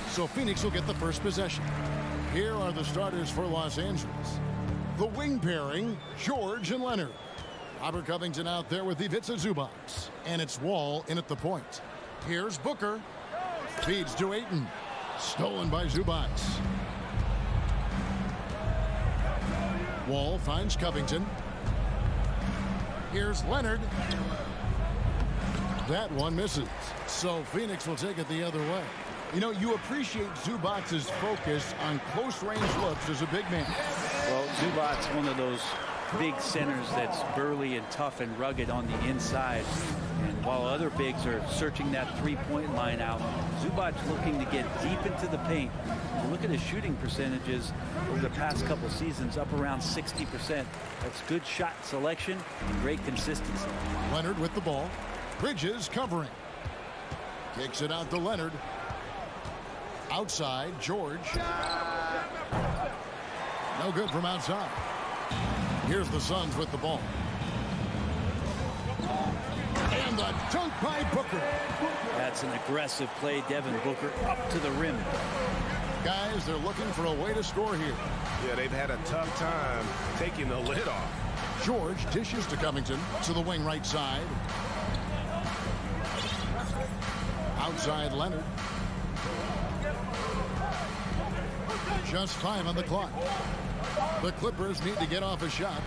So Phoenix will get the first possession. Here are the starters for Los Angeles. The wing pairing, George and Leonard. Robert Covington out there with Ivica Zubac. And it's Wall in at the point. Here's Booker. Feeds to Ayton. Stolen by Zubac. Wall finds Covington. Here's Leonard. That one misses. So Phoenix will take it the other way. You know, you appreciate Zubac's focus on close-range looks as a big man. Well, Zubac's one of those big centers that's burly and tough and rugged on the inside. And while other bigs are searching that three-point line out, Zubac's looking to get deep into the paint. And look at his shooting percentages over the past couple seasons, up around 60%. That's good shot selection and great consistency. Leonard with the ball. Bridges covering. Kicks it out to Leonard. Outside, George. No good from outside. Here's the Suns with the ball. And the dunk by Booker. That's an aggressive play, Devin Booker, up to the rim. Guys, they're looking for a way to score here. Yeah, they've had a tough time taking the lid off. George dishes to Covington to the wing right side. Outside Leonard. Just 5 on the clock. The Clippers need to get off a shot.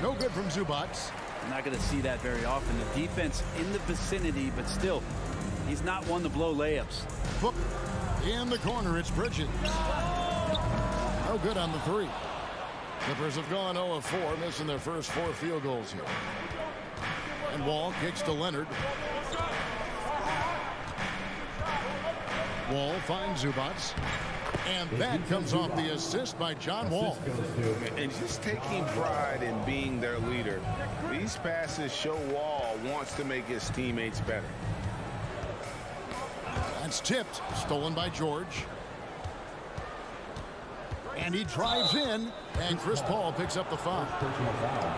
No good from Zubac. I'm not going to see that very often. The defense in the vicinity, but still, he's not one to blow layups. Booker in the corner. It's Bridges. No good on the three. Clippers have gone 0 of 4, missing their first 4 field goals here. And Wall kicks to Leonard. Wall finds Zubac. And that comes off the assist by John Wall. And just taking pride in being their leader. These passes show Wall wants to make his teammates better. That's tipped. Stolen by George. And he drives in. And Chris Paul picks up the foul.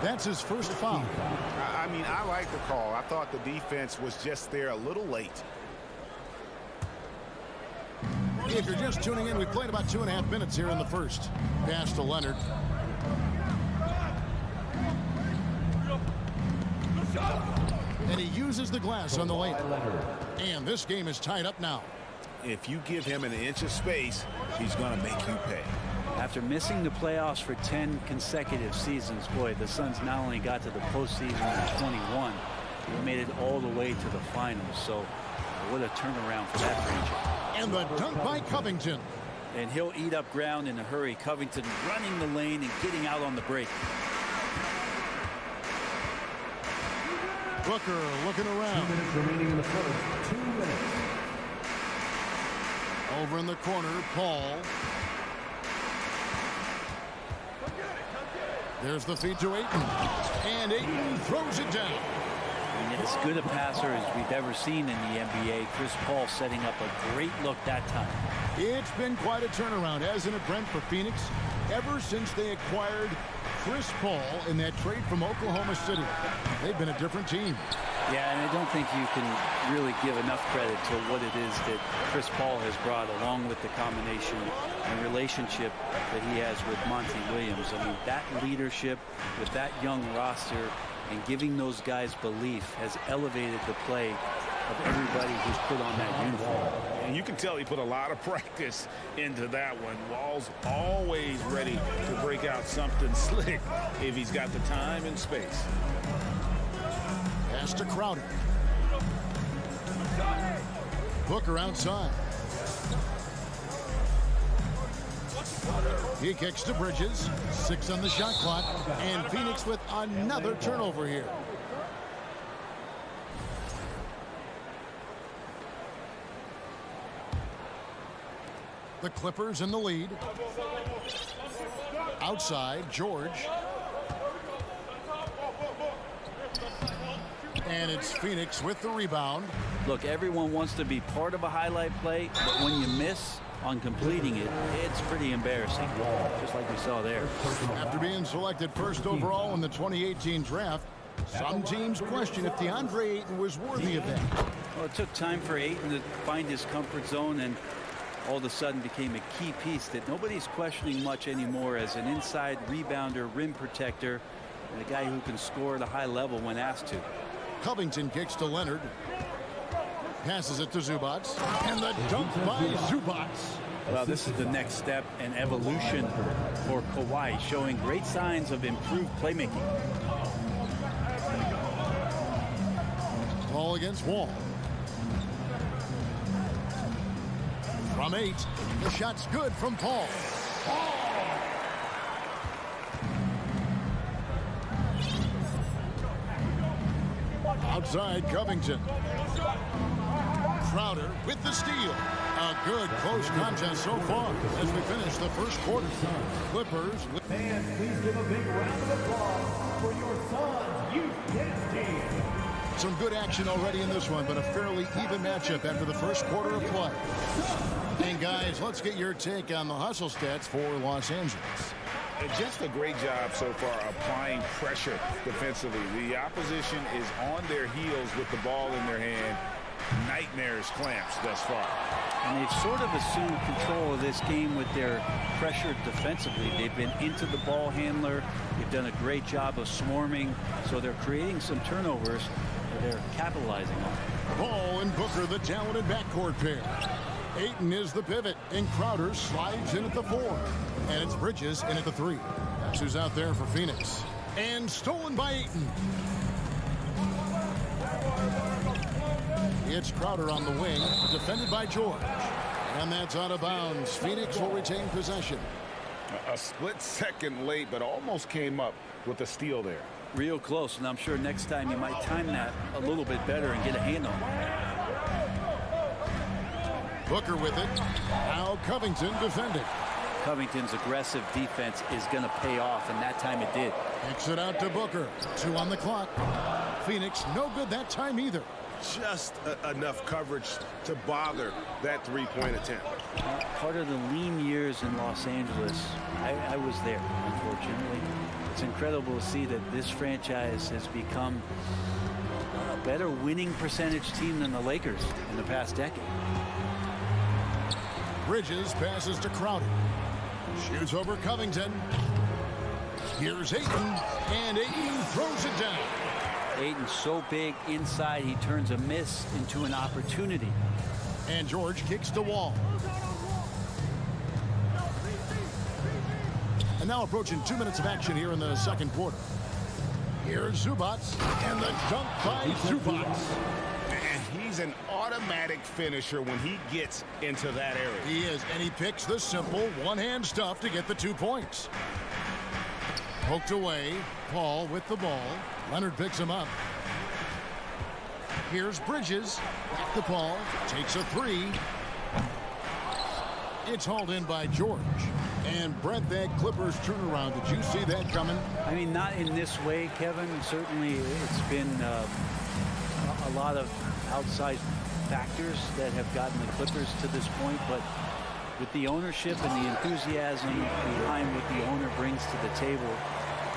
That's his first foul. I mean, I like the call. I thought the defense was just there a little late. If you're just tuning in, we played about 2.5 minutes here in the first. Pass to Leonard. And he uses the glass on the lane. And this game is tied up now. If you give him an inch of space, he's going to make you pay. After missing the playoffs for 10 consecutive seasons, boy, the Suns not only got to the postseason in 21, they made it all the way to the finals. So what a turnaround for that franchise. And the dunk by Covington. And he'll eat up ground in a hurry. Covington running the lane and getting out on the break. Booker looking around. 2 minutes remaining in the first. 2 minutes. Over in the corner, Paul. There's the feed to Ayton. And Ayton throws it down. I mean, as good a passer as we've ever seen in the NBA. Chris Paul setting up a great look that time. It's been quite a turnaround, hasn't it, Brent, for Phoenix? Ever since they acquired Chris Paul in that trade from Oklahoma City, they've been a different team. Yeah, and I don't think you can really give enough credit to what it is that Chris Paul has brought, along with the combination and relationship that he has with Monty Williams. I mean, that leadership with that young roster and giving those guys belief has elevated the play of everybody who's put on that uniform. And you can tell he put a lot of practice into that one. Wall's always ready to break out something slick if he's got the time and space. Pass to Crowder. Booker outside. He kicks to Bridges. 6 on the shot clock. And Phoenix with another turnover here. The Clippers in the lead. Outside, George. And it's Phoenix with the rebound. Look, everyone wants to be part of a highlight play, but when you miss on completing it, it's pretty embarrassing, just like we saw there. After being selected first overall in the 2018 draft, some teams question if DeAndre Ayton was worthy of that. Well, it took time for Ayton to find his comfort zone, and all of a sudden became a key piece that nobody's questioning much anymore as an inside rebounder, rim protector, and a guy who can score at a high level when asked to. Covington kicks to Leonard. Passes it to Zubac. And the dunk by Zubac. Well, this is the next step in evolution for Kawhi, showing great signs of improved playmaking. Ball against Wall. From 8, the shot's good from Paul. Outside Covington. Crowder with the steal. A good close contest so far as we finish the first quarter. Clippers. Fans, please give a big round of applause for your son's youth dance team. Some good action already in this one, but a fairly even matchup after the first quarter of play. And guys, let's get your take on the hustle stats for Los Angeles. And just a great job so far applying pressure defensively. The opposition is on their heels with the ball in their hand. Nightmares clamps thus far. And they've sort of assumed control of this game with their pressure defensively. They've been into the ball handler. They've done a great job of swarming. So they're creating some turnovers that they're capitalizing on. Ball and Booker, the talented backcourt pair. Ayton is the pivot, and Crowder slides in at the 4. And it's Bridges in at the 3. That's who's out there for Phoenix. And stolen by Ayton. It's Crowder on the wing, defended by George. And that's out of bounds. Phoenix will retain possession. A split second late, but almost came up with a steal there. Real close, and I'm sure next time you might time that a little bit better and get a hand on it. Booker with it. Now Covington defending. Covington's aggressive defense is going to pay off, and that time it did. Kicks it out to Booker. 2 on the clock. Phoenix no good that time either. Just enough coverage to bother that three-point attempt. Part of the lean years in Los Angeles, I was there, unfortunately. It's incredible to see that this franchise has become a better winning percentage team than the Lakers in the past decade. Bridges passes to Crowder. Shoots over Covington. Here's Ayton, and Ayton throws it down. Ayton's so big inside, he turns a miss into an opportunity. And George kicks the Wall. And now approaching 2 minutes of action here in the second quarter. Here's Zubac, and the dunk by Zubac. And he's an automatic finisher when he gets into that area. He is, and he picks the simple one-hand stuff to get the 2 points. Poked away, Paul with the ball. Leonard picks him up. Here's Bridges. Back to Paul. Takes a 3. It's hauled in by George. And Brett, that Clippers turnaround, did you see that coming? I mean, not in this way, Kevin. Certainly it's been a lot of outside factors that have gotten the Clippers to this point. But with the ownership and the enthusiasm behind what the owner brings to the table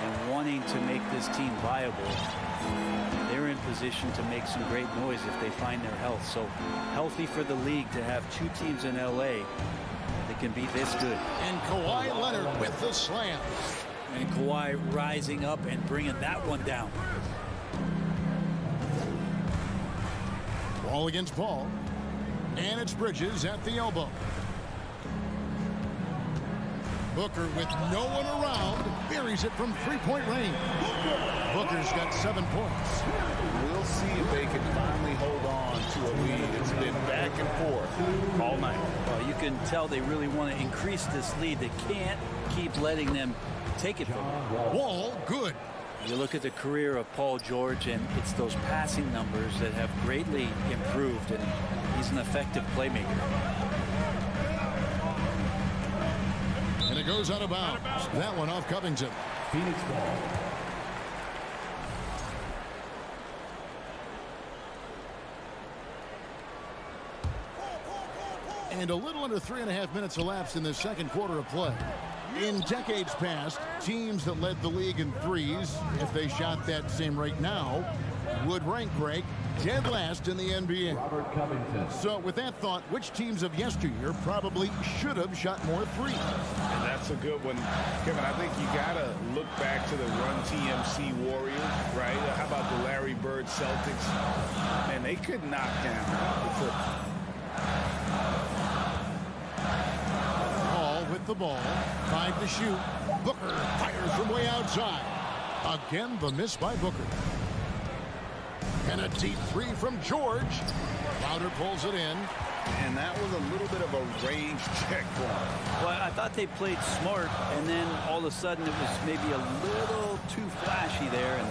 and wanting to make this team viable, they're in position to make some great noise if they find their health. So healthy for the league to have 2 teams in LA that can be this good. And Kawhi Leonard with the slam. And Kawhi rising up and bringing that one down. Ball against Paul. And it's Bridges at the elbow. Booker with no one around buries it from 3-point range. Booker's got 7 points. We'll see if they can finally hold on to a lead. It's been back and forth all night. Well, you can tell they really want to increase this lead. They can't keep letting them take it from them. Wall, good. You look at the career of Paul George, and it's those passing numbers that have greatly improved, and he's an effective playmaker. And it goes out of bounds. That one off Covington. Phoenix ball. And a little under 3.5 minutes elapsed in the second quarter of play. In decades past, teams that led the league in threes, if they shot that same rate now, would rank Greg dead last in the NBA. Robert Covington. So with that thought, which teams of yesteryear probably should have shot more threes? And that's a good one. Kevin, I think you got to look back to the Run TMC Warriors, right? How about the Larry Bird Celtics? Man, they could knock down the Clippers. Hall with the ball. 5 to shoot. Booker fires from way outside. Again, the miss by Booker. And a deep 3 from George. Crowder pulls it in. And that was a little bit of a range check for him. Well, I thought they played smart, and then all of a sudden it was maybe a little too flashy there, and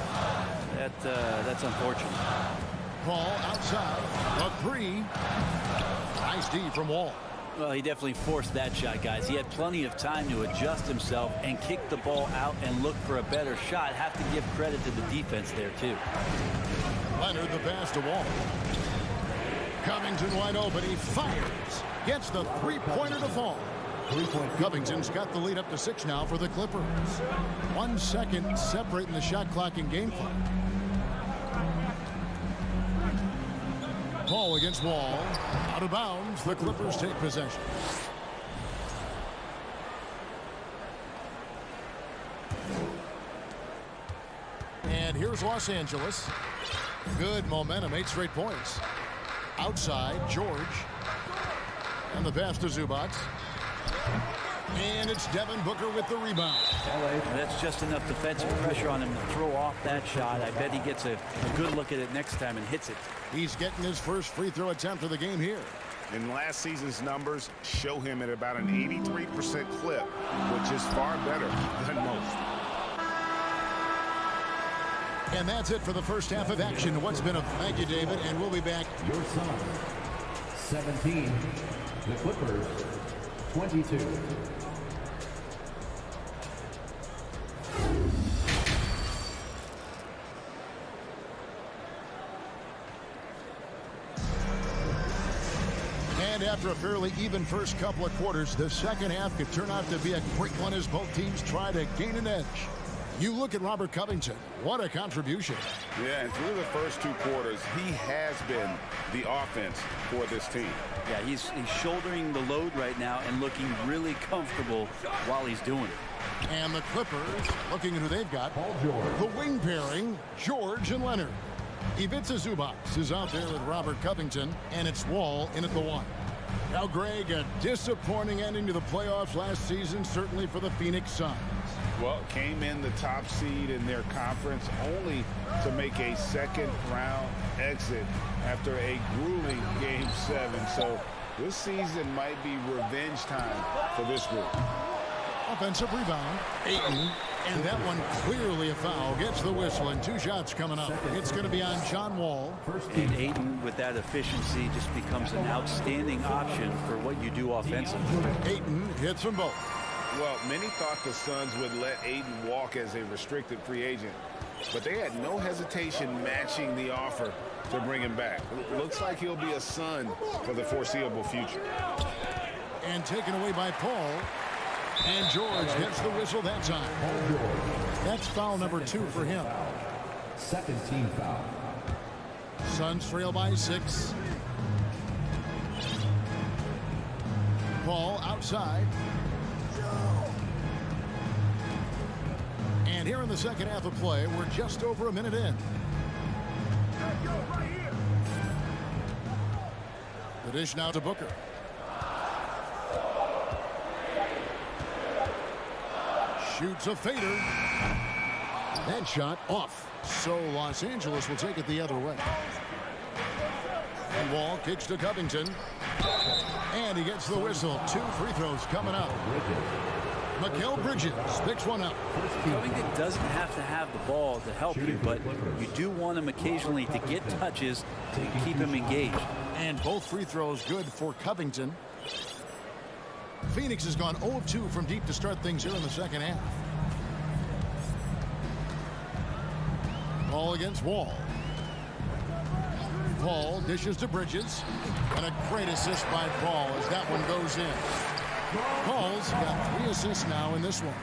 that's unfortunate. Ball outside. A 3. Nice D from Wall. Well, he definitely forced that shot, guys. He had plenty of time to adjust himself and kick the ball out and look for a better shot. Have to give credit to the defense there, too. Leonard the pass to Wall. Covington wide open. He fires. Gets the three-pointer to fall. Covington's got the lead up to 6 now for the Clippers. 1 second separating the shot clock and game clock. Ball against Wall. Out of bounds. The Clippers take possession. And here's Los Angeles. Good momentum. 8 straight points. Outside, George. And the pass to Zubac. And it's Devin Booker with the rebound. That's just enough defensive pressure on him to throw off that shot. I bet he gets a good look at it next time and hits it. He's getting his first free throw attempt of the game here. And last season's numbers show him at about an 83% clip, which is far better than most. And that's it for the first half of action. What's been a thank you, David, and we'll be back. Your Suns, 17. The Clippers, 22. And after a fairly even first couple of quarters, the second half could turn out to be a quick one as both teams try to gain an edge. You look at Robert Covington. What a contribution. Yeah, and through the first 2 quarters, he has been the offense for this team. Yeah, he's shouldering the load right now and looking really comfortable while he's doing it. And the Clippers, looking at who they've got. Paul George. The wing pairing, George and Leonard. Ivica Zubac is out there with Robert Covington, and it's Wall in at the 1. Now, Greg, a disappointing ending to the playoffs last season, certainly for the Phoenix Suns. Well, came in the top seed in their conference only to make a second-round exit after a grueling Game 7. So this season might be revenge time for this group. Offensive rebound, Ayton, and that one clearly a foul. Gets the whistle, and 2 shots coming up. It's going to be on John Wall. And Ayton, with that efficiency, just becomes an outstanding option for what you do offensively. Ayton hits them both. Well, many thought the Suns would let Ayton walk as a restricted free agent, but they had no hesitation matching the offer to bring him back. Looks like he'll be a Sun for the foreseeable future. And taken away by Paul. And George gets the whistle that time. That's foul number 2 for him. Second team foul. Suns trail by 6. Paul outside. And here in the second half of play, we're just over a minute in. The dish now to Booker. Shoots a fader. That shot off. So Los Angeles will take it the other way. And Wall kicks to Covington. And he gets the whistle. 2 free throws coming up. Mikal Bridges picks one up. Covington doesn't have to have the ball to help you, but you do want him occasionally to get touches to keep him engaged. And both free throws good for Covington. Phoenix has gone 0 of 2 from deep to start things here in the second half. Ball against Wall. Paul dishes to Bridges. And a great assist by Paul as that one goes in. Paul's got 3 assists now in this one.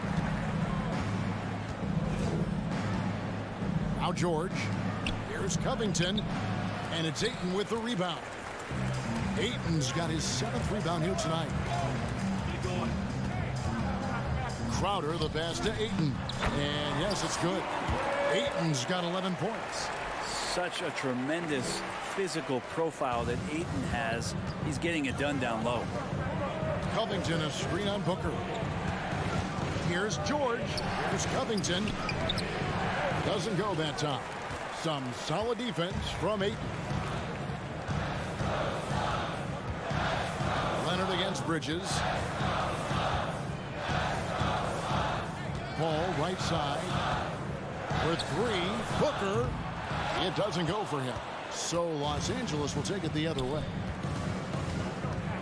Now George. Here's Covington, and it's Ayton with the rebound. Ayton's got his 7th rebound here tonight. Crowder, the pass to Ayton. And yes, it's good. Ayton's got 11 points. Such a tremendous physical profile that Ayton has. He's getting it done down low. Covington, a screen on Booker. Here's George. Here's Covington. Doesn't go that time. Some solid defense from Ayton. Leonard against Bridges. Ball right side. For 3, Booker. It doesn't go for him. So Los Angeles will take it the other way.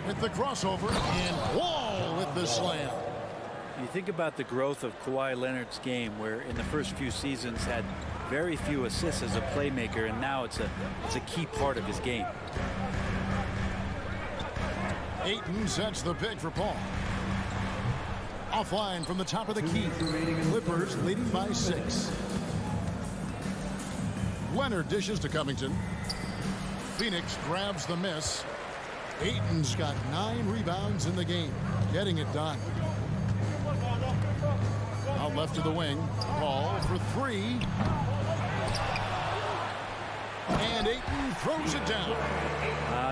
With the crossover, and Wall with the slam. You think about the growth of Kawhi Leonard's game, where in the first few seasons had very few assists as a playmaker, and now it's a key part of his game. Ayton sets the pick for Paul. Offline from the top of the key. Clippers leading by 6. Leonard dishes to Covington. Phoenix grabs the miss. Ayton's got 9 rebounds in the game, getting it done. Out left to the wing. Paul for 3. And Ayton throws it down.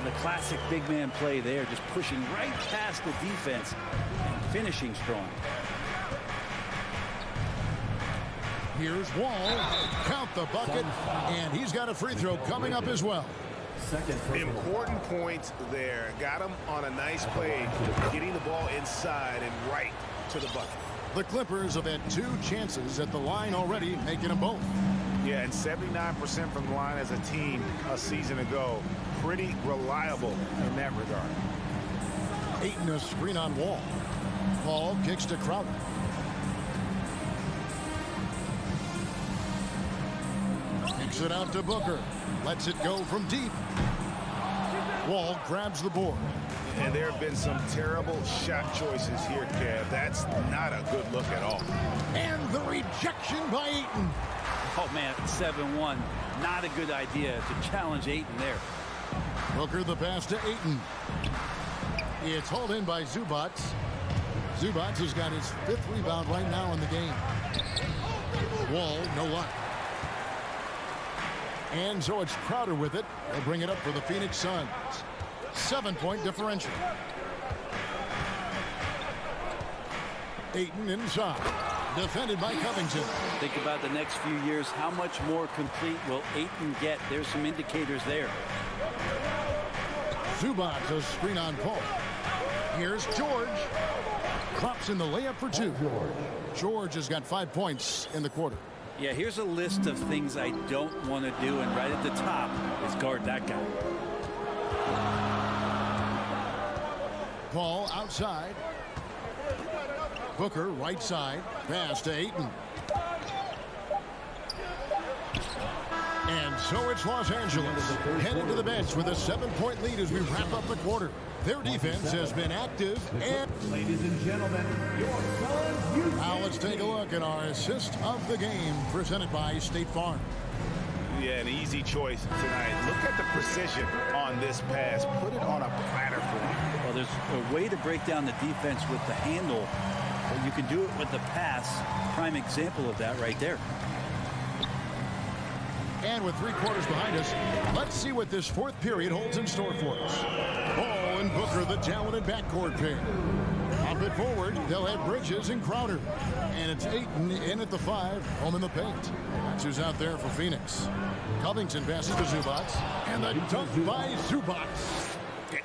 The classic big man play there, just pushing right past the defense and finishing strong. Here's Wall. Count the bucket. And he's got a free throw coming up as well. Important points there. Got him on a nice play, getting the ball inside and right to the bucket. The Clippers have had 2 chances at the line already, making them both. Yeah, and 79% from the line as a team a season ago. Pretty reliable in that regard. Ayton a screen on Wall. Paul kicks to Crowder. Kicks it out to Booker. Lets it go from deep. Wall grabs the board. And there have been some terrible shot choices here, Kev. That's not a good look at all. And the rejection by Ayton. Oh, man, 7-1. Not a good idea to challenge Ayton there. Booker the pass to Ayton. It's hauled in by Zubac. Zubac has got his 5th rebound right now in the game. Wall, no luck. And so it's Crowder with it. They'll bring it up for the Phoenix Suns. 7-point differential. Ayton inside. Defended by Covington. Think about the next few years. How much more complete will Ayton get? There's some indicators there. Zubac a screen on Paul. Here's George. Drops in the layup for 2. George has got 5 points in the quarter. Yeah, here's a list of things I don't want to do, and right at the top is guard that guy. Paul outside. Booker right side. Pass to Ayton. And so it's Los Angeles headed to the bench with a 7-point lead as we wrap up the quarter. Their defense has been active and... Ladies and gentlemen, your Suns Youth Now let's take a look at our assist of the game presented by State Farm. Yeah, an easy choice tonight. Look at the precision on this pass. Put it on a platter for him. Well, there's a way to break down the defense with the handle, but you can do it with the pass. Prime example of that right there. And with 3 quarters behind us, let's see what this 4th period holds in store for us. Ball and Booker, the talented backcourt pair. Up it forward, they'll have Bridges and Crowder. And it's Ayton in at the 5, home in the paint. That's who's out there for Phoenix. Covington passes to Zubac. And the dunk by Zubac.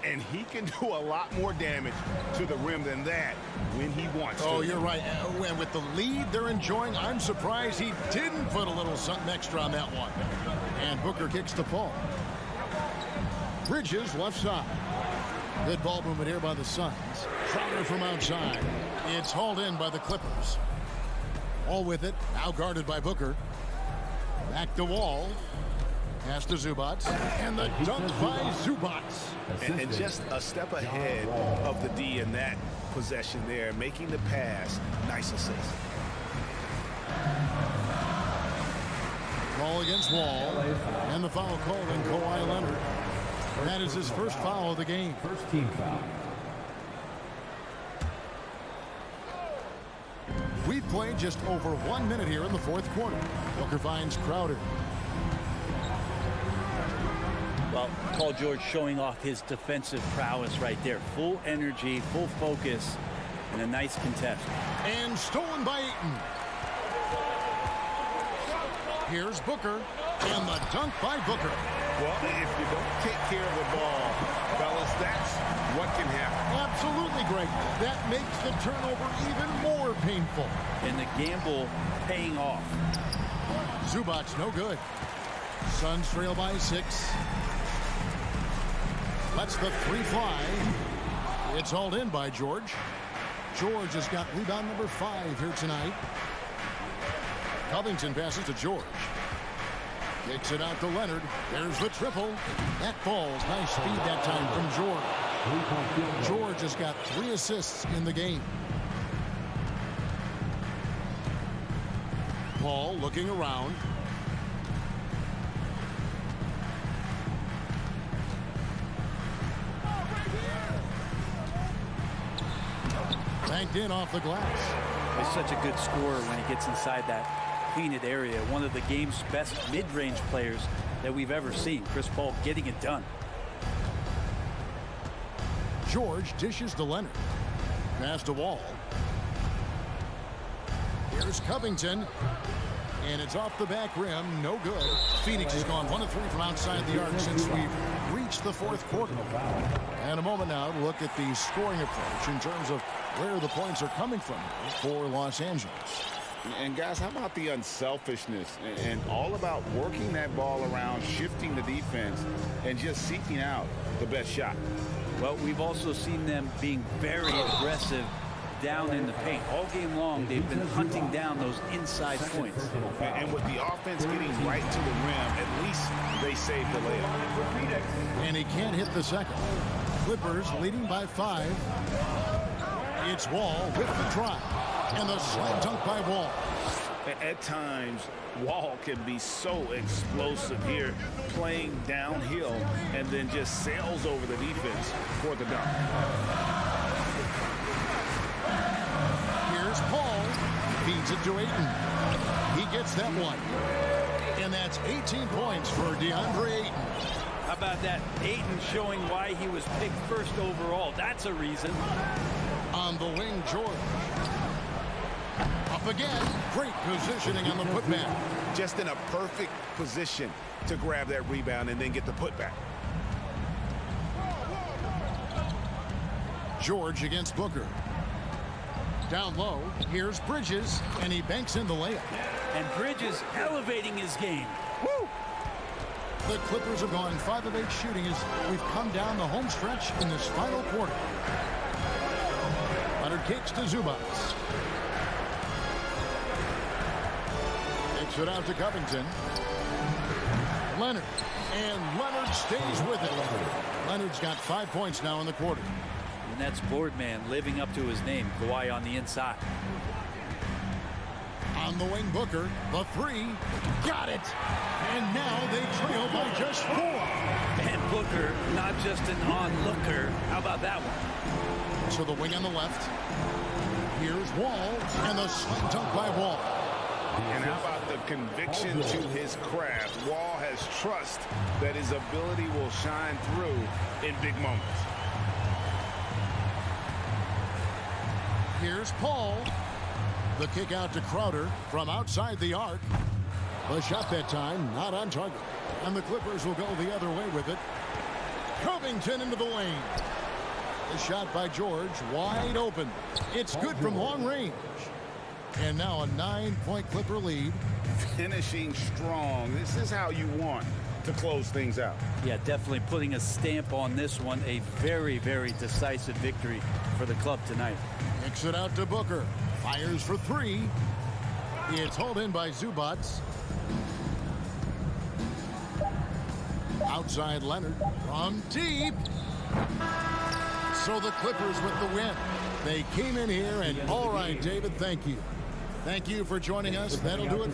And he can do a lot more damage to the rim than that when he wants to. Oh, you're right. And with the lead they're enjoying, I'm surprised he didn't put a little something extra on that one. And Booker kicks to Paul. Bridges left side. Good ball movement here by the Suns. Crowder from outside. It's hauled in by the Clippers. All with it. Now guarded by Booker. Back to Wall. Pass to Zubac. And the dunk by Zubac. And just a step ahead of the D in that possession there, making the pass. Nice assist. Ball against Wall. And the foul called on Kawhi Leonard. That is his first foul of the game. First team foul. We've played just over 1 minute here in the fourth quarter. Booker finds Crowder. Well, Paul George showing off his defensive prowess right there. Full energy, full focus, and a nice contest. And stolen by Ayton. Here's Booker. And the dunk by Booker. Well, if you don't take care of the ball, fellas, that's what can happen. Absolutely, Greg. That makes the turnover even more painful. And the gamble paying off. Zubac no good. Suns trail by 6. Lets the 3 fly. It's hauled in by George. George has got rebound number 5 here tonight. Covington passes to George. Kicks it out to Leonard. There's the triple. That falls. Nice speed that time from George. George has got 3 assists in the game. Paul looking around. Banked in off the glass. He's such a good scorer when he gets inside that painted area. One of the game's best mid-range players that we've ever seen. Chris Paul getting it done. George dishes to Leonard. Pass to Wall. Here's Covington. And it's off the back rim. No good. Phoenix has gone 1 of 3 from outside the arc since we've reached the fourth quarter. And a moment now to look at the scoring approach in terms of where the points are coming from for Los Angeles. And guys, how about the unselfishness and all about working that ball around, shifting the defense, and just seeking out the best shot? Well, we've also seen them being very aggressive down in the paint. All game long, they've been hunting down those inside points. And with the offense getting right to the rim, at least they saved the layup. And he can't hit the second. Clippers leading by 5. It's Wall with the try. And the slam dunk by Wall. At times, Wall can be so explosive here, playing downhill, and then just sails over the defense for the dunk. Here's Paul. Feeds it to Ayton. He gets that one. And that's 18 points for DeAndre Ayton. How about that? Ayton showing why he was picked first overall. That's a reason. On the wing, George. Up again. Great positioning on the putback. Just in a perfect position to grab that rebound and then get the putback. George against Booker. Down low, here's Bridges, and he banks in the layup. And Bridges elevating his game. Woo! The Clippers have gone 5 of 8 shooting as we've come down the home stretch in this final quarter. Leonard kicks to Zubac. Kicks it out to Covington. Leonard. And Leonard stays with it. Leonard's got 5 points now in the quarter. And that's Boardman living up to his name. Kawhi on the inside. On the wing, Booker. The 3. Got it. And now they trail by just 4. And Booker, not just an onlooker. How about that one? So the wing on the left. Here's Wall. And the slam dunk by Wall. And how about the conviction to his craft? Wall has trust that his ability will shine through in big moments. Here's Paul. The kick out to Crowder from outside the arc. The shot that time not on target. And the Clippers will go the other way with it. Covington into the lane. The shot by George wide open. It's good from long range. And now a 9-point Clipper lead. Finishing strong. This is how you want to close things out. Yeah, definitely putting a stamp on this one. A very, very decisive victory for the club tonight. Kicks it out to Booker. Fires for 3. It's hauled in by Zubac. Outside Leonard from deep. So the Clippers with the win. They came in here and all right, David, thank you. Thank you for joining us. That'll do it.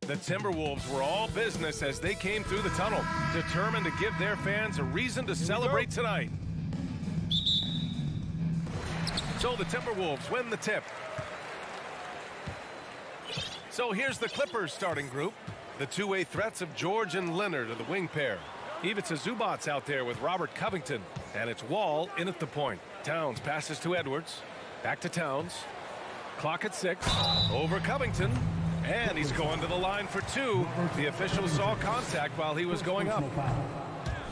The Timberwolves were all business as they came through the tunnel, determined to give their fans a reason to celebrate tonight. So the Timberwolves win the tip. So here's the Clippers starting group. The two-way threats of George and Leonard are the wing pair. Ivica Zubac's out there with Robert Covington. And it's Wall in at the point. Towns passes to Edwards. Back to Towns. Clock at 6. Over Covington. And he's going to the line for 2. The official saw contact while he was going up.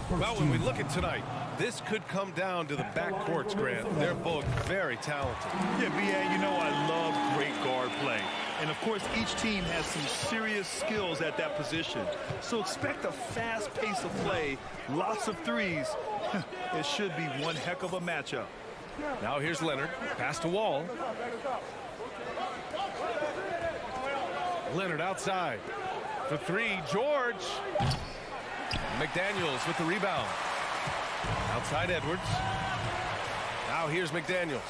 Well, when we look at tonight, this could come down to the backcourts, Grant. They're both very talented. Yeah, B.A., you know I love great guard play. And, of course, each team has some serious skills at that position. So expect a fast pace of play, lots of threes. It should be one heck of a matchup. Now here's Leonard. Pass to Wall. Leonard outside. For 3, George. McDaniels with the rebound. Outside Edwards. Now here's McDaniels.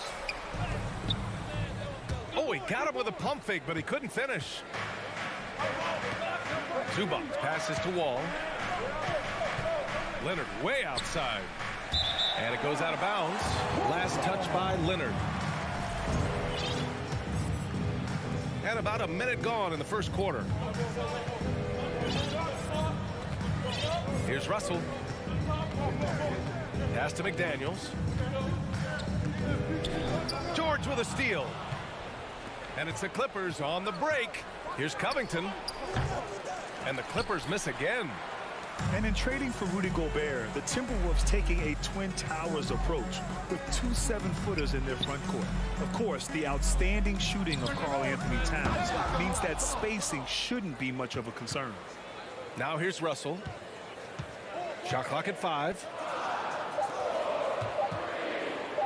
Oh, he got him with a pump fake, but he couldn't finish. Zubac passes to Wall. Leonard way outside. And it goes out of bounds. Last touch by Leonard. And about a minute gone in the first quarter. Here's Russell. Pass to McDaniels. George with a steal. And it's the Clippers on the break. Here's Covington. And the Clippers miss again. And in trading for Rudy Gobert, the Timberwolves taking a Twin Towers approach with 2 7-footers in their front court. Of course, the outstanding shooting of Karl Anthony Towns means that spacing shouldn't be much of a concern. Now here's Russell. Shot clock at 5.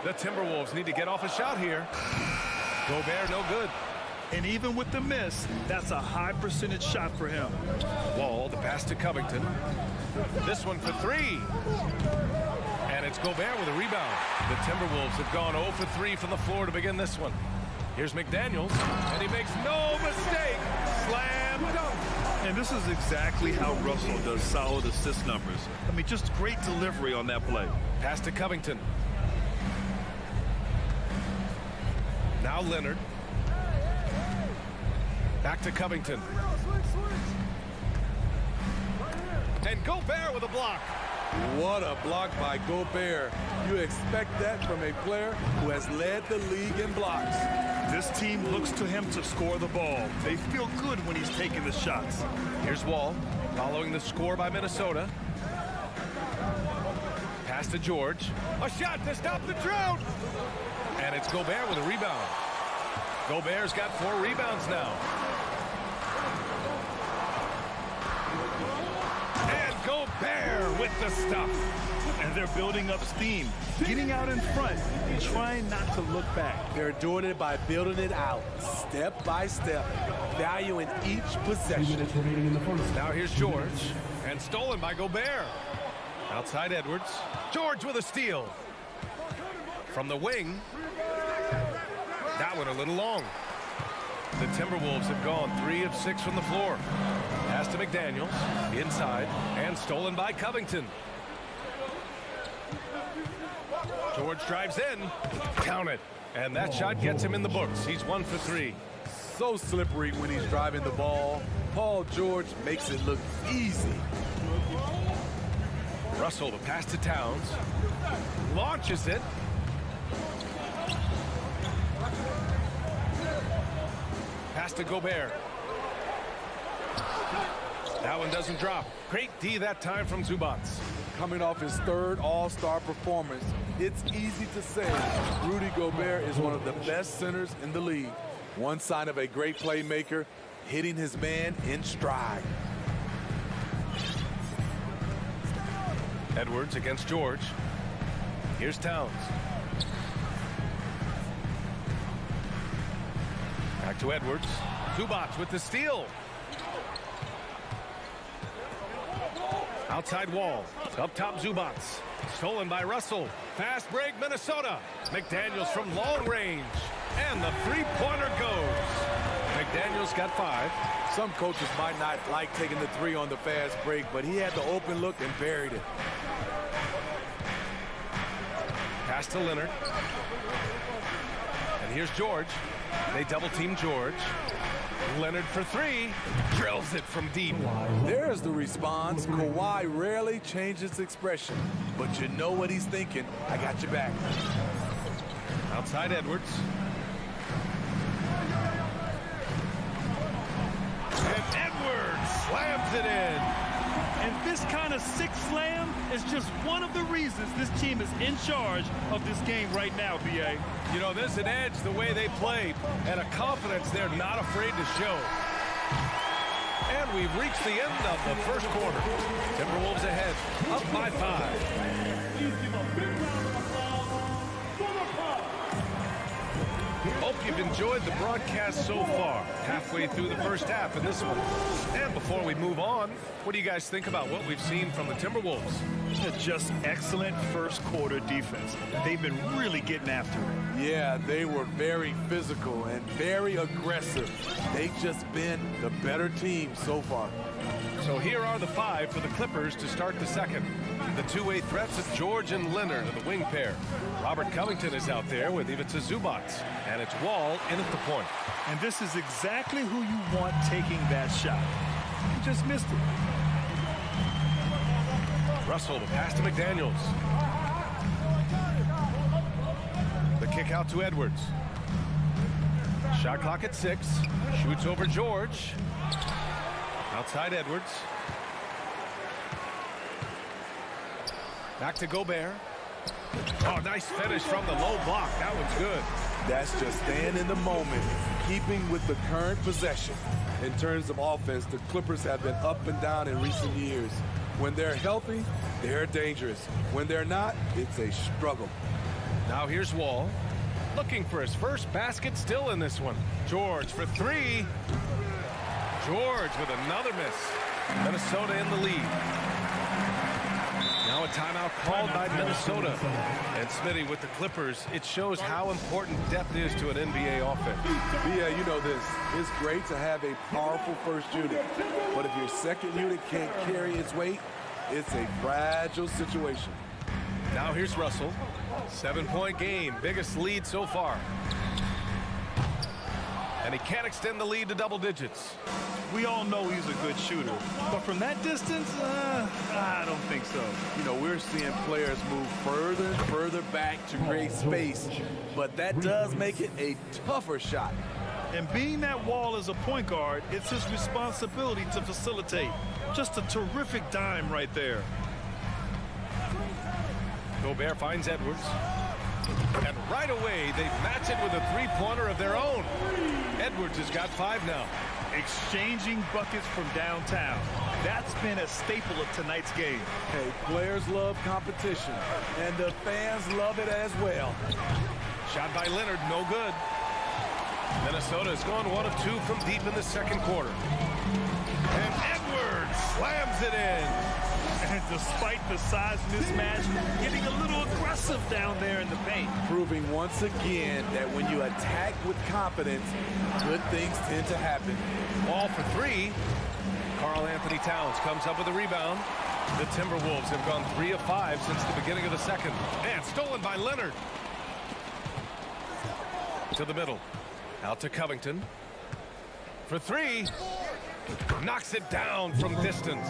The Timberwolves need to get off a shot here. Gobert no good. And even with the miss, that's a high percentage shot for him. Wall, the pass to Covington. This one for 3. And it's Gobert with a rebound. The Timberwolves have gone 0 for 3 from the floor to begin this one. Here's McDaniels, and he makes no mistake. Slam dunk. And this is exactly how Russell does solid assist numbers. I mean, just great delivery on that play. Pass to Covington. Now Leonard. Back to Covington. And Gobert with a block. What a block by Gobert. You expect that from a player who has led the league in blocks. This team looks to him to score the ball. They feel good when he's taking the shots. Here's Wall, following the score by Minnesota. Pass to George. A shot to stop the drought. And it's Gobert with a rebound. Gobert's got 4 rebounds now. And Gobert with the stuff. And they're building up steam, getting out in front, and trying not to look back. They're doing it by building it out, step by step, valuing each possession. Now here's George, and stolen by Gobert. Outside Edwards. George with a steal. From the wing. That one a little long. The Timberwolves have gone 3 of 6 from the floor. Pass to McDaniels, inside, and stolen by Covington. George drives in, count it, and that shot gets him in the books. He's 1 for 3. So slippery when he's driving the ball. Paul George makes it look easy. Russell, the pass to Towns, launches it. Pass to Gobert. That one doesn't drop. Great D that time from Zubac. Coming off his 3rd All-Star performance, it's easy to say Rudy Gobert is one of the best centers in the league. One sign of a great playmaker, hitting his man in stride. Edwards against George. Here's Towns. Back to Edwards. Zubac with the steal. Outside Wall. Up top Zubac. Stolen by Russell. Fast break Minnesota. McDaniels from long range. And the 3-pointer goes. McDaniel's got 5. Some coaches might not like taking the 3 on the fast break, but he had the open look and buried it. Pass to Leonard. And here's George. They double team George. Leonard for 3. Drills it from deep. There's the response. Kawhi rarely changes expression, but you know what he's thinking. I got your back. Outside Edwards. And Edwards slams it in. And this kind of sick slam is just one of the reasons this team is in charge of this game right now, B.A. You know, there's an edge the way they play and a confidence they're not afraid to show. And we've reached the end of the first quarter. Timberwolves ahead, up by 5. Please give a big round of applause for the Pop. Hope you've enjoyed the broadcast so far. Halfway through the first half in this one. And before we move on, what do you guys think about what we've seen from the Timberwolves? Just excellent first quarter defense. They've been really getting after it. Yeah, they were very physical and very aggressive. They've just been the better team so far. So here are the 5 for the Clippers to start the second. The two-way threats of George and Leonard are the wing pair. Robert Covington is out there with Ivica Zubac. And it's Wall in at the point. And this is exactly who you want taking that shot. He just missed it. Russell, the pass to McDaniels. The kick out to Edwards. Shot clock at 6. Shoots over George. Outside Edwards. Back to Gobert. Oh, nice finish from the low block. That one's good. That's just staying in the moment, keeping with the current possession. In terms of offense, the Clippers have been up and down in recent years. When they're healthy, they're dangerous. When they're not, it's a struggle. Now here's Wall. Looking for his first basket still in this one. George for 3. George with another miss. Minnesota in the lead. Now a timeout called by Minnesota. And Smitty with the Clippers, it shows how important depth is to an NBA offense. Yeah, you know this. It's great to have a powerful first unit. But if your second unit can't carry its weight, it's a fragile situation. Now here's Russell. 7-point game, biggest lead so far. And he can't extend the lead to double digits. We all know he's a good shooter, but from that distance, I don't think so. You know, we're seeing players move further and further back to create space, but that does make it a tougher shot. And being that Wall is a point guard, it's his responsibility to facilitate. Just a terrific dime right there. Gobert finds Edwards. And right away, they match it with a three-pointer of their own. Edwards has got 5 now. Exchanging buckets from downtown. That's been a staple of tonight's game. Hey, players love competition, and the fans love it as well. Shot by Leonard, no good. Minnesota has gone 1 of 2 from deep in the second quarter. And Edwards slams it in. And despite the size mismatch, getting a little aggressive down there in the paint. Proving once again that when you attack with confidence, good things tend to happen. Ball for 3. Karl Anthony Towns comes up with a rebound. The Timberwolves have gone 3 of 5 since the beginning of the second. And stolen by Leonard. To the middle. Out to Covington. For 3. Knocks it down from distance.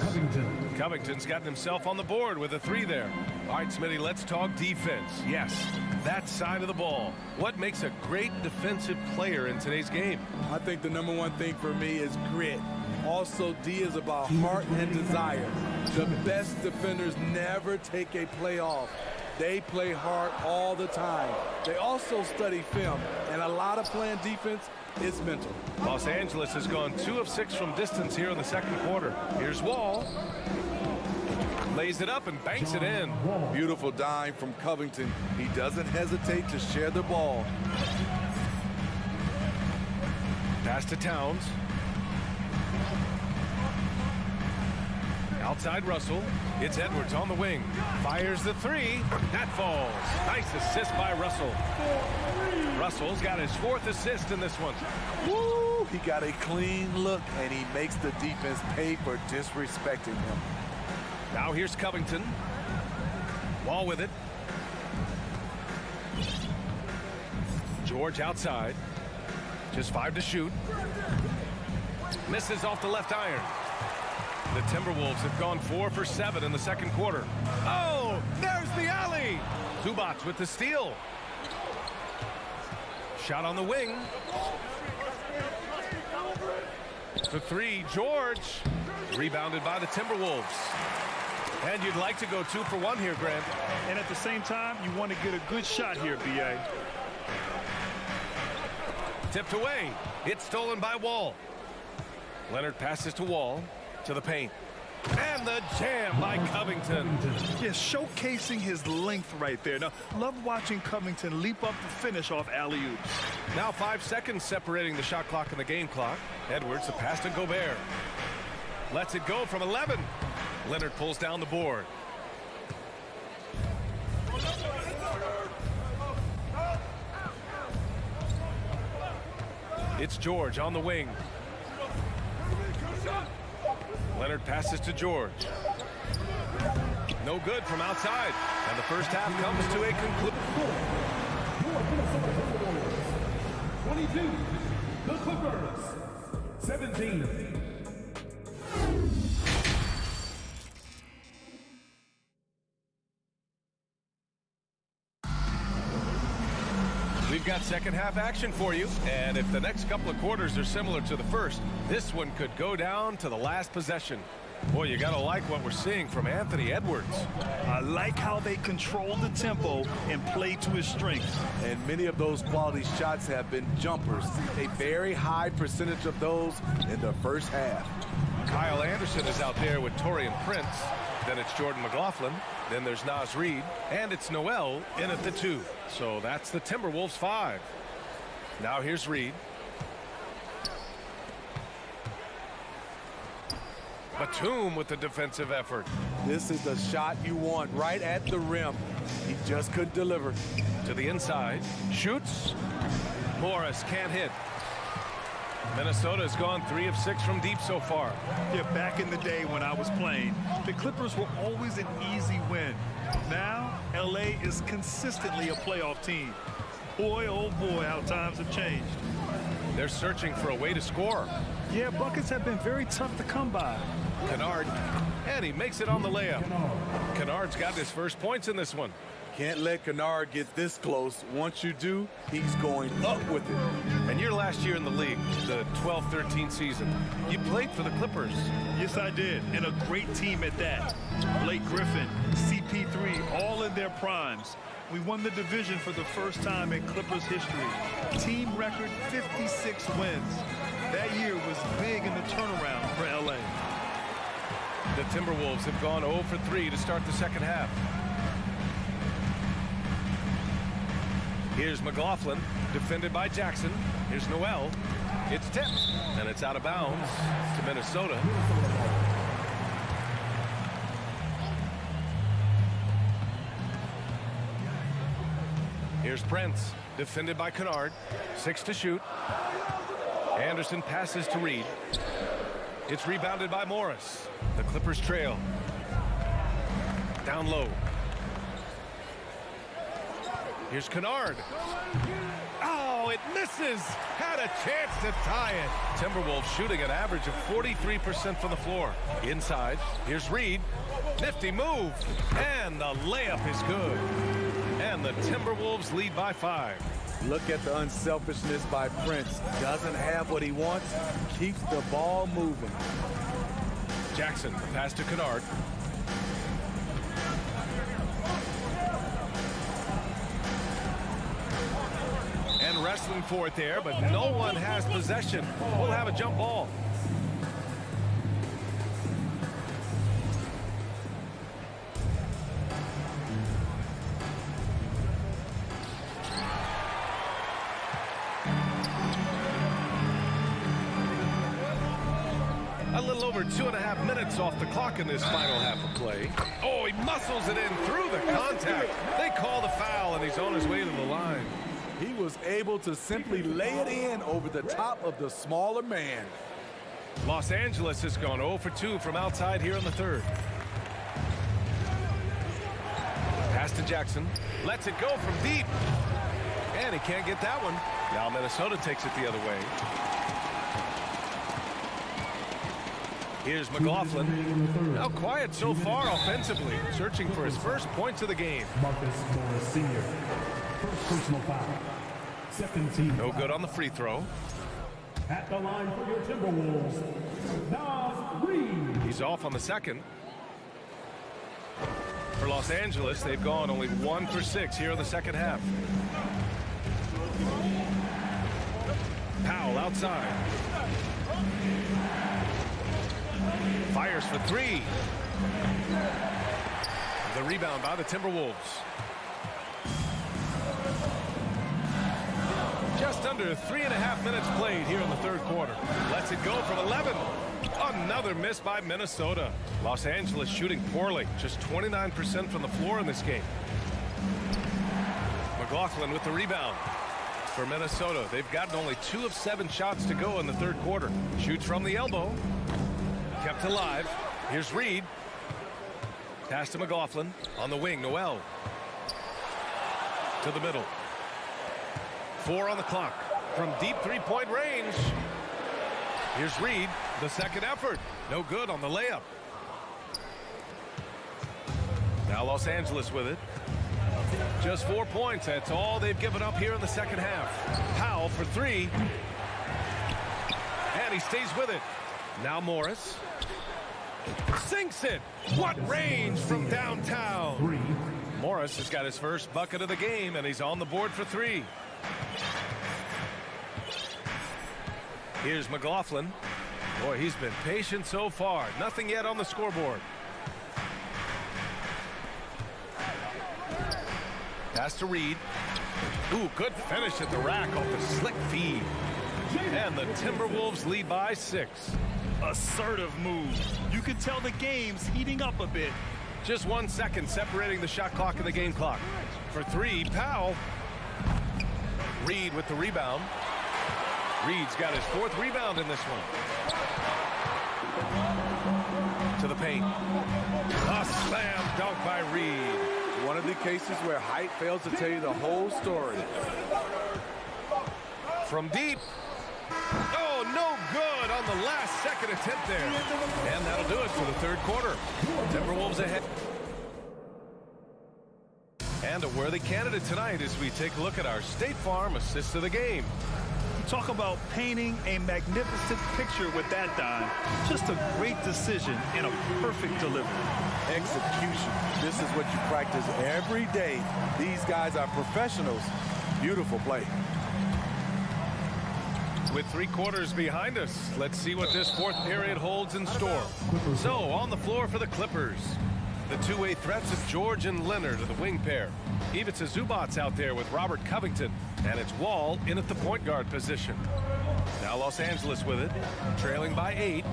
Covington's gotten himself on the board with a 3 there. All right, Smitty, let's talk defense. Yes, that side of the ball. What makes a great defensive player in today's game? I think the #1 thing for me is grit. Also, D is about heart and desire. The best defenders never take a play off. They play hard all the time. They also study film, and a lot of playing defense is mental. Los Angeles has gone 2 of 6 from distance here in the second quarter. Here's Wall. Lays it up and banks it in. Beautiful dime from Covington. He doesn't hesitate to share the ball. Pass to Towns. Outside Russell. It's Edwards on the wing. Fires the three. That falls. Nice assist by Russell. Russell's got his 4th assist in this one. Woo! He got a clean look, and he makes the defense pay for disrespecting him. Now here's Covington. Wall with it. George outside. Just 5 to shoot. Misses off the left iron. The Timberwolves have gone 4 for 7 in the second quarter. Oh, there's the alley. Zubac with the steal. Shot on the wing. For 3, George. Rebounded by the Timberwolves. And you'd like to go 2 for 1 here, Grant. And at the same time, you want to get a good shot here, B.A. Tipped away. It's stolen by Wall. Leonard passes to Wall. To the paint. And the jam by Covington. Yeah, showcasing his length right there. Now, love watching Covington leap up the finish off alley-oops. Now 5 seconds separating the shot clock and the game clock. Edwards, the pass to Gobert. Lets it go from 11. Leonard pulls down the board. It's George on the wing. Leonard passes to George. No good from outside. And the first half comes to a conclusion. 22, the Clippers. 17. We've got second half action for you, and if the next couple of quarters are similar to the first, this one could go down to the last possession. Boy, you gotta like what we're seeing from Anthony Edwards. I like how they control the tempo and play to his strengths. And many of those quality shots have been jumpers. A very high percentage of those in the first half. Kyle Anderson is out there with Taurean Prince. Then it's Jordan McLaughlin. Then there's Naz Reid. And it's Noel in at the 2. So that's the Timberwolves 5. Now here's Reid. Batum with the defensive effort. This is the shot you want right at the rim. He just couldn't deliver. To the inside. Shoots. Morris can't hit. Minnesota's gone 3 of 6 from deep so far. Yeah, back in the day when I was playing, the Clippers were always an easy win. Now, LA is consistently a playoff team. Boy, oh boy, how times have changed. They're searching for a way to score. Yeah, buckets have been very tough to come by. Kennard, and he makes it on the layup. Kennard's got his first points in this one. Can't let Kennard get this close. Once you do, he's going up with it. And your last year in the league, the 12-13 season, you played for the Clippers. Yes, I did, and a great team at that. Blake Griffin, CP3, all in their primes. We won the division for the first time in Clippers history. Team record 56 wins. That year was big in the turnaround for LA. The Timberwolves have gone 0 for 3 to start the second half. Here's McLaughlin, defended by Jackson. Here's Noel. It's tipped, and it's out of bounds to Minnesota. Here's Prince, defended by Kennard. 6 to shoot. Anderson passes to Reid. It's rebounded by Morris. The Clippers trail. Down low. Here's Kennard. Oh, it misses. Had a chance to tie it. Timberwolves shooting an average of 43% from the floor. Inside, here's Reid. Nifty move. And the layup is good. And the Timberwolves lead by 5. Look at the unselfishness by Prince. Doesn't have what he wants. Keeps the ball moving. Jackson, pass to Kennard. And wrestling for it there, but no one has possession. We'll have a jump ball. over 2.5 minutes off the clock in this final half of play. Oh, he muscles it in through the contact. They call the foul, and he's on his way to the line. He was able to simply lay it in over the top of the smaller man. Los Angeles has gone 0 for 2 from outside here in the third. Pass to Jackson. Lets it go from deep. And he can't get that one. Now Minnesota takes it the other way. Here's McLaughlin. Now quiet so far offensively. Searching for his first points of the game. Marcus Morris Sr. First personal foul. Second team. No good on the free throw. At the line for your Timberwolves, Nazgul. He's off on the second. For Los Angeles, they've gone only 1 for 6 here in the second half. Powell outside. Fires for 3. The rebound by the Timberwolves. Just under 3.5 minutes played here in the third quarter. Lets it go from 11. Another miss by Minnesota. Los Angeles shooting poorly. Just 29% from the floor in this game. McLaughlin with the rebound. For Minnesota, they've gotten only 2 of 7 shots to go in the third quarter. Shoots from the elbow. Kept alive. Here's Reed. Pass to McLaughlin. On the wing, Noel. To the middle. 4 on the clock. From deep three-point range. Here's Reed. The second effort. No good on the layup. Now Los Angeles with it. Just 4 points. That's all they've given up here in the second half. Powell for 3. And he stays with it. Now Morris. Sinks it. What range from downtown. Morris has got his first bucket of the game, and he's on the board for 3. Here's McLaughlin. Boy, he's been patient so far. Nothing yet on the scoreboard. Pass to Reed. Ooh, good finish at the rack off the slick feed. And the Timberwolves lead by 6. Assertive move. You can tell the game's heating up a bit. Just 1 second separating the shot clock and the game clock. For 3, Powell. Reed with the rebound. Reed's got his 4th rebound in this one. To the paint. A slam dunk by Reed. One of the cases where height fails to tell you the whole story. From deep. Oh, no good on the last second attempt there. And that'll do it for the third quarter. Timberwolves ahead. And a worthy candidate tonight as we take a look at our State Farm assist of the game. Talk about painting a magnificent picture with that dime. Just a great decision and a perfect delivery. Execution. This is what you practice every day. These guys are professionals. Beautiful play. With 3 quarters behind us, let's see what this 4th period holds in store. So, on the floor for the Clippers, the two-way threats of George and Leonard are the wing pair. Ivica Zubac's out there with Robert Covington, and it's Wall in at the point guard position. Now Los Angeles with it, trailing by 8.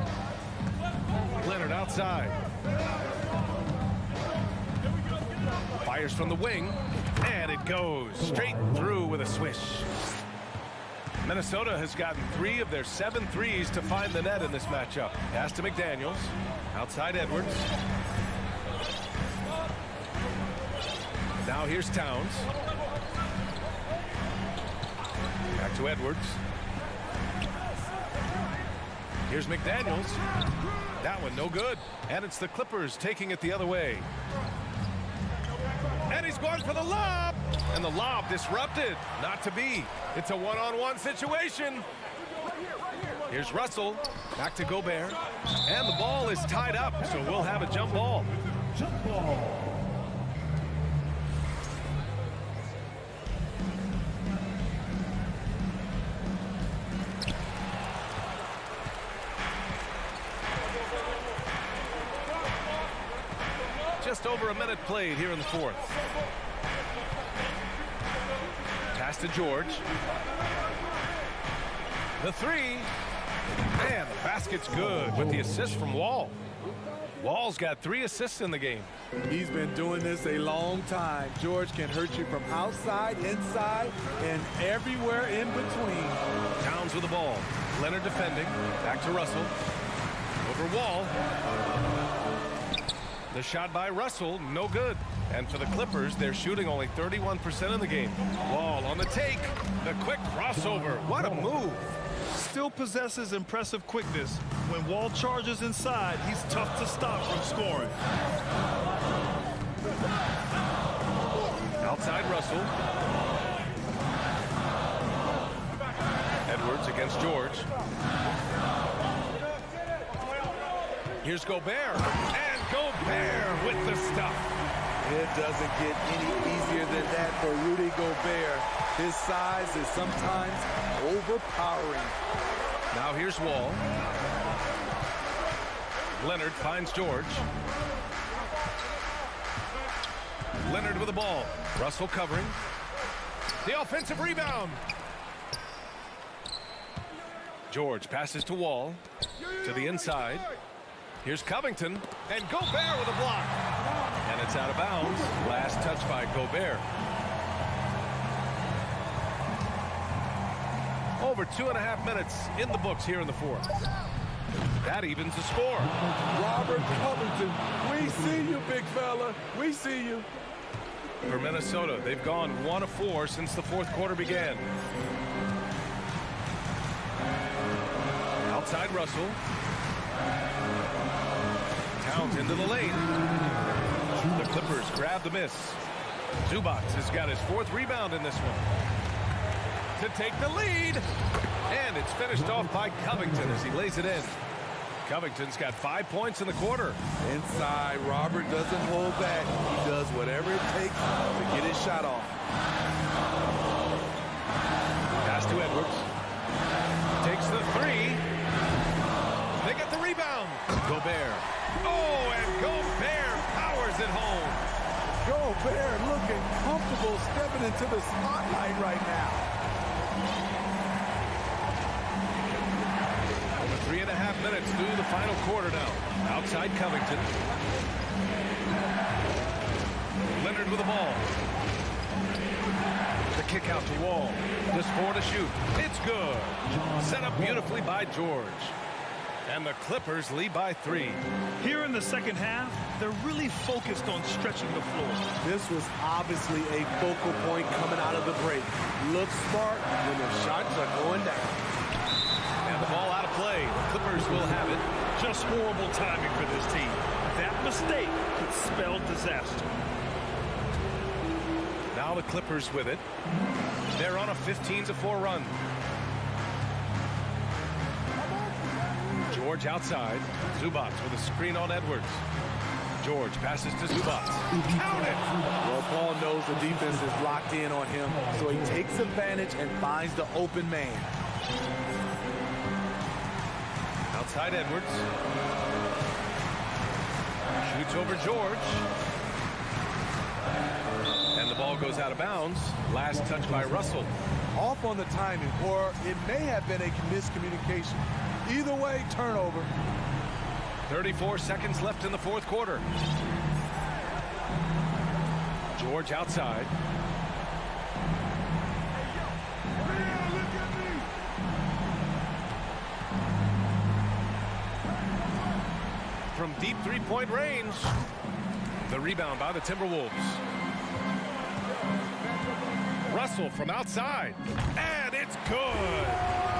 Leonard outside. Fires from the wing, and it goes straight through with a swish. Minnesota has gotten 3 of their 7 threes to find the net in this matchup. Pass to McDaniels. Outside Edwards. Now here's Towns. Back to Edwards. Here's McDaniels. That one no good. And it's the Clippers taking it the other way. And he's going for the lob. And the lob disrupted. Not to be. It's a one-on-one situation. Here's Russell. Back to Gobert. And the ball is tied up, so we'll have a jump ball. Jump ball. Just over a minute played here in the 4th. Pass to George. The 3. And the basket's good with the assist from Wall. Wall's got 3 assists in the game. He's been doing this a long time. George can hurt you from outside, inside, and everywhere in between. Towns with the ball. Leonard defending. Back to Russell. Over Wall. The shot by Russell, no good. And for the Clippers, they're shooting only 31% in the game. Wall on the take. The quick crossover. What a move. Still possesses impressive quickness. When Wall charges inside, he's tough to stop from scoring. Outside Russell. Edwards against George. Here's Gobert. And Gobert with the stuff. It doesn't get any easier than that for Rudy Gobert. His size is sometimes overpowering. Now here's Wall. Leonard finds George. Leonard with the ball. Russell covering. The offensive rebound. George passes to Wall. To the inside. Here's Covington. And Gobert with a block. And it's out of bounds. Last touch by Gobert. Over 2.5 minutes in the books here in the fourth. That evens the score. Robert Covington, we see you, big fella. We see you. For Minnesota, they've gone 1 of 4 since the fourth quarter began. Outside Russell. Towns into the lane. The Clippers grab the miss. Zubac has got his 4th rebound in this one. To take the lead. And it's finished off by Covington as he lays it in. Covington's got 5 points in the quarter. Inside, Robert doesn't hold back. He does whatever it takes to get his shot off. Pass to Edwards. Takes the 3. They get the rebound. Gobert. Oh, and Gobert powers it home. Gobert looking comfortable stepping into the spotlight right now. Over 3.5 minutes through the final quarter now. Outside Covington. Leonard with the ball. The kick out to Wall. Just 4 to shoot. It's good. Set up beautifully by George. And the Clippers lead by 3. Here in the second half, they're really focused on stretching the floor. This was obviously a focal point coming out of the break. Look smart when the shots are going down. And the ball out of play. The Clippers will have it. Just horrible timing for this team. That mistake could spell disaster. Now the Clippers with it. They're on a 15-4 run. George outside. Zubac with a screen on Edwards. George passes to Zubac. Count it! Well, Paul knows the defense is locked in on him, so he takes advantage and finds the open man. Outside Edwards. Shoots over George. And the ball goes out of bounds. Last touch by Russell. Off on the timing, or it may have been a miscommunication. Either way, turnover. 34 seconds left in the fourth quarter. George outside. From deep three-point range. The rebound by the Timberwolves. Russell from outside. And it's good.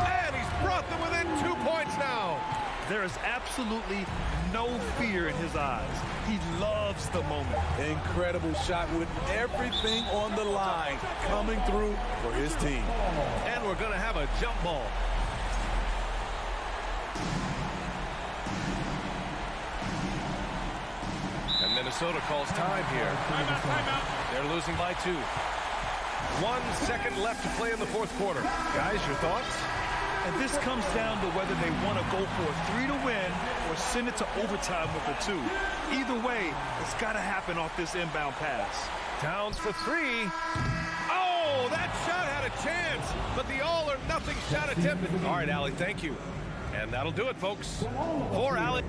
And he's brought them within 2 points now. There is absolutely no fear in his eyes. He loves the moment. Incredible shot with everything on the line coming through for his team. And we're going to have a jump ball. And Minnesota calls time here. Timeout. They're losing by 2. 1 second left to play in the fourth quarter. Guys, your thoughts? And this comes down to whether they want to go for a 3 to win or send it to overtime with a 2. Either way, it's got to happen off this inbound pass. Towns for 3. Oh, that shot had a chance, but the all-or-nothing shot attempted. All right, Allie, thank you. And that'll do it, folks. For Alex.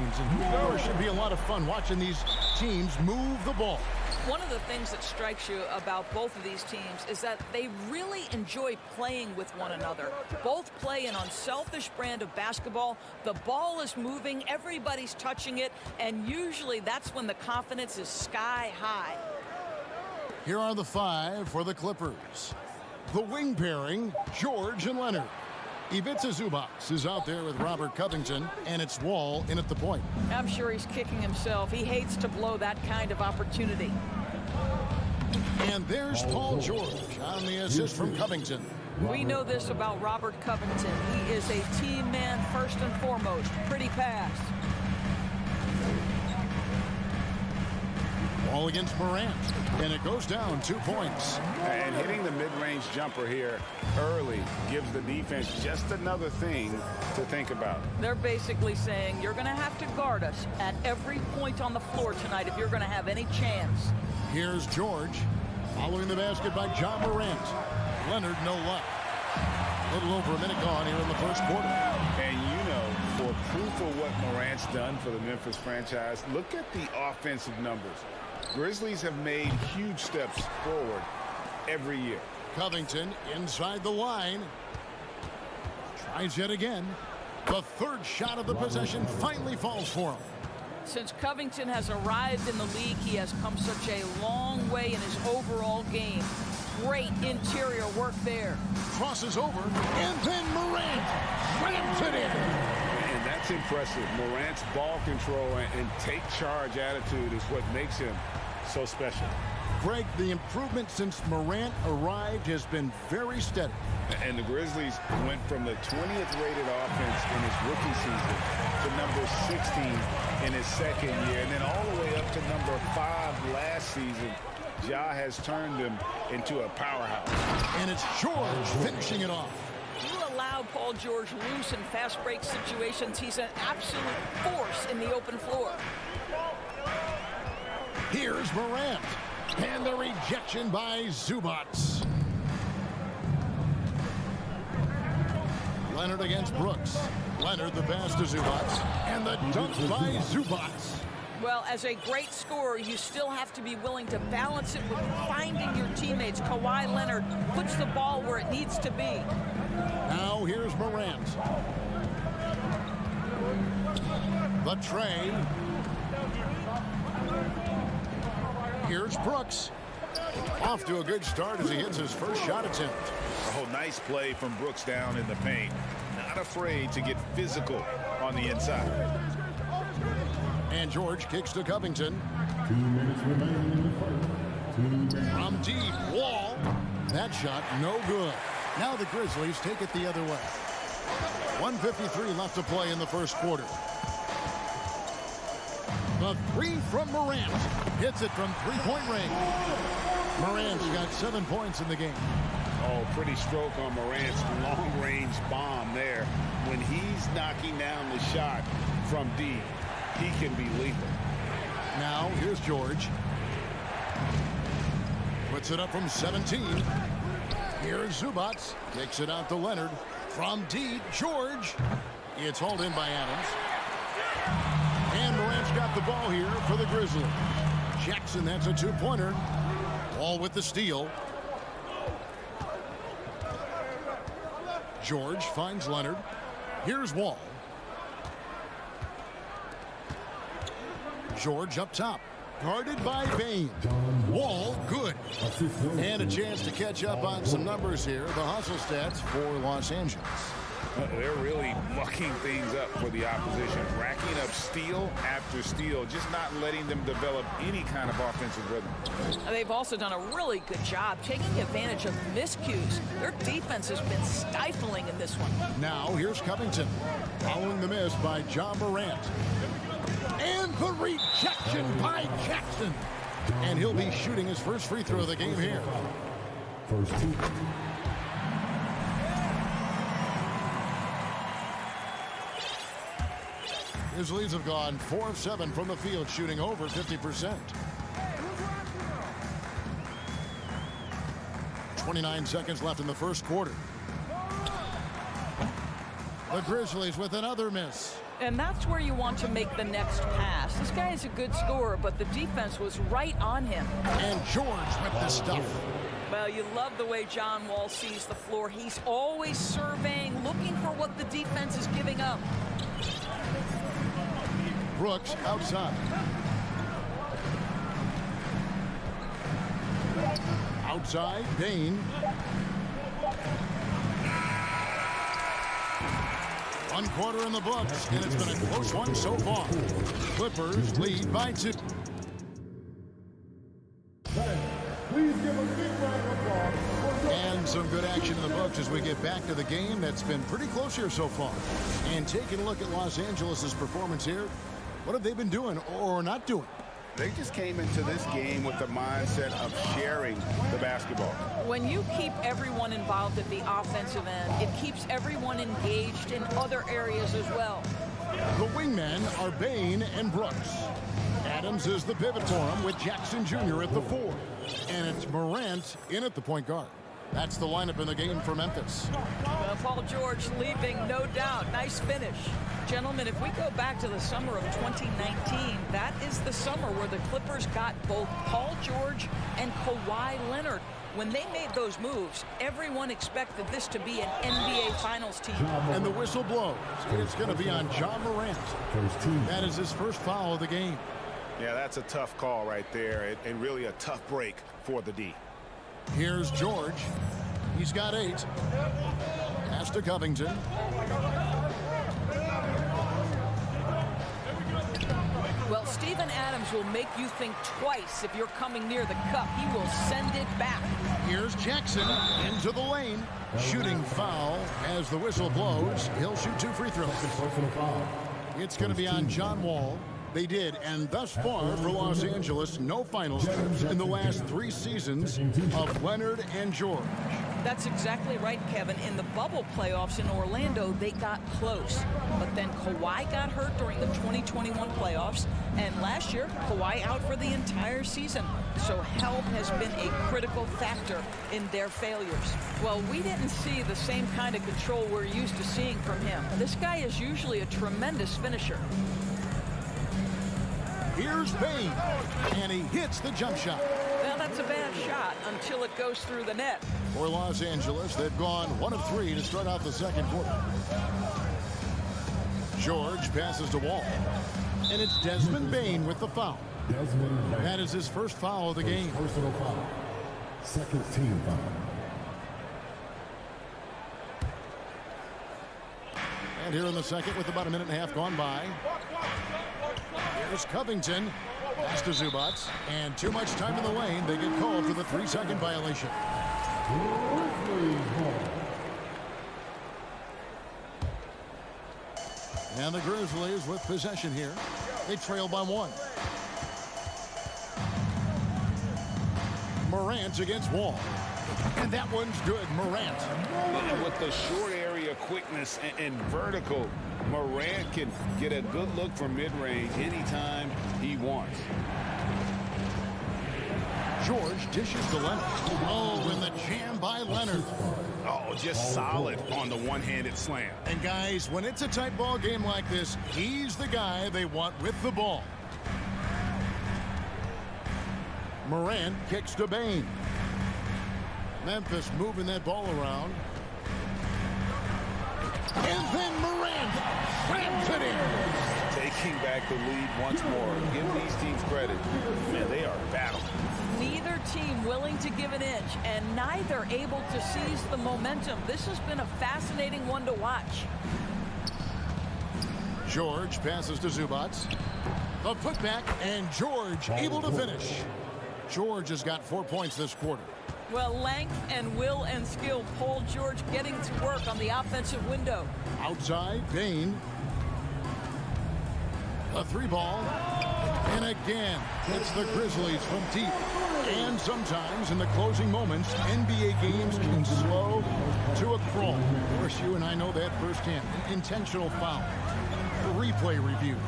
teams, and there should be a lot of fun watching these teams move the ball. One of the things that strikes you about both of these teams is that they really enjoy playing with one another. Both play an unselfish brand of basketball. The ball is moving, everybody's touching it, and usually that's when the confidence is sky high. Here are the 5 for the Clippers. The wing pairing, George and Leonard. Ivica Zubac is out there with Robert Covington, and it's Wall in at the point. I'm sure he's kicking himself. He hates to blow that kind of opportunity. And there's Paul George on the assist from Covington. We know this about Robert Covington. He is a team man first and foremost. Pretty pass. Wall against Morant, and it goes down 2 points. And hitting the mid-range jumper here early gives the defense just another thing to think about. They're basically saying you're going to have to guard us at every point on the floor tonight if you're going to have any chance. Here's George, following the basket by John Morant. Leonard, no luck. A little over a minute gone here in the first quarter. And you know, for proof of what Morant's done for the Memphis franchise, look at the offensive numbers. Grizzlies have made huge steps forward every year. Covington inside the line. Tries yet again. The third shot of the possession finally falls for him. Since Covington has arrived in the league, he has come such a long way in his overall game. Great interior work there. Crosses over, and then Morant slams it in. And that's impressive. Morant's ball control and take charge attitude is what makes him so special. Greg, the improvement since Morant arrived has been very steady. And the Grizzlies went from the 20th rated offense in his rookie season to number 16 in his second year, and then all the way up to number 5 last season. Ja has turned him into a powerhouse. And it's George finishing it off. You allow Paul George loose in fast break situations. He's an absolute force in the open floor. Here's Morant. And the rejection by Zubac. Leonard against Brooks. Leonard the pass to Zubac. And the dunk by Zubac. Well, as a great scorer, you still have to be willing to balance it with finding your teammates. Kawhi Leonard puts the ball where it needs to be. Now here's Morant. The tray. Here's Brooks. Off to a good start as he hits his first shot attempt. Oh, nice play from Brooks down in the paint. Not afraid to get physical on the inside. And George kicks to Covington. 2 minutes remaining in the first. From deep, Wall. That shot, no good. Now the Grizzlies take it the other way. 1:53 left to play in the first quarter. The three from Morant. Hits it from three-point range. Morant's got 7 points in the game. Oh, pretty stroke on Morant's long-range bomb there. When he's knocking down the shot from deep, he can be lethal. Now, here's George. Puts it up from 17. Here's Zubac. Kicks it out to Leonard. From deep, George. It's hauled in by Adams. And Morant's got the ball here for the Grizzlies. Jackson, that's a two-pointer. Wall with the steal. George finds Leonard. Here's Wall. George up top. Guarded by Bain. Wall, good. And a chance to catch up on some numbers here. The hustle stats for Los Angeles. They're really mucking things up for the opposition. Racking up steal after steal. Just not letting them develop any kind of offensive rhythm. They've also done a really good job taking advantage of miscues. Their defense has been stifling in this one. Now here's Covington. Following the miss by John Morant. And the rejection by Jackson. And he'll be shooting his first free throw of the game here. First two. Grizzlies have gone 4 of 7 from the field, shooting over 50%. 29 seconds left in the first quarter. The Grizzlies with another miss. And that's where you want to make the next pass. This guy is a good scorer, but the defense was right on him. And George with the stuff. Well, you love the way John Wall sees the floor. He's always surveying, looking for what the defense is giving up. Brooks outside. Outside, Bain. One quarter in the books, and it's been a close one so far. Clippers lead by 2. Please give a big round of applause. And some good action in the books as we get back to the game that's been pretty close here so far. And taking a look at Los Angeles' performance here, what have they been doing or not doing? They just came into this game with the mindset of sharing the basketball. When you keep everyone involved at the offensive end, it keeps everyone engaged in other areas as well. The wingmen are Bain and Brooks. Adams is the pivot for him with Jackson Jr. at the 4. And it's Morant in at the point guard. That's the lineup in the game for Memphis. Well, Paul George leaving, no doubt. Nice finish. Gentlemen, if we go back to the summer of 2019, that is the summer where the Clippers got both Paul George and Kawhi Leonard. When they made those moves, everyone expected this to be an NBA Finals team. And the whistle blows. It's going to be on John Morant. That is his first foul of the game. Yeah, that's a tough call right there, and really a tough break for the D. Here's George. He's got 8. Pass to Covington. Well, Steven Adams will make you think twice if you're coming near the cup. He will send it back. Here's Jackson into the lane. Shooting foul as the whistle blows. He'll shoot 2 free throws. It's going to be on John Wall. They did, and thus far for Los Angeles, no finals trips in the last 3 seasons of Leonard and George. That's exactly right, Kevin. In the bubble playoffs in Orlando, they got close. But then Kawhi got hurt during the 2021 playoffs, and last year, Kawhi out for the entire season. So health has been a critical factor in their failures. Well, we didn't see the same kind of control we're used to seeing from him. This guy is usually a tremendous finisher. Here's Bain, and he hits the jump shot. Well, that's a bad shot until it goes through the net. For Los Angeles, they've gone 1 of 3 to start out the second quarter. George passes to Wall, and it's Desmond Bain with the foul. That is his first foul of the game. Personal foul. Second team foul. And here in the second with about a minute and a half gone by. Here's Covington. Pass to Zubac. And too much time in the lane. They get called for the 3-second violation. And the Grizzlies with possession here. They trail by 1. Morant against Wall. And that one's good. Morant. And with the short area quickness and vertical, Morant can get a good look from mid-range anytime he wants. George dishes to Leonard. Oh, and the jam by Leonard. Oh, just solid on the one-handed slam. And guys, when it's a tight ball game like this, he's the guy they want with the ball. Morant kicks to Bain. Memphis moving that ball around. And then Morant slams it in. Taking back the lead once more. Give these teams credit. Man, they are battling. Neither team willing to give an inch, and neither able to seize the momentum. This has been a fascinating one to watch. George passes to Zubac. The putback, and George able to finish. George has got 4 points this quarter. Well, length and will and skill. Paul George getting to work on the offensive window. Outside, Bain. A 3-ball. And again, it's the Grizzlies from deep. And sometimes in the closing moments, NBA games can slow to a crawl. Of course, you and I know that firsthand. Intentional foul. Replay reviews.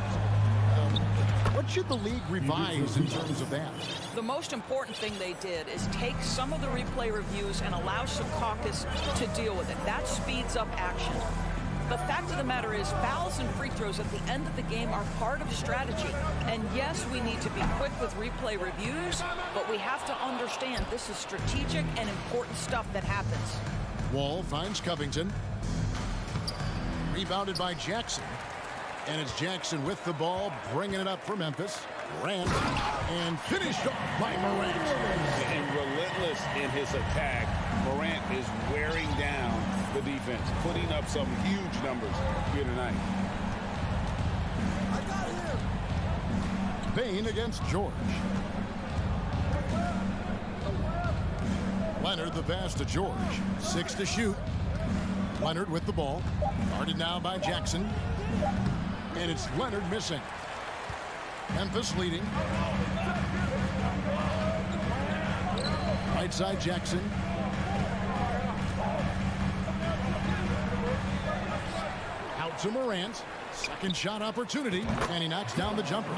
What should the league revise in terms of that? The most important thing they did is take some of the replay reviews and allow some caucus to deal with it. That speeds up action. The fact of the matter is fouls and free throws at the end of the game are part of strategy. And yes, we need to be quick with replay reviews, but we have to understand this is strategic and important stuff that happens. Wall finds Covington. Rebounded by Jackson. And it's Jackson with the ball, bringing it up for Memphis. Morant, and finished off by Morant. And relentless in his attack, Morant is wearing down the defense, putting up some huge numbers here tonight. Bain against George. Leonard the pass to George. 6 to shoot. Leonard with the ball. Guarded now by Jackson. And it's Leonard missing. Memphis leading. Right side Jackson. Out to Morant. Second shot opportunity. And he knocks down the jumper.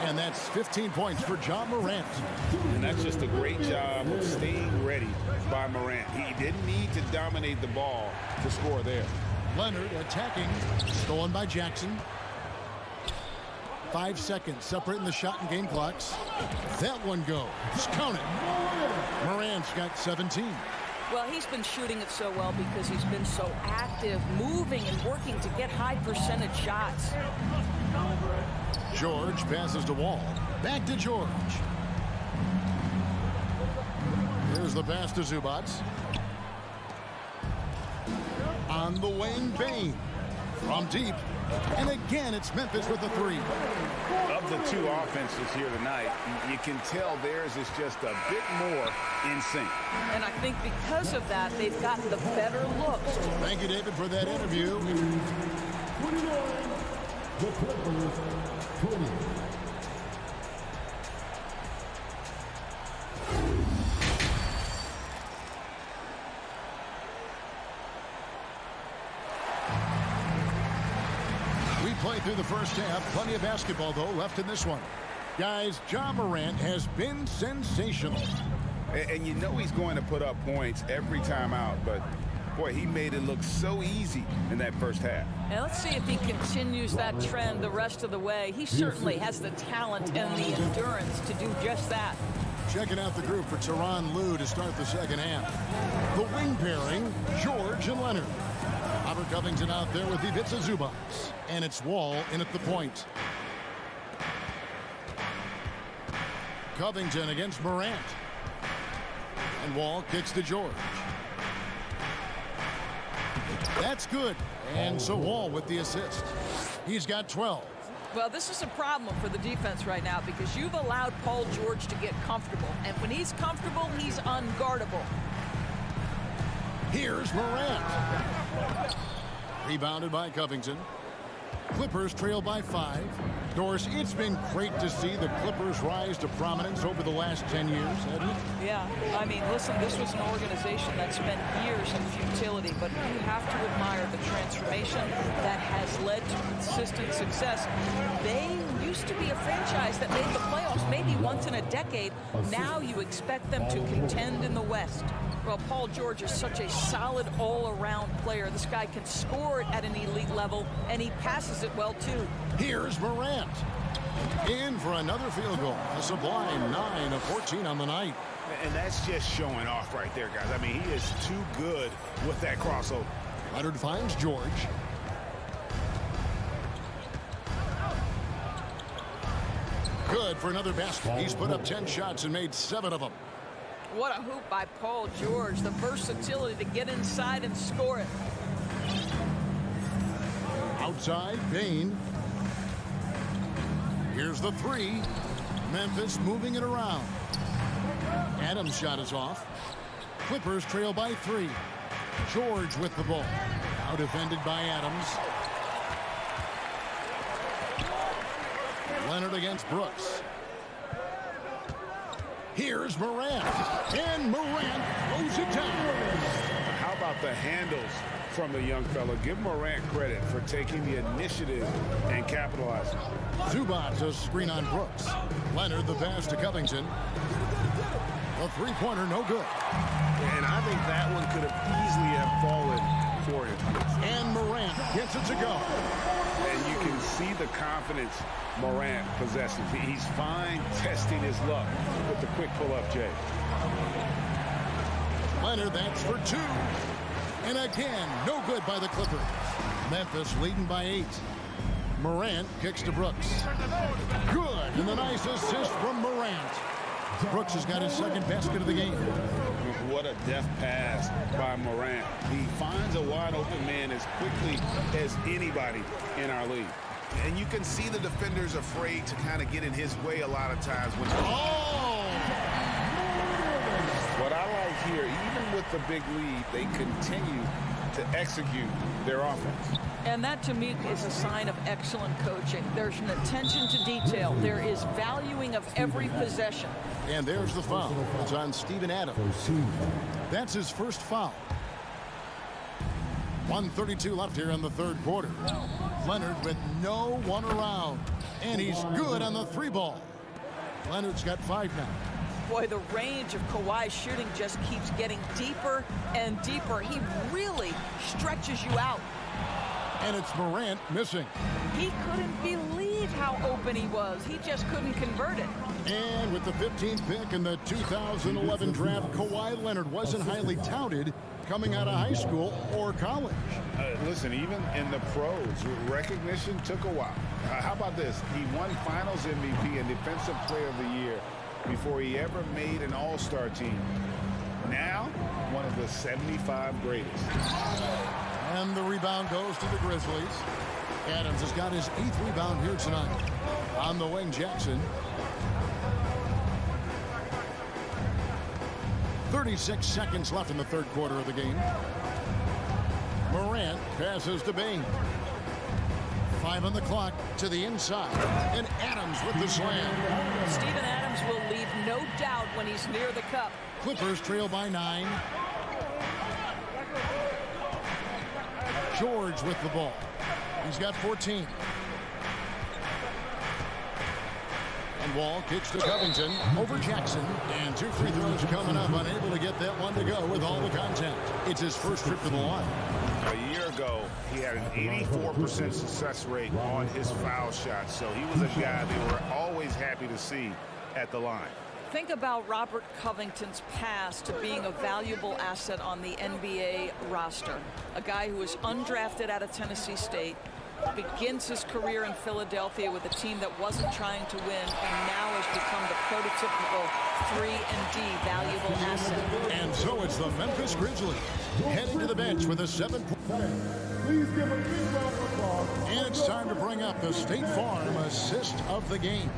And that's 15 points for John Morant. And that's just a great job of staying ready by Morant. He didn't need to dominate the ball to score there. Leonard attacking. Stolen by Jackson. 5 seconds separating the shot and game clocks. That one goes. Count it. Morant's got 17. Well, he's been shooting it so well because he's been so active, moving and working to get high percentage shots. George passes to Wall. Back to George. Here's the pass to Zubac. On the wing, Bain. From deep. And again, it's Memphis with the three. Of the two offenses here tonight, you can tell theirs is just a bit more in sync. And I think because of that, they've gotten the better looks. Thank you, David, for that interview. 29, the Clippers, 20. Play through the first half. Plenty of basketball, though, left in this one. Guys, John Morant has been sensational. And you know he's going to put up points every time out, but boy, he made it look so easy in that first half. And let's see if he continues that trend the rest of the way. He certainly has the talent and the endurance to do just that. Checking out the group for Tyronn Lue to start the second half. The wing pairing, George and Leonard. Robert Covington out there with Ivica Zubac. And it's Wall in at the point. Covington against Morant. And Wall kicks to George. That's good. And so Wall with the assist. He's got 12. Well, this is a problem for the defense right now because you've allowed Paul George to get comfortable. And when he's comfortable, he's unguardable. Here's Morant. Rebounded by Covington. Clippers trail by 5. Doris, it's been great to see the Clippers rise to prominence over the last 10 years, hasn't it? Yeah, I mean, listen, this was an organization that spent years in futility, but you have to admire the transformation that has led to consistent success. They used to be a franchise that made the playoffs maybe once in a decade. Now you expect them to contend in the West. Well, Paul George is such a solid all-around player. This guy can score it at an elite level, and he passes it well, too. Here's Morant. In for another field goal. A sublime 9 of 14 on the night. And that's just showing off right there, guys. I mean, he is too good with that crossover. Leonard finds George. Good for another basket. He's put up 10 shots and made 7 of them. What a hoop by Paul George. The versatility to get inside and score it. Outside, Bain. Here's the 3. Memphis moving it around. Adams' shot is off. Clippers trail by 3. George with the ball. Now defended by Adams. Leonard against Brooks. Here's Morant. And Morant throws it down. How about the handles from the young fella? Give Morant credit for taking the initiative and capitalizing. Zubac a screen on Brooks. Leonard the pass to Covington. A three-pointer, no good. And I think that one could have easily have fallen for him. And Morant gets it to go. And you can see the confidence Morant possesses. He's fine testing his luck with the quick pull-up, Jay. Leonard, that's for 2. And again, no good by the Clippers. Memphis leading by 8. Morant kicks to Brooks. Good, and the nice assist from Morant. Brooks has got his second basket of the game. What a deft pass by Morant. He finds a wide-open man as quickly as anybody in our league. And you can see the defenders afraid to kind of get in his way a lot of times. What I like here, even with the big lead, they continue to execute their offense. And that, to me, is a sign of excellent coaching. There's an attention to detail. There is valuing of every possession. And there's the foul. It's on Steven Adams. That's his first foul. 1:32 left here in the third quarter. Leonard with no one around. And he's good on the 3-ball. Leonard's got 5 now. Boy, the range of Kawhi's shooting just keeps getting deeper and deeper. He really stretches you out. And it's Morant missing. He couldn't believe how open he was. He just couldn't convert it. And with the 15th pick in the 2011 draft, Kawhi Leonard wasn't highly touted coming out of high school or college. Listen, even in the pros, recognition took a while. How about this? He won Finals MVP and Defensive Player of the Year before he ever made an All-Star team. Now, one of the 75 greatest. And the rebound goes to the Grizzlies. Adams has got his 8th rebound here tonight. On the wing, Jackson. 36 seconds left in the third quarter of the game. Morant passes to Bain. 5 on the clock to the inside. And Adams with the slam. Steven Adams will leave no doubt when he's near the cup. Clippers trail by 9. George with the ball. He's got 14. And Wall kicks to Covington over Jackson. And 2 free throws coming up. Unable to get that one to go with all the contact. It's his first trip to the line. A year ago, he had an 84% success rate on his foul shots. So he was a guy they were always happy to see at the line. Think about Robert Covington's path to being a valuable asset on the NBA roster. A guy who was undrafted out of Tennessee State, begins his career in Philadelphia with a team that wasn't trying to win, and now has become the prototypical 3-and-D valuable asset. And so it's the Memphis Grizzlies heading to the bench with a 7-point. Please give a big round of applause. And it's time to bring up the State Farm assist of the game.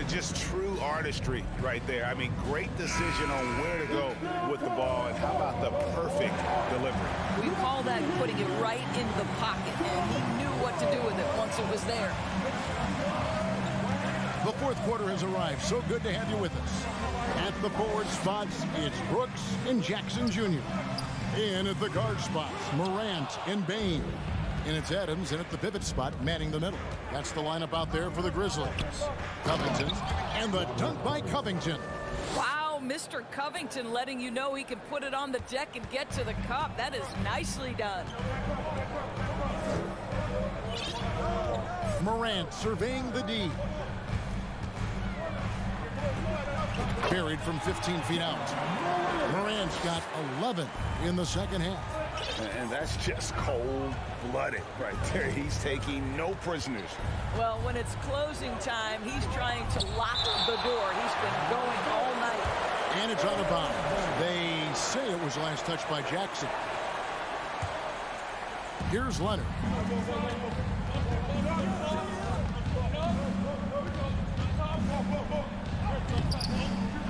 Just true artistry right there. I mean, great decision on where to go with the ball, and how about the perfect delivery? We call that putting it right in the pocket, and he knew what to do with it once it was there. The fourth quarter has arrived. So good to have you with us. At the forward spots, it's Brooks and Jackson Jr. In at the guard spots, Morant and Bain. And it's Adams in at the pivot spot, manning the middle. That's the lineup out there for the Grizzlies. Covington, and the dunk by Covington. Wow, Mr. Covington letting you know he can put it on the deck and get to the cup. That is nicely done. Morant surveying the D. Buried from 15 feet out. Morant's got 11 in the second half. And that's just cold-blooded right there. He's taking no prisoners. Well, when it's closing time, he's trying to lock the door. He's been going all night. And it's out of bounds. They say it was last touched by Jackson. Here's Leonard.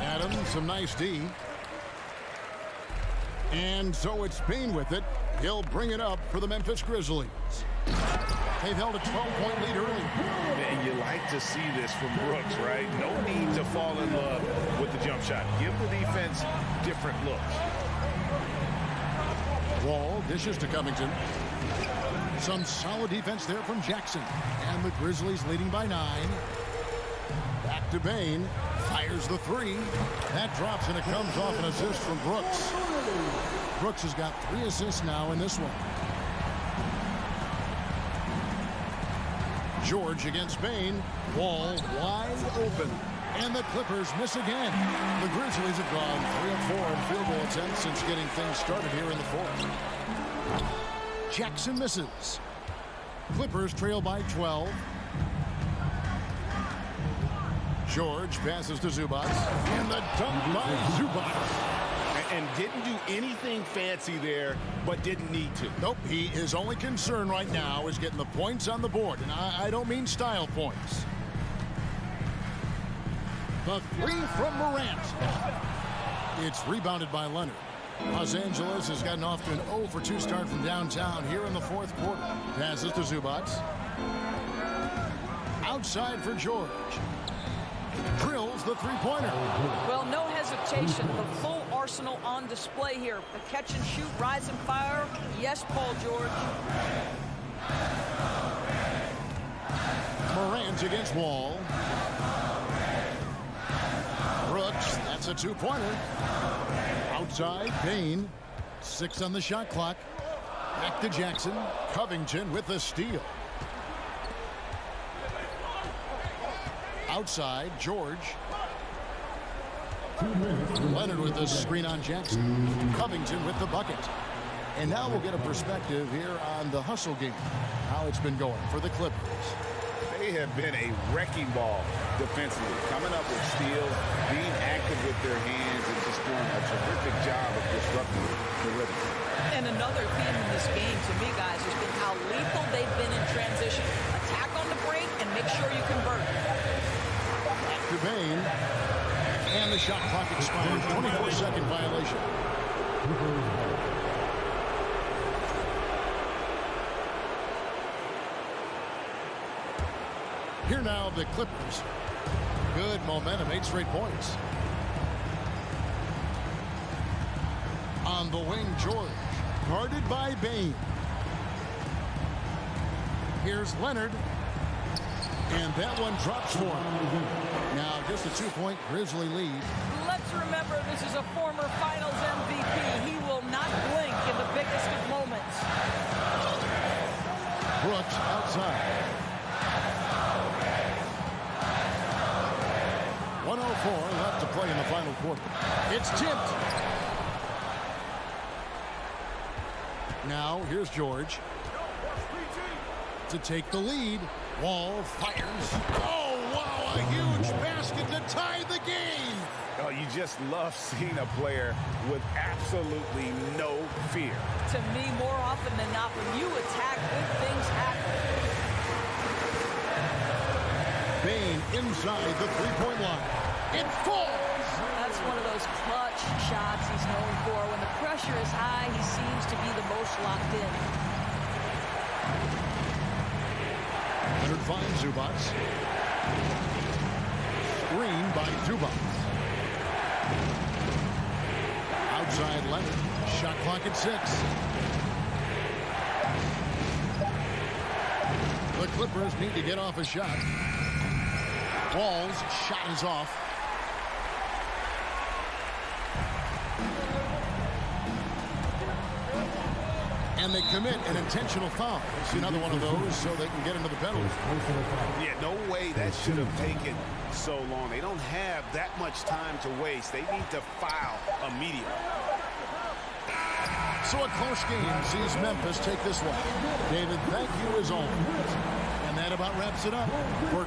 Adams, some nice D. And so it's Bain with it. He'll bring it up for the Memphis Grizzlies. They've held a 12-point lead early. And you like to see this from Brooks, right? No need to fall in love with the jump shot. Give the defense different looks. Wall dishes to Covington. Some solid defense there from Jackson. And the Grizzlies leading by 9. Back to Bain. Fires the three. That drops, and it comes off an assist from Brooks. Brooks has got 3 assists now in this one. George against Bain. Wall wide open. And the Clippers miss again. The Grizzlies have gone 3 of 4 in field goal attempts since getting things started here in the fourth. Jackson misses. Clippers trail by 12. George passes to Zubac. And the dunk by Zubac. And didn't do anything fancy there, but didn't need to. Nope, his only concern right now is getting the points on the board. And I don't mean style points. The three from Morant. It's rebounded by Leonard. Los Angeles has gotten off to an 0 for 2 start from downtown here in the fourth quarter. Passes to Zubac. Outside for George. Drills the three-pointer. Well, no hesitation. The full arsenal on display here. The catch and shoot, rise and fire. Yes, Paul George. Morant against Wall. Brooks, that's a 2-pointer. Outside, Bain. 6 on the shot clock. Back to Jackson. Covington with the steal. Outside, George. Leonard with the screen on Jackson. Covington with the bucket. And now we'll get a perspective here on the hustle game. How it's been going for the Clippers. They have been a wrecking ball defensively, coming up with steals, being active with their hands, and just doing a terrific job of disrupting the rhythm. And another theme in this game, to me, guys, has been how lethal they've been in transition. Attack on the break and make sure you convert. After Bain. And the shot clock expires. 24-second violation. Here now, the Clippers. Good momentum, 8 straight points. On the wing, George. Guarded by Bain. Here's Leonard. And that one drops for him. Now, just a 2-point Grizzly lead. Let's remember, this is a former Finals MVP. He will not blink in the biggest of moments. Brooks outside. 1:04 left to play in the final quarter. It's tipped. Now, here's George. To take the lead. Wall fires. Oh, wow, a huge basket to tie the game. Oh, you just love seeing a player with absolutely no fear. To me, more often than not, when you attack, good things happen. Bain inside the three-point line. It falls. That's one of those clutch shots he's known for. When the pressure is high, he seems to be the most locked in. Leonard finds Zubac. Screen by Zubac. Outside Leonard. Shot clock at 6. The Clippers need to get off a shot. Wall's shot is off. And they commit an intentional foul. It's another one of those so they can get into the penalty. Yeah, no way that should have taken so long. They don't have that much time to waste. They need to foul immediately. So a close game sees Memphis take this one. David, thank you as always. And that about wraps it up for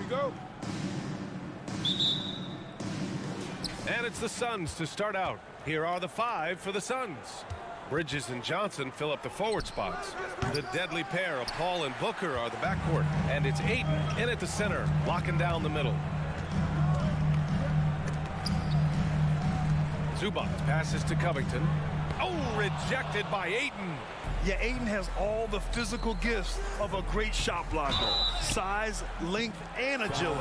go. And it's the Suns to start out. Here are the 5 for the Suns. Bridges and Johnson fill up the forward spots. The deadly pair of Paul and Booker are the backcourt. And it's Ayton in at the center, locking down the middle. Zubac passes to Covington. Oh, rejected by Ayton. Yeah, Ayton has all the physical gifts of a great shot blocker. Size, length, and agility.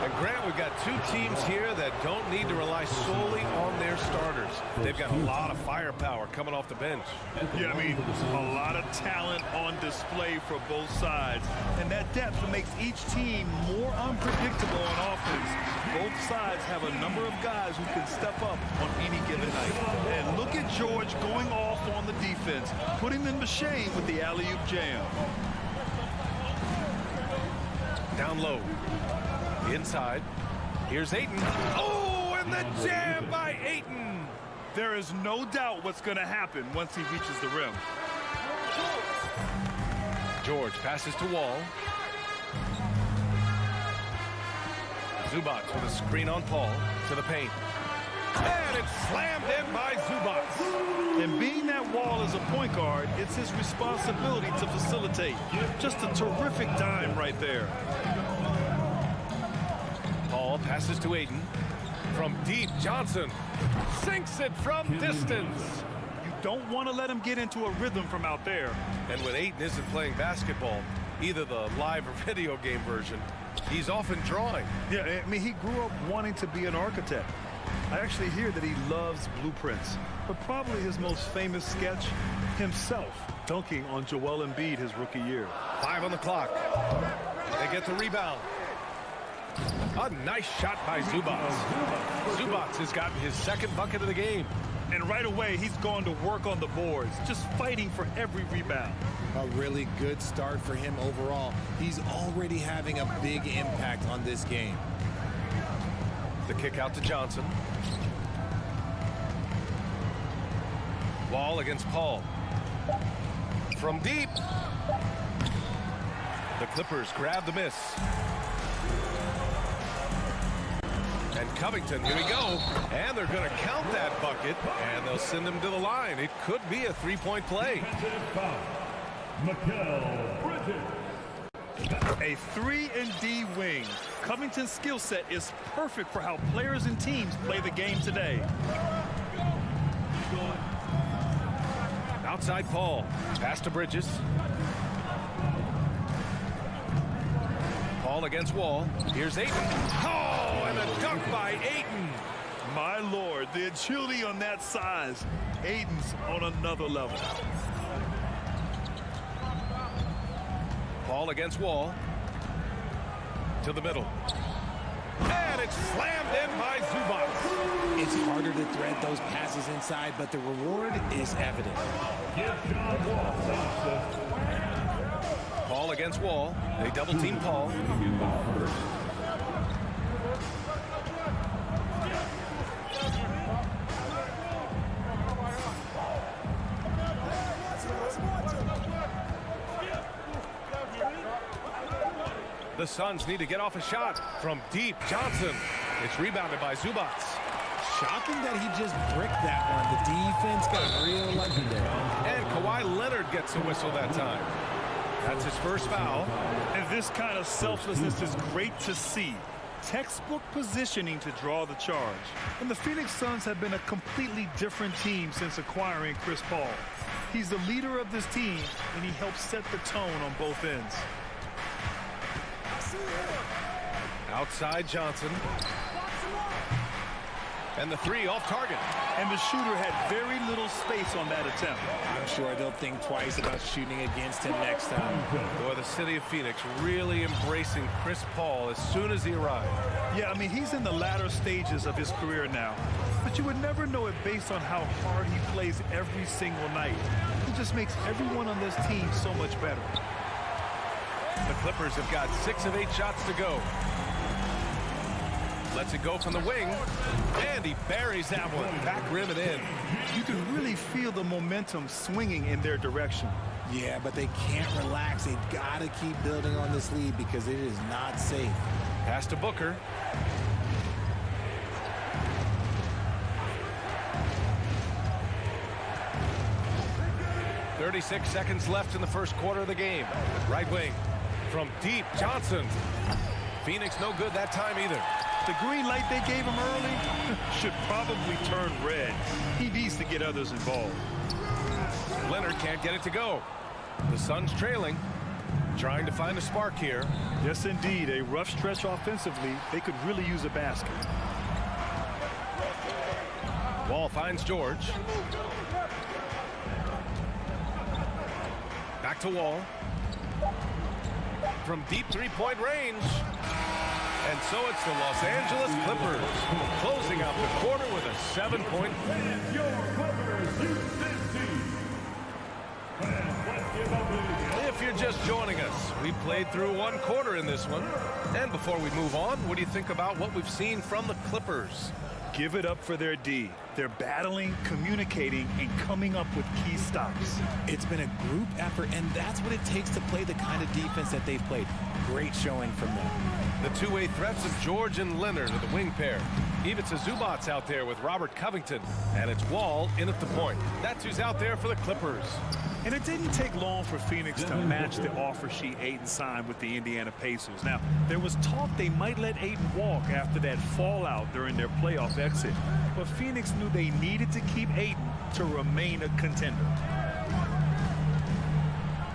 And Grant, we've got 2 teams here that don't need to rely solely on their starters. They've got a lot of firepower coming off the bench. Yeah, I mean, a lot of talent on display for both sides. And that depth makes each team more unpredictable on offense. Both sides have a number of guys who can step up on any given night. And look at George going off on the defense, putting them to shame with the alley-oop jam. Down low. Inside. Here's Ayton. Oh, and the jam by Ayton. There is no doubt what's going to happen once he reaches the rim. George passes to Wall. Zubac with a screen on Paul to the paint. And it's slammed in by Zubac. And being that Wall is a point guard, it's his responsibility to facilitate. Just a terrific dime right there. Paul passes to Ayton. From deep, Johnson sinks it from distance. You don't want to let him get into a rhythm from out there. And when Ayton isn't playing basketball, either the live or video game version, he's often drawing. Yeah, I mean, he grew up wanting to be an architect. I actually hear that he loves blueprints, but probably his most famous sketch, himself dunking on Joel Embiid his rookie year. 5 on the clock. They get the rebound. A nice shot by Zubac. Zubac has gotten his 2nd bucket of the game. And right away, he's gone to work on the boards, just fighting for every rebound. A really good start for him overall. He's already having a big impact on this game. The kick out to Johnson. Wall against Paul. From deep. The Clippers grab the miss. And Covington, here we go. And they're going to count that bucket, and they'll send him to the line. It could be a 3-point play. A 3-and-D wing. Covington's skill set is perfect for how players and teams play the game today. Outside Paul. Pass to Bridges. Paul against Wall. Here's Ayton. Oh, and a dunk by Ayton. My Lord, the agility on that size. Ayton's on another level. Paul against Wall. To the middle. And it's slammed in by Zubac. It's harder to thread those passes inside, but the reward is evident. Paul against Wall. They double team Paul. The Suns need to get off a shot from deep. Johnson. It's rebounded by Zubac. Shocking that he just bricked that one. The defense got real lucky there. And Kawhi Leonard gets a whistle that time. That's his first foul. And this kind of selflessness is great to see. Textbook positioning to draw the charge. And the Phoenix Suns have been a completely different team since acquiring Chris Paul. He's the leader of this team, and he helps set the tone on both ends. Outside Johnson. And the 3 off target. And the shooter had very little space on that attempt. I'm sure they'll think twice about shooting against him next time. Boy, the city of Phoenix really embracing Chris Paul as soon as he arrived. Yeah, I mean, he's in the latter stages of his career now. But you would never know it based on how hard he plays every single night. It just makes everyone on this team so much better. The Clippers have got 6 of 8 shots to go. Lets it go from the wing, and he buries that one. Back rim and in. You can really feel the momentum swinging in their direction. Yeah, but they can't relax. They've got to keep building on this lead because it is not safe. Pass to Booker. .36 seconds left in the first quarter of the game. Right wing from deep, Johnson. Phoenix no good that time either. The green light they gave him early should probably turn red. He needs to get others involved. Leonard can't get it to go. The Suns trailing, trying to find a spark here. Yes, indeed. A rough stretch offensively. They could really use a basket. Wall finds George. Back to Wall. From deep three-point range. And so it's the Los Angeles Clippers closing out the quarter with a 7-point. If you're just joining us, we played through one quarter in this one. And before we move on, what do you think about what we've seen from the Clippers? Give it up for their D. They're battling, communicating, and coming up with key stops. It's been a group effort, and that's what it takes to play the kind of defense that they've played. Great showing from them. The two-way threats of George and Leonard are the wing pair. Ivica Zubac's out there with Robert Covington, and it's Wall in at the point. That's who's out there for the Clippers. And it didn't take long for Phoenix to match the offer sheet Ayton signed with the Indiana Pacers. Now, there was talk they might let Ayton walk after that fallout during their playoff exit. But Phoenix knew they needed to keep Ayton to remain a contender.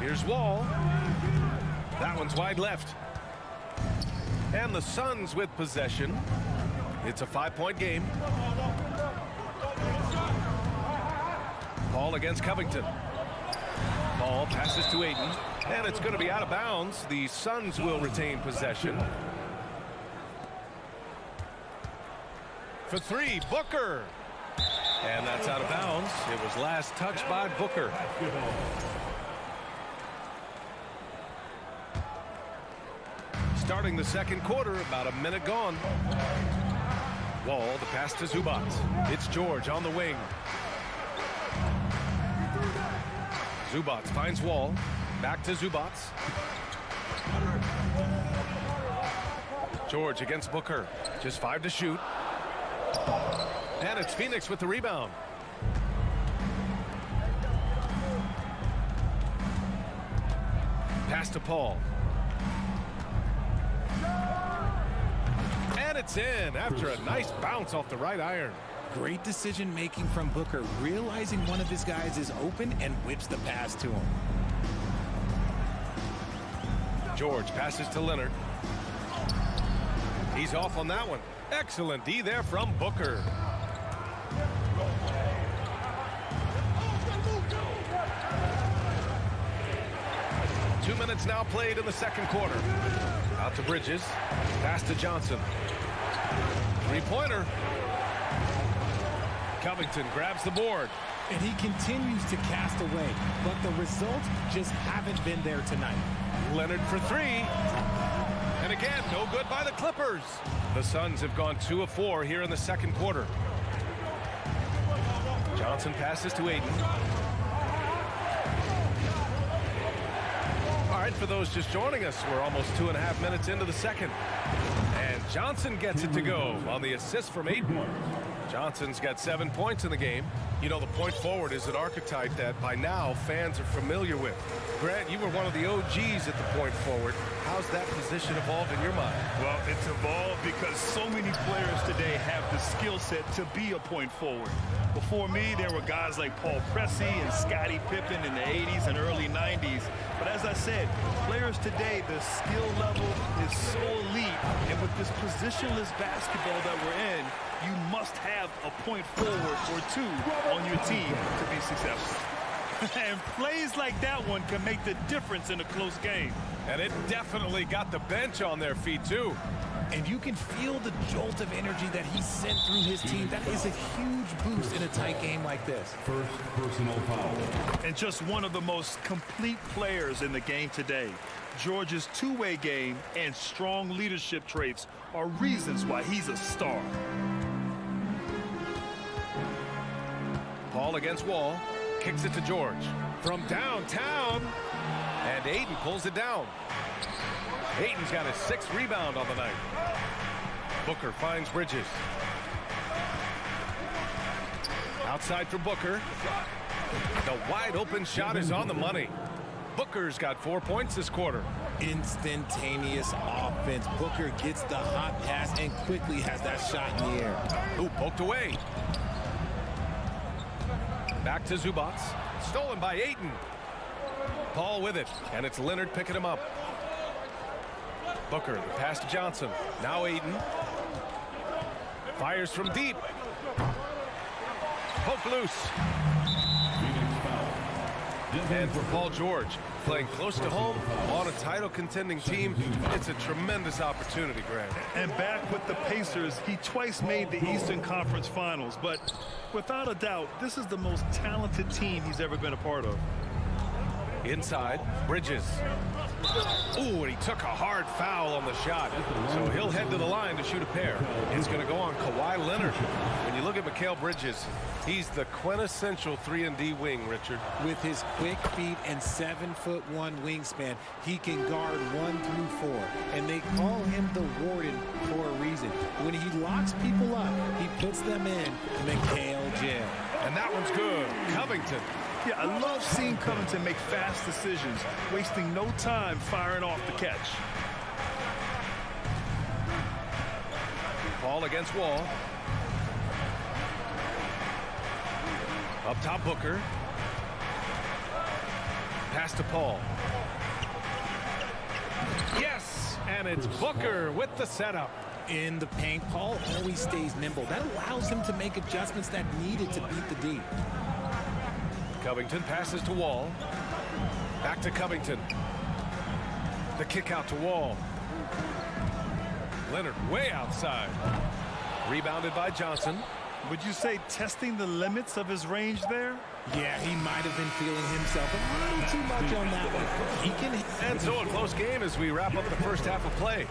Here's Wall. That one's wide left. And the Suns with possession. It's a 5-point game. Paul against Covington. Paul passes to Ayton, and it's going to be out of bounds. The Suns will retain possession. For three, Booker. And that's out of bounds. It was last touched by Booker. Starting the second quarter, about a minute gone. Wall, the pass to Zubac. It's George on the wing. Zubac finds Wall. Back to Zubac. George against Booker. Just 5 to shoot. And it's Phoenix with the rebound. Pass to Paul. And it's in after a nice bounce off the right iron. Great decision making from Booker, realizing one of his guys is open and whips the pass to him. George passes to Leonard. He's off on that one. Excellent D there from Booker. Two minutes now played in the second quarter. Out to Bridges. Pass to Johnson. Three-pointer. Covington grabs the board. And he continues to cast away, but the results just haven't been there tonight. Leonard for three. And again, no good by the Clippers. The Suns have gone 2 of 4 here in the second quarter. Johnson passes to Ayton. All right, for those just joining us, we're almost 2.5 minutes into the second. And Johnson gets it to go on the assist from Ayton. Johnson's got 7 points in the game. You know, the point forward is an archetype that by now fans are familiar with. Grant, you were one of the OGs at the point forward. How's that position evolved in your mind? Well, it's evolved because so many players today have the skill set to be a point forward. Before me, there were guys like Paul Pressey and Scottie Pippen in the 80s and early 90s. But as I said, players today, the skill level is so elite. And with this positionless basketball that we're in, you must have a point forward or two on your team to be successful. And plays like that one can make the difference in a close game. And it definitely got the bench on their feet, too. And you can feel the jolt of energy that he sent through his team. That is a huge boost in a tight game like this. First personal foul. And just one of the most complete players in the game today. George's two-way game and strong leadership traits are reasons why he's a star. Paul against Wall. Kicks it to George. From downtown. And Ayton pulls it down. Ayton's got his 6th rebound on the night. Booker finds Bridges. Outside for Booker. The wide open shot is on the money. Booker's got 4 points this quarter. Instantaneous offense. Booker gets the hot pass and quickly has that shot in the air. Ooh, poked away. Back to Zubac. Stolen by Ayton. Paul with it, and it's Leonard picking him up. Booker, the pass to Johnson. Now Ayton. Fires from deep. Poke loose. And for Paul George, playing close to home on a title contending team, it's a tremendous opportunity, Grant. And back with the Pacers, he twice made the Eastern Conference Finals, but without a doubt, this is the most talented team he's ever been a part of. Inside, Bridges. Ooh, and he took a hard foul on the shot. So he'll head to the line to shoot a pair. It's going to go on Kawhi Leonard. When you look at Mikal Bridges, he's the quintessential 3-and-D wing, Richard. With his quick feet and 7'1" wingspan, he can guard 1 through 4. And they call him the Warden for a reason. When he locks people up, he puts them in Mikal jail. And that one's good. Covington. Yeah, I love seeing Covington make fast decisions, wasting no time firing off the catch. Paul against Wall. Up top, Booker. Pass to Paul. Yes! And it's Booker with the setup. In the paint, Paul always stays nimble. That allows him to make adjustments that needed to beat the D. Covington passes to Wall. Back to Covington. The kick out to Wall. Leonard way outside. Rebounded by Johnson. Would you say testing the limits of his range there? Yeah, he might have been feeling himself a little too much on that one. He can. And so a close game as we wrap up the first half of play.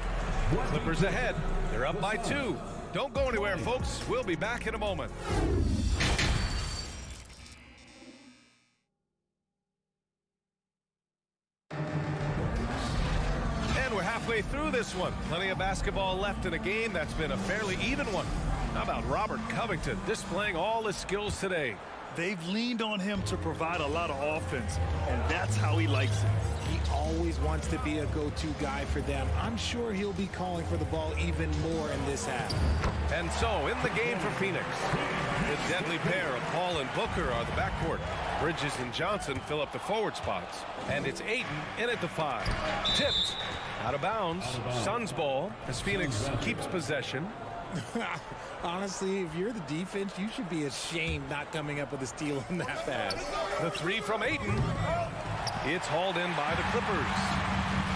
Clippers ahead. They're up by 2. Don't go anywhere, folks. We'll be back in a moment. Halfway through this one. Plenty of basketball left in a game that's been a fairly even one. How about Robert Covington displaying all his skills today? They've leaned on him to provide a lot of offense, and that's how he likes it. He always wants to be a go-to guy for them. I'm sure he'll be calling for the ball even more in this half. And so, in the game for Phoenix, the deadly pair of Paul and Booker are the backcourt. Bridges and Johnson fill up the forward spots. And it's Ayton in at the 5. Tipped. Out of bounds. Suns ball as Phoenix keeps possession. Honestly, if you're the defense, you should be ashamed not coming up with a steal in that fast. The 3 from Ayton. It's hauled in by the Clippers.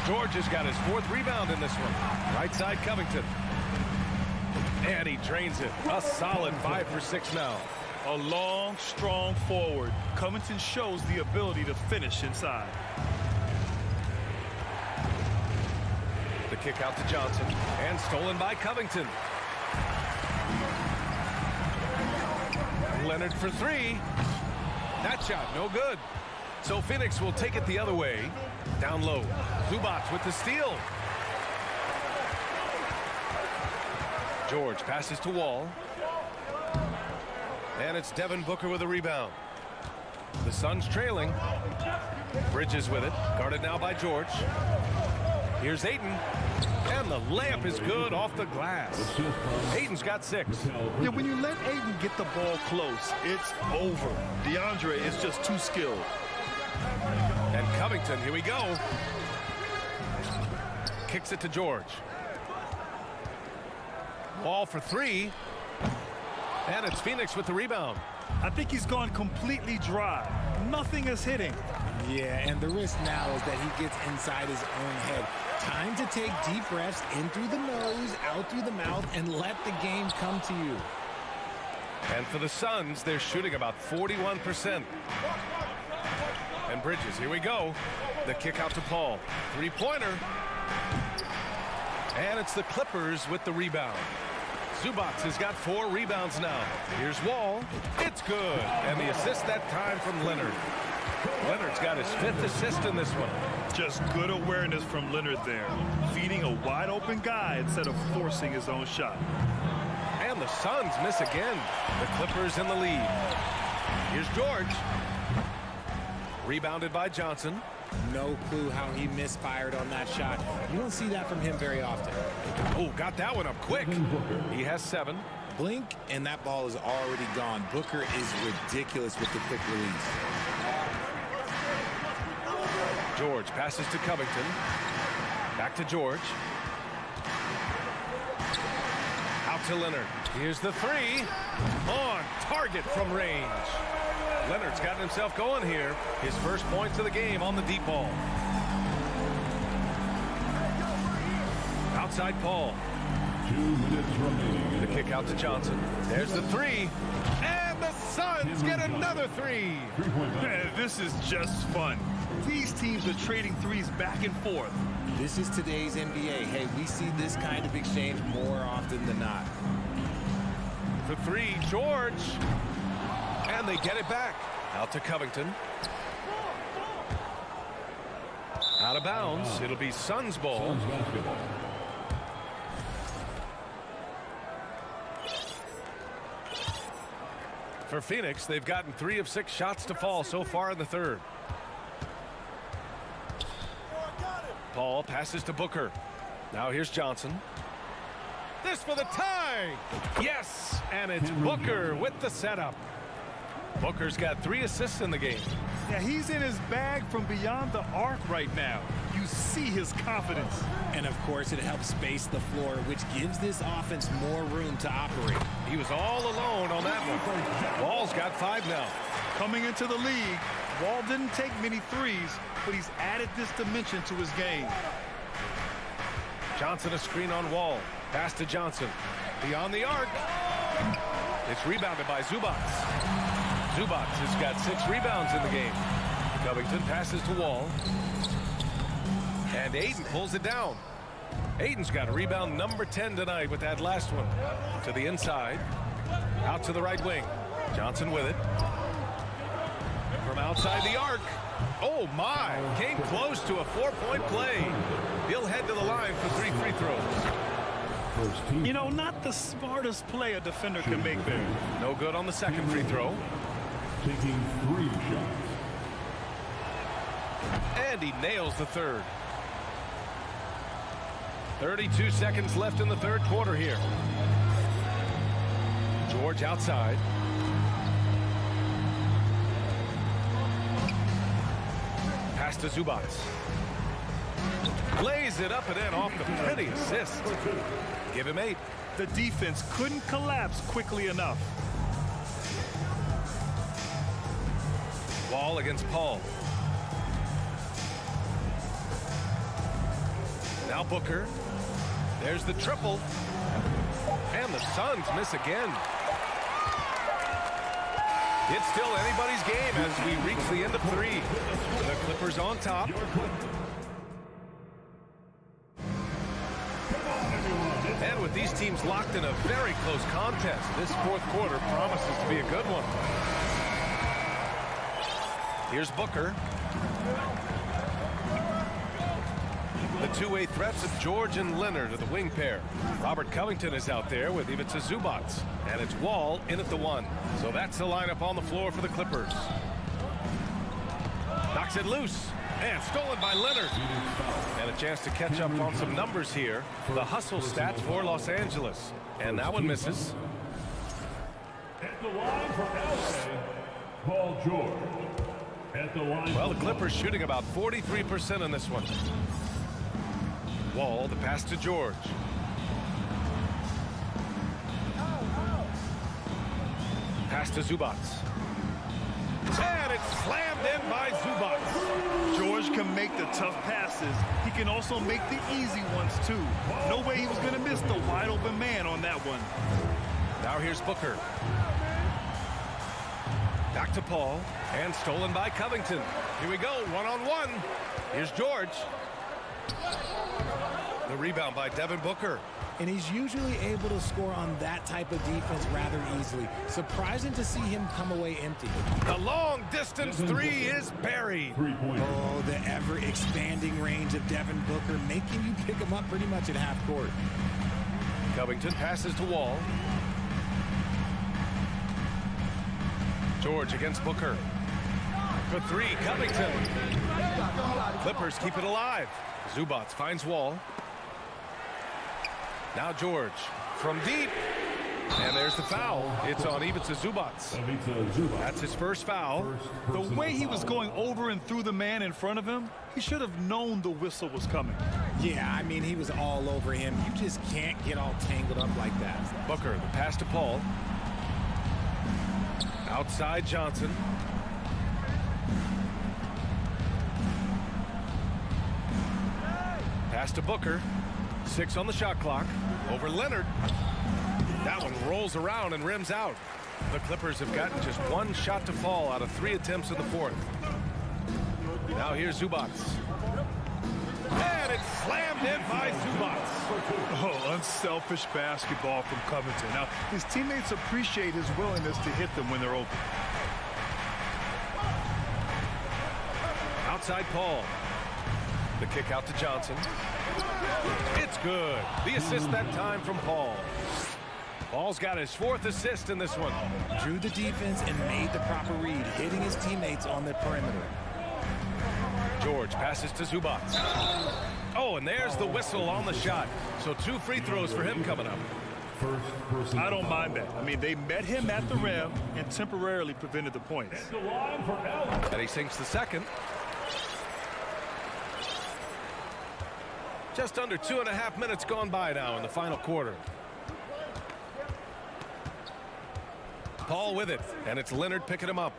George has got his 4th rebound in this one. Right side Covington. And he drains it. A solid 5 for 6 now. A long, strong forward. Covington shows the ability to finish inside. The kick out to Johnson. And stolen by Covington. Leonard for 3. That shot, no good. So Phoenix will take it the other way. Down low. Zubac with the steal. George passes to Wall. And it's Devin Booker with a rebound. The Suns trailing. Bridges with it. Guarded now by George. Here's Ayton. And the layup is good off the glass. Ayton's got 6. Yeah, when you let Ayton get the ball close, it's over. DeAndre is just too skilled. And Covington, here we go. Kicks it to George. Wall for 3. And it's Phoenix with the rebound. I think he's gone completely dry. Nothing is hitting. Yeah, and the risk now is that he gets inside his own head. Time to take deep breaths in through the nose, out through the mouth, and let the game come to you. And for the Suns, they're shooting about 41%. And Bridges, here we go. The kick out to Paul. 3-pointer. And it's the Clippers with the rebound. Zubac has got 4 rebounds now. Here's Wall. It's good. And the assist that time from Leonard. Leonard's got his 5th assist in this one. Just good awareness from Leonard there, feeding a wide open guy instead of forcing his own shot. And the Suns miss again. The Clippers in the lead. Here's George. Rebounded by Johnson. No clue how he misfired on that shot. You don't see that from him very often. Oh, got that one up quick. He has 7. Blink, and that ball is already gone. Booker is ridiculous with the quick release. George passes to Covington. Back to George. Out to Leonard. Here's the 3. On target from range. Leonard's gotten himself going here. His first points of the game on the deep ball. Outside Paul. 2 minutes remaining. The kick out to Johnson. There's the 3. And the Suns get another 3. This is just fun. These teams are trading threes back and forth. This is today's NBA. Hey, we see this kind of exchange more often than not. The 3, George. And they get it back. Out to Covington. Out of bounds. It'll be Suns ball. For Phoenix, they've gotten 3 of 6 shots to fall so far in the third. Paul passes to Booker. Now here's Johnson. This for the tie. Yes, and it's Booker with the setup. Booker's got 3 assists in the game. Yeah, he's in his bag from beyond the arc right now. You see his confidence. And of course, it helps space the floor, which gives this offense more room to operate. He was all alone on that one. Wall's got 5 now. Coming into the league, Wall didn't take many threes, but he's added this dimension to his game. Johnson a screen on Wall. Pass to Johnson. Beyond the arc. It's rebounded by Zubats. Zubats has got 6 rebounds in the game. Covington passes to Wall. And Aiden pulls it down. Aiden's got a rebound number 10 tonight with that last one. To the inside. Out to the right wing. Johnson with it. From outside the arc. Oh my, came close to a 4-point play. He'll head to the line for 3 free throws. You know, not the smartest play a defender can make there. No good on the second free throw. Taking 3 shots. And he nails the third. 32 seconds left in the third quarter here. George outside. Pass to Zubats. Lays it up and in off the pretty assist. Give him 8. The defense couldn't collapse quickly enough. Wall against Paul. Now Booker. There's the triple. And the Suns miss again. It's still anybody's game as we reach the end of 3. The Clippers on top. And with these teams locked in a very close contest, this fourth quarter promises to be a good one. Here's Booker. The two-way threats of George and Leonard are the wing pair. Robert Covington is out there with Ivica Zubats. And it's Wall in at the 1. So that's the lineup on the floor for the Clippers. Knocks it loose. And stolen by Leonard. And a chance to catch up on some numbers here. The hustle stats for Los Angeles. And that one misses. At the line for LA, Paul George. At the line. Well, the Clippers shooting about 43% on this one. Wall, the pass to George. Pass to Zubats. And it's slammed in by Zubats. George can make the tough passes. He can also make the easy ones, too. No way he was going to miss the wide open man on that one. Now here's Booker. Back to Paul. And stolen by Covington. Here we go, one-on-one. Here's George. The rebound by Devin Booker. and he's usually able to score on that type of defense rather easily. Surprising to see him come away empty. The long-distance three is buried. Oh, the ever-expanding range of Devin Booker, making you pick him up pretty much at half court. Covington passes to Wall. George against Booker. For three, Covington. Clippers keep it alive. Zubac finds Wall. Now George from deep. And there's the foul. It's on Ivica Zubac. That's his first foul. The way he was going over and through the man in front of him, he should have known the whistle was coming. Yeah, I mean, he was all over him. You just can't get all tangled up like that. Booker, the pass to Paul. Outside Johnson. Pass to Booker. 6 on the shot clock. Over Leonard. That one rolls around and rims out. The Clippers have gotten just one shot to fall out of 3 attempts in the fourth. Now here's Zubac. And it's slammed in by Zubac. Oh, unselfish basketball from Covington. Now, his teammates appreciate his willingness to hit them when they're open. Outside Paul. The kick out to Johnson. It's good. The assist that time from Paul. Paul's got his 4th assist in this one. Drew the defense and made the proper read, hitting his teammates on the perimeter. George passes to Zubac. Oh, and there's the whistle on the shot. So 2 free throws for him coming up. I don't mind that. I mean, they met him at the rim and temporarily prevented the points. And he sinks the second. Just under 2.5 minutes gone by now in the final quarter. Paul with it, and it's Leonard picking him up.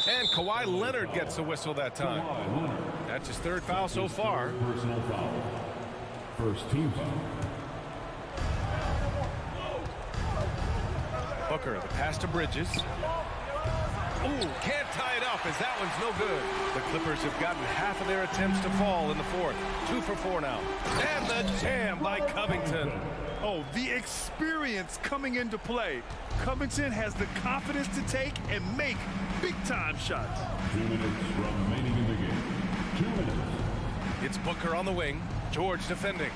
And Kawhi Leonard gets a whistle that time. That's his 3rd foul so far. Personal foul. First team foul. Booker, the pass to Bridges. Ooh, can't tie it up as that one's no good. The Clippers have gotten half of their attempts to fall in the fourth. 2 for 4 now. And the jam by Covington. Oh, the experience coming into play. Covington has the confidence to take and make big-time shots. 2 minutes remaining in the game. 2 minutes. It's Booker on the wing. George defending.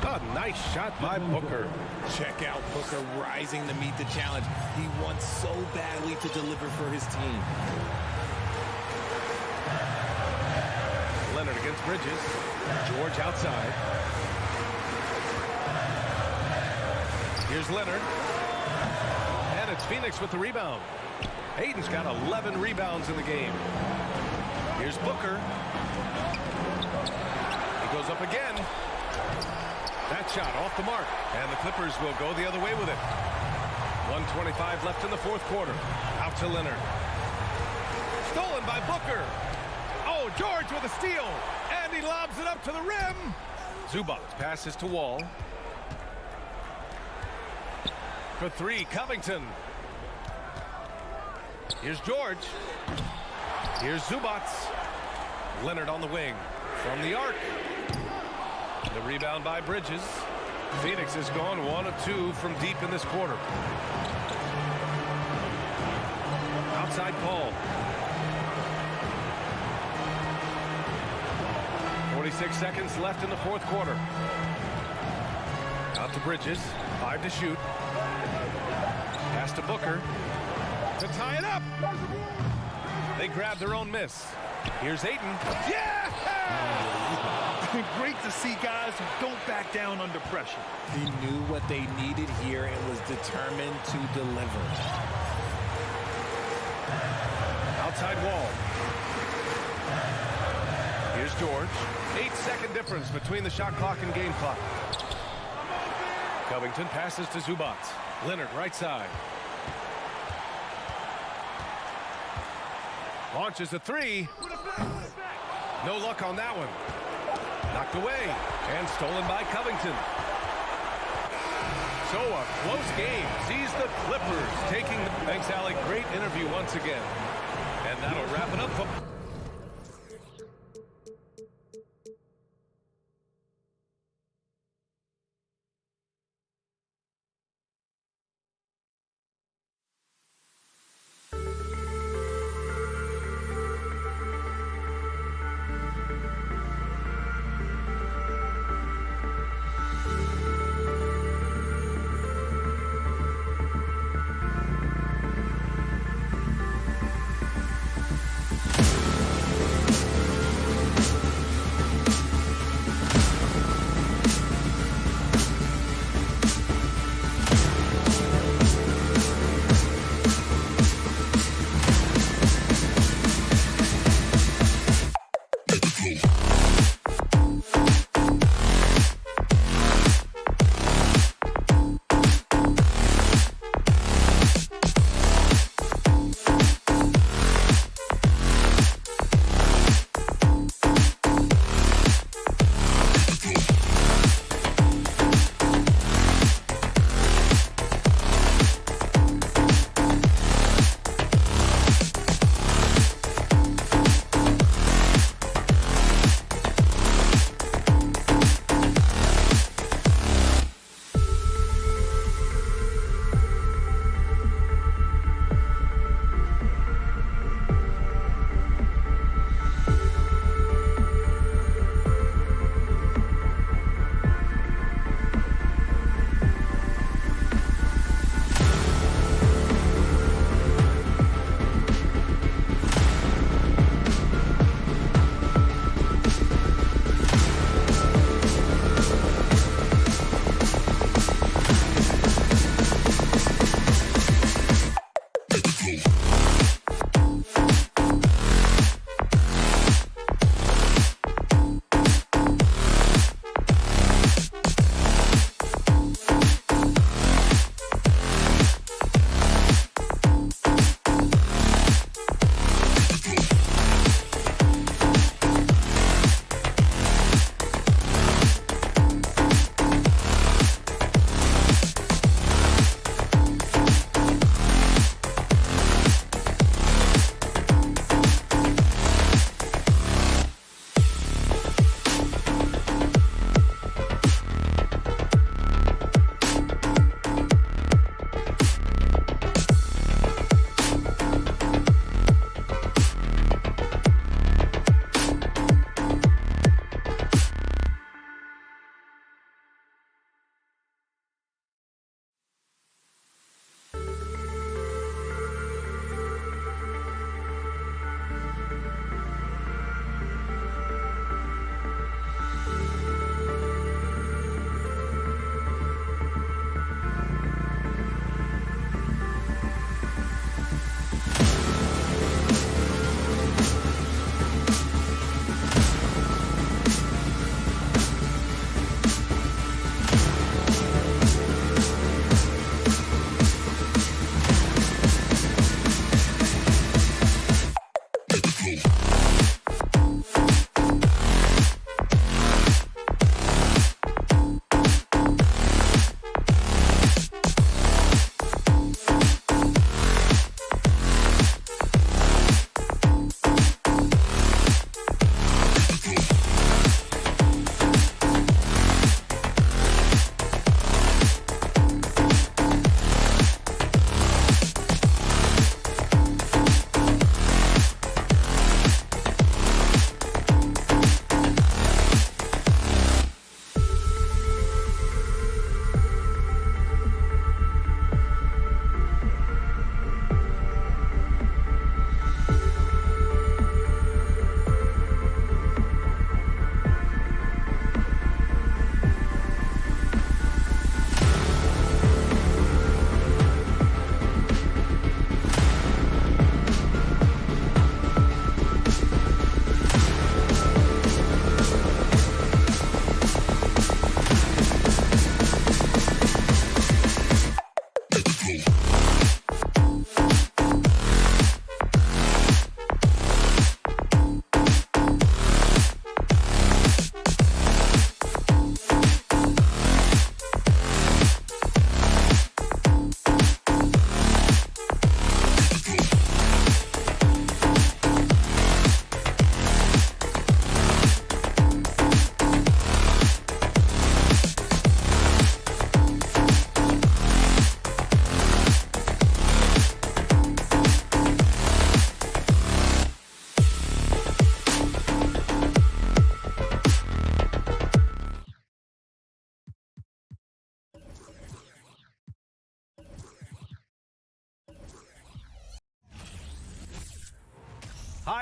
A nice shot by Booker. Check out Booker rising to meet the challenge. He wants so badly to deliver for his team. Leonard against Bridges. George outside. Here's Leonard. And it's Phoenix with the rebound. Hayden's got 11 rebounds in the game. Here's Booker. He goes up again. That shot off the mark. And the Clippers will go the other way with it. 1:25 left in the fourth quarter. Out to Leonard. Stolen by Booker. Oh, George with a steal. And he lobs it up to the rim. Zubac passes to Wall. For 3, Covington. Here's George. Here's Zubac. Leonard on the wing. From the arc. The rebound by Bridges. Phoenix has gone 1 of 2 from deep in this quarter. Outside Paul. 46 seconds left in the fourth quarter. Out to Bridges. 5 to shoot. Pass to Booker. To tie it up. They grab their own miss. Here's Ayton. Yeah! Great to see guys who don't back down under pressure. He knew what they needed here and was determined to deliver. Outside Wall. Here's George. 8-second difference between the shot clock and game clock. Covington passes to Zubac. Leonard right side. Launches a 3. No luck on that one. Knocked away and stolen by Covington. So a close game sees the Clippers taking the... Thanks, Alec. Great interview once again. And that'll wrap it up for...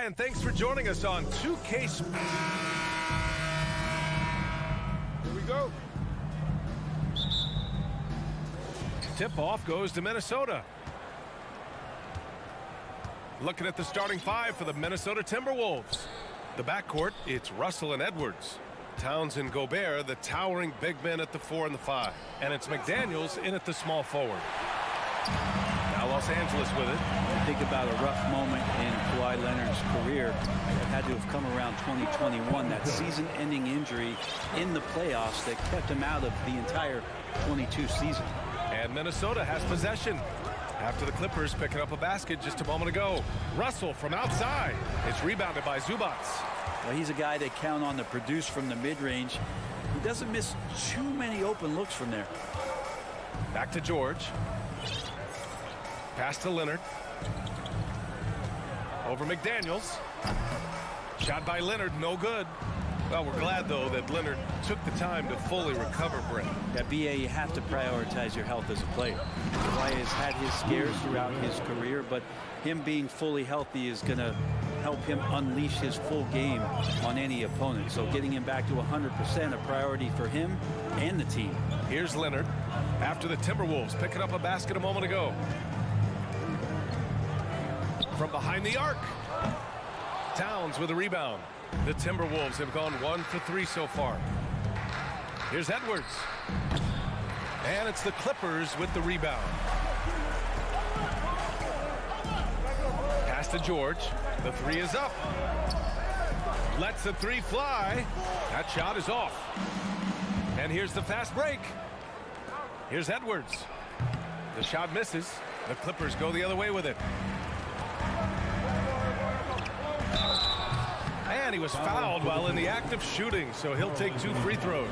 Hi, and thanks for joining us on 2K. Here we go. Tip-off goes to Minnesota. Looking at the starting five for the Minnesota Timberwolves. The backcourt, it's Russell and Edwards. Towns and Gobert, the towering big men at the 4 and the 5. And it's McDaniels in at the small forward. Now Los Angeles with it. Think about a rough moment in Kawhi Leonard's career that had to have come around 2021. That season-ending injury in the playoffs that kept him out of the entire 22 season. And Minnesota has possession after the Clippers picking up a basket just a moment ago. Russell from outside. It's rebounded by Zubac. Well, he's a guy they count on to produce from the mid-range. He doesn't miss too many open looks from there. Back to George. Pass to Leonard. Over McDaniels. Shot by Leonard, no good. Well, we're glad, though, that Leonard took the time to fully recover, Brent. At BA, you have to prioritize your health as a player. Kawhi has had his scares throughout his career, but him being fully healthy is going to help him unleash his full game on any opponent. So getting him back to 100% a priority for him and the team. Here's Leonard after the Timberwolves picking up a basket a moment ago. From behind the arc. Towns with a rebound. The Timberwolves have gone 1 for 3 so far. Here's Edwards. And it's the Clippers with the rebound. Pass to George. The 3 is up. Lets the 3 fly. That shot is off. And here's the fast break. Here's Edwards. The shot misses. The Clippers go the other way with it. And he was fouled while in the act of shooting, so he'll take 2 free throws.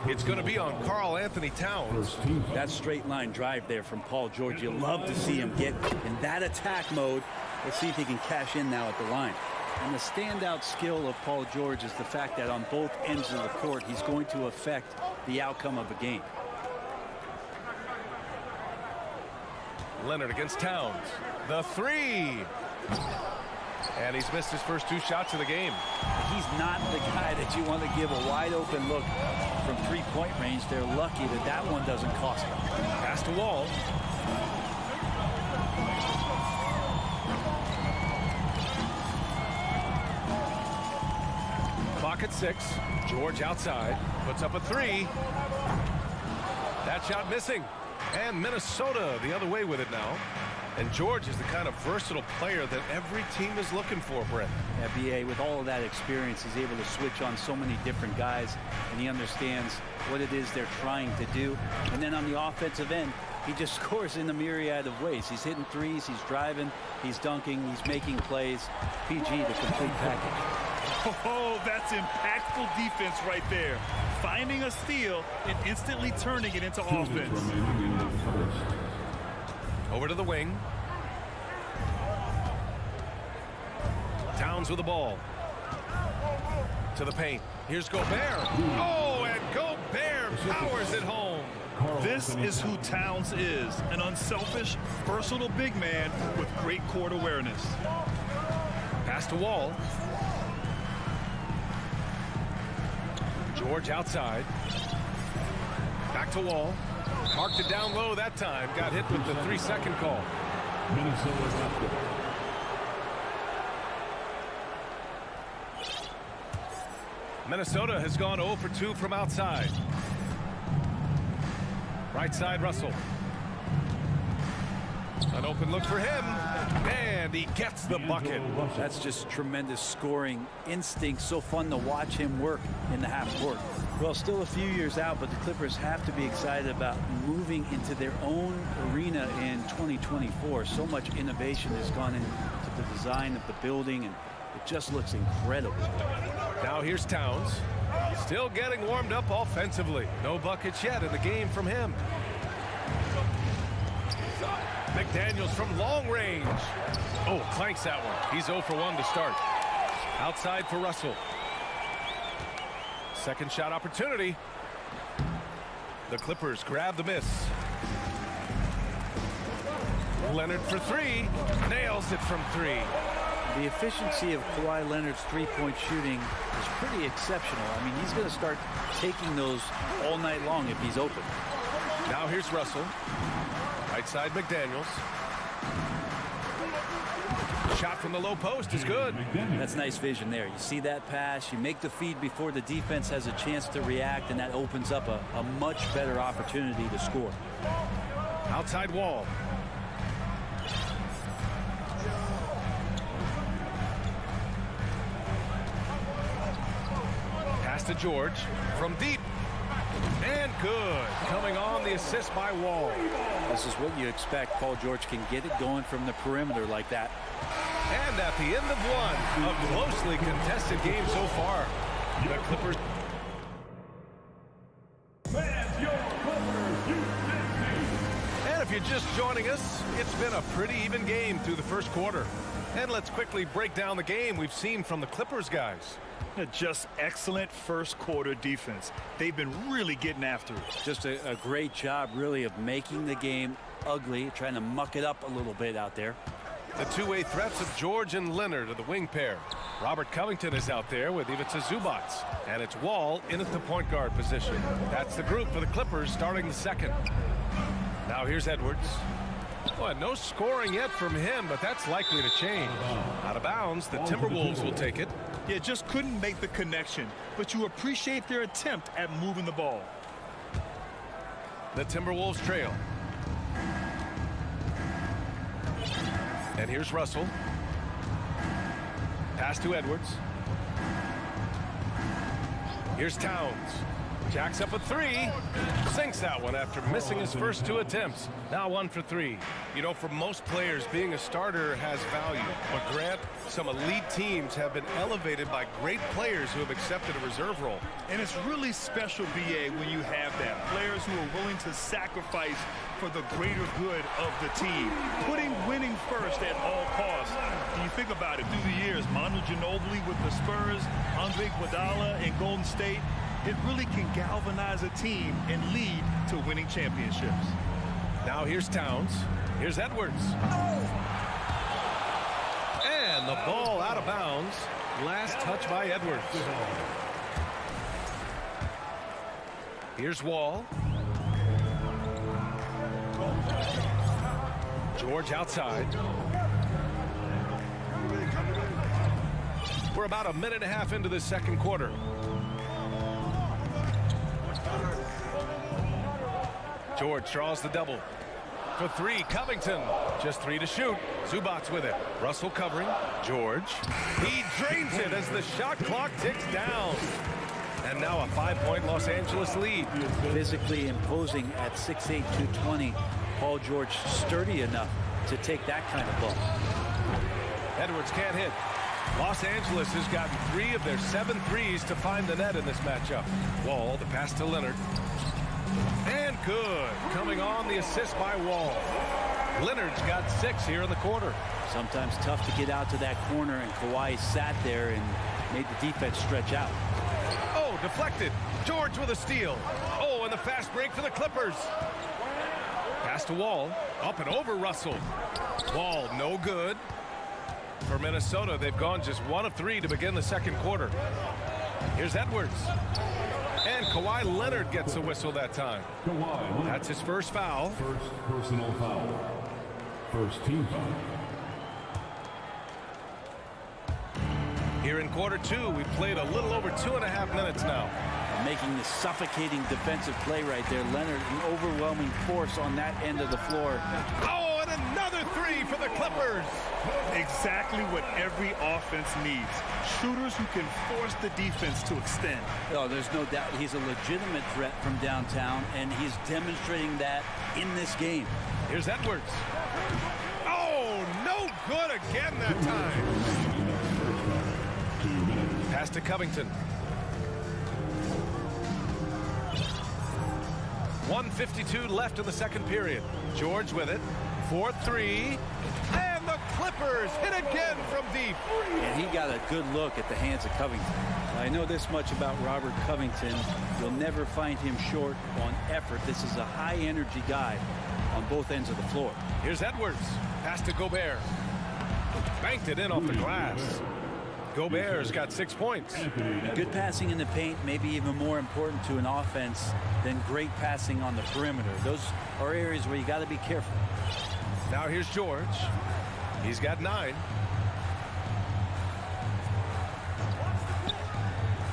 It's going to be on Karl Anthony Towns. That straight line drive there from Paul George, you love to see him get in that attack mode. Let's see if he can cash in now at the line. And the standout skill of Paul George is the fact that on both ends of the court, he's going to affect the outcome of a game. Leonard against Towns. The 3. And he's missed his first 2 shots of the game. He's not the guy that you want to give a wide open look from 3-point range. They're lucky that that one doesn't cost them. Pass to Wall. Clock at 6. George outside. Puts up a 3. That shot missing. And Minnesota the other way with it now. And George is the kind of versatile player that every team is looking for, Brent. Yeah, BA, with all of that experience, he's able to switch on so many different guys, and he understands what it is they're trying to do. And then on the offensive end, he just scores in a myriad of ways. He's hitting 3s, he's driving, he's dunking, he's making plays. PG, the complete package. Oh, that's impactful defense right there. Finding a steal and instantly turning it into offense. Over to the wing. Towns with the ball. To the paint. Here's Gobert. Oh, and Gobert powers it home. This is who Towns is. An unselfish, versatile big man with great court awareness. Pass to Wall. George outside. Back to Wall. Marked it down low that time. Got hit with the 3-second call. Minnesota has gone 0 for 2 from outside. Right side, Russell. An open look for him. And he gets the bucket. That's just tremendous scoring instinct. So fun to watch him work in the half court. Well, still a few years out, but the Clippers have to be excited about moving into their own arena in 2024. So much innovation has gone into the design of the building, and it just looks incredible. Now here's Towns. Still getting warmed up offensively. No buckets yet in the game from him. McDaniels from long range. Oh, clanks that one. He's 0 for 1 to start. Outside for Russell. Second shot opportunity. The Clippers grab the miss. Leonard for 3. Nails it from 3. The efficiency of Kawhi Leonard's three-point shooting is pretty exceptional. I mean, he's going to start taking those all night long if he's open. Now here's Russell. Right side McDaniels. Shot from the low post is good. That's nice vision there. You see that pass, you make the feed before the defense has a chance to react, and that opens up a much better opportunity to score. Outside Wall. Pass to George from deep. And good. Coming on the assist by Wall. This is what you expect. Paul George can get it going from the perimeter like that. And at the end of one, a closely contested game so far. The Clippers. And if you're just joining us, it's been a pretty even game through the first quarter. And let's quickly break down the game we've seen from the Clippers guys. Just excellent first quarter defense. They've been really getting after it. Just a great job, really, of making the game ugly, trying to muck it up a little bit out there. The two-way threats of George and Leonard are the wing pair. Robert Covington is out there with Ivica Zubac. And it's Wall in at the point guard position. That's the group for the Clippers starting the second. Now here's Edwards. Well, no scoring yet from him, but that's likely to change. Out of bounds, the Timberwolves will take it. Yeah, just couldn't make the connection, but you appreciate their attempt at moving the ball. The Timberwolves trail. And here's Russell. Pass to Edwards. Here's Towns. Jacks up a three. Sinks that one after missing his first two attempts. Now 1 for 3. You know, for most players, being a starter has value. But Grant, some elite teams have been elevated by great players who have accepted a reserve role. And it's really special, B.A., when you have that. Players who are willing to sacrifice for the greater good of the team. Putting winning first at all costs. When you think about it, through the years, Manu Ginobili with the Spurs, Andre Iguodala in Golden State, it really can galvanize a team and lead to winning championships. Now here's Towns. Here's Edwards. And the ball out of bounds. Last touch by Edwards. Here's Wall. George outside. We're about a minute and a half into the second quarter. George draws the double. For 3, Covington. Just 3 to shoot. Zubac with it. Russell covering. George. He drains it as the shot clock ticks down. And now a 5-point Los Angeles lead. Physically imposing at 6'8", 220. Paul George sturdy enough to take that kind of ball. Edwards can't hit. Los Angeles has gotten 3 of their 7 threes to find the net in this matchup. Wall, the pass to Leonard. And good. Coming on the assist by Wall. Leonard's got 6 here in the quarter. Sometimes tough to get out to that corner, and Kawhi sat there and made the defense stretch out. Oh, deflected. George with a steal. Oh, and the fast break for the Clippers. Pass to Wall. Up and over Russell. Wall, no good. For Minnesota, they've gone just 1 of 3 to begin the second quarter. Here's Edwards. And Kawhi Leonard gets a whistle that time. That's his first foul. First personal foul. First team foul. Here in quarter 2, we've played a little over 2.5 minutes now. Making the suffocating defensive play right there. Leonard, an overwhelming force on that end of the floor. Oh, and another 3 for the Clippers. Exactly what every offense needs. Shooters who can force the defense to extend. Oh, there's no doubt he's a legitimate threat from downtown, and he's demonstrating that in this game. Here's Edwards. Oh, no good again that time. Pass to Covington. 1:52 left in the second period. George with it. 4-3. And the Clippers hit again from deep. And he got a good look at the hands of Covington. I know this much about Robert Covington. You'll never find him short on effort. This is a high-energy guy on both ends of the floor. Here's Edwards. Pass to Gobert. Banked it in off the glass. Gobert's got 6 points. Good passing in the paint, maybe even more important to an offense than great passing on the perimeter. Those are areas where you got to be careful. Now here's George. He's got 9.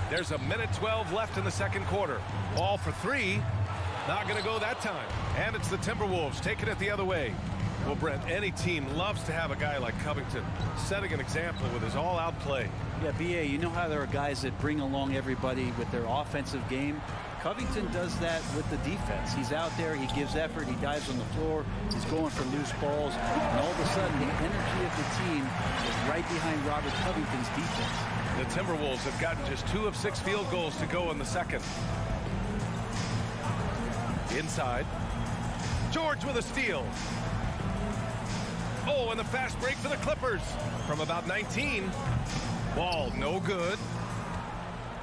There's a minute 12 left in the second quarter. Ball for 3. Not going to go that time. And it's the Timberwolves taking it the other way. Well, Brent, any team loves to have a guy like Covington setting an example with his all-out play. Yeah, B.A., you know how there are guys that bring along everybody with their offensive game? Covington does that with the defense. He's out there, he gives effort, he dives on the floor, he's going for loose balls, and all of a sudden the energy of the team is right behind Robert Covington's defense. The Timberwolves have gotten just 2 of 6 field goals to go in the second. Inside. George with a steal. Oh, and the fast break for the Clippers from about 19. Ball no good.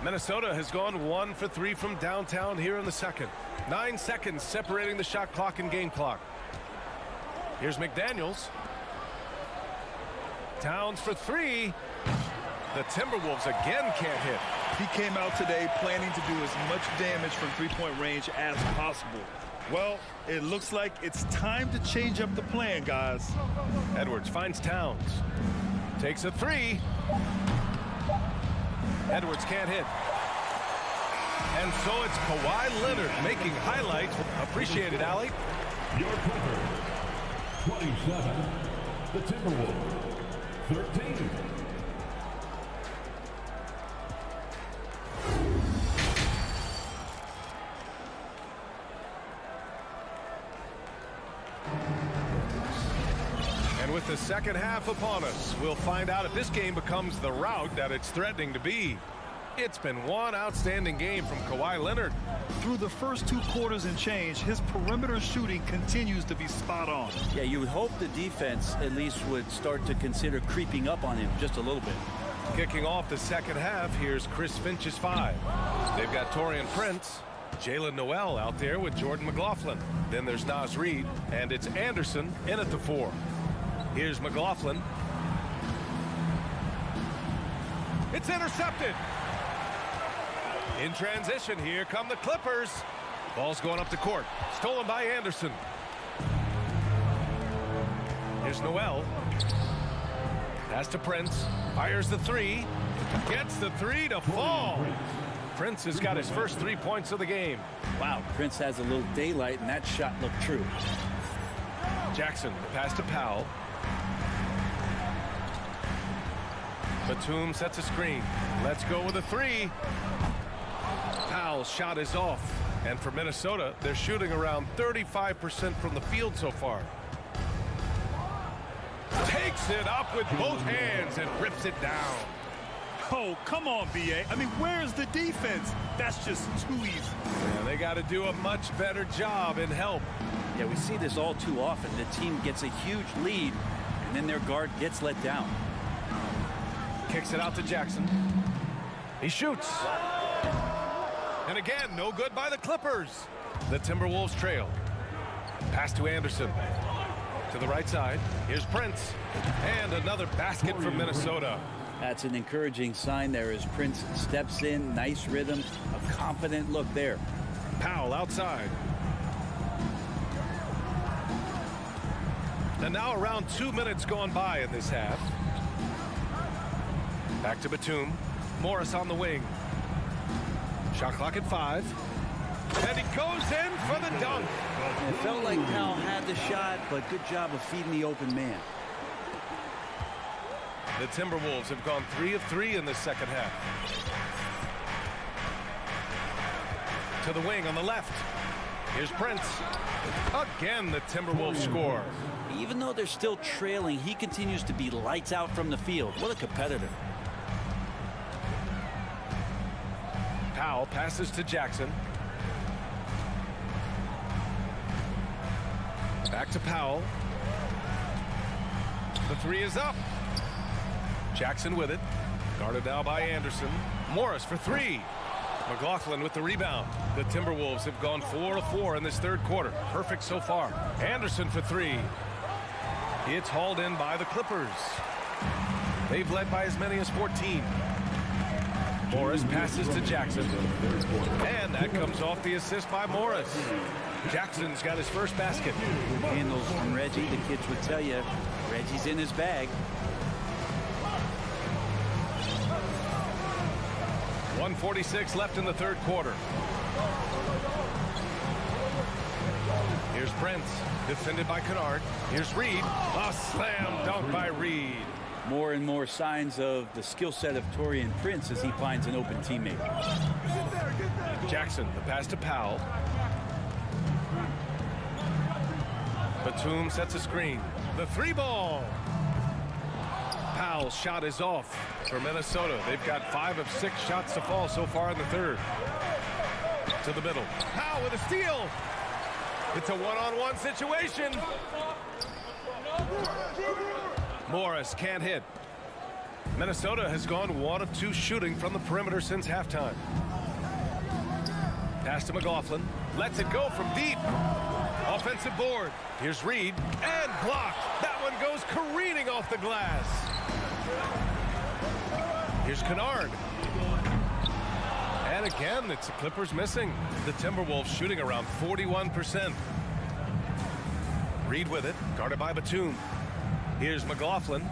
Minnesota has gone 1 for 3 from downtown here in the second. 9 seconds separating the shot clock and game clock. Here's McDaniels. Towns for 3. The Timberwolves again can't hit. He came out today planning to do as much damage from three-point range as possible. Well, it looks like it's time to change up the plan, guys. Edwards finds Towns. Takes a 3. Edwards can't hit. And so it's Kawhi Leonard making highlights. Appreciate it, Allie. Your Clippers, 27. The Timberwolves, 13. And with the second half upon us, we'll find out if this game becomes the rout that it's threatening to be. It's been one outstanding game from Kawhi Leonard. Through the first 2 quarters and change, his perimeter shooting continues to be spot on. Yeah, you would hope the defense at least would start to consider creeping up on him just a little bit. Kicking off the second half, here's Chris Finch's 5. They've got Taurean Prince, Jalen Noel out there with Jordan McLaughlin. Then there's Naz Reid, and it's Anderson in at the 4. Here's McLaughlin. It's intercepted. In transition, here come the Clippers. Ball's going up the court. Stolen by Anderson. Here's Noel. Pass to Prince. Fires the 3. Gets the 3 to fall. Prince has got his first 3 points of the game. Wow, Prince has a little daylight, and that shot looked true. Jackson, pass to Powell. Batum sets a screen. Let's go with a 3. Powell's shot is off. And for Minnesota, they're shooting around 35% from the field so far. Takes it up with both hands and rips it down. Oh, come on, B.A. I mean, where's the defense? That's just too easy. Yeah, they got to do a much better job in help. Yeah, we see this all too often. The team gets a huge lead, and then their guard gets let down. Kicks it out to Jackson. He shoots. And again, no good by the Clippers. The Timberwolves trail. Pass to Anderson. To the right side. Here's Prince. And another basket from Minnesota. That's an encouraging sign there as Prince steps in. Nice rhythm. A confident look there. Powell outside. And now around 2 minutes gone by in this half. Back to Batum. Morris on the wing. Shot clock at 5. And he goes in for the dunk. It felt like Powell had the shot, but good job of feeding the open man. The Timberwolves have gone 3 of 3 in this second half. To the wing on the left. Here's Prince. Again, the Timberwolves score. Even though they're still trailing, he continues to be lights out from the field. What a competitor. Powell passes to Jackson. Back to Powell. The 3 is up. Jackson with it. Guarded now by Anderson. Morris for 3. McLaughlin with the rebound. The Timberwolves have gone 4 of 4 in this third quarter. Perfect so far. Anderson for 3. It's hauled in by the Clippers. They've led by as many as 14. Morris passes to Jackson. And that comes off the assist by Morris. Jackson's got his first basket. Handles from Reggie. The kids would tell you Reggie's in his bag. 1:46 left in the third quarter. Here's Prince, defended by Kennard. Here's Reed. A slam dunk by Reed. More and more signs of the skill set of Taurean Prince as he finds an open teammate. Jackson, the pass to Powell. Batum sets a screen. The three ball. Powell's shot is off for Minnesota. They've got 5 of 6 shots to fall so far in the third. To the middle. Powell with a steal. It's a one-on-one situation. Morris can't hit. Minnesota has gone 1 of 2 shooting from the perimeter since halftime. Pass to McLaughlin. Lets it go from deep. Offensive board. Here's Reed. And blocked. That one goes careening off the glass. Here's Kennard. And again, it's the Clippers missing. The Timberwolves shooting around 41%. Reed with it. Guarded by Batum. Here's McLaughlin.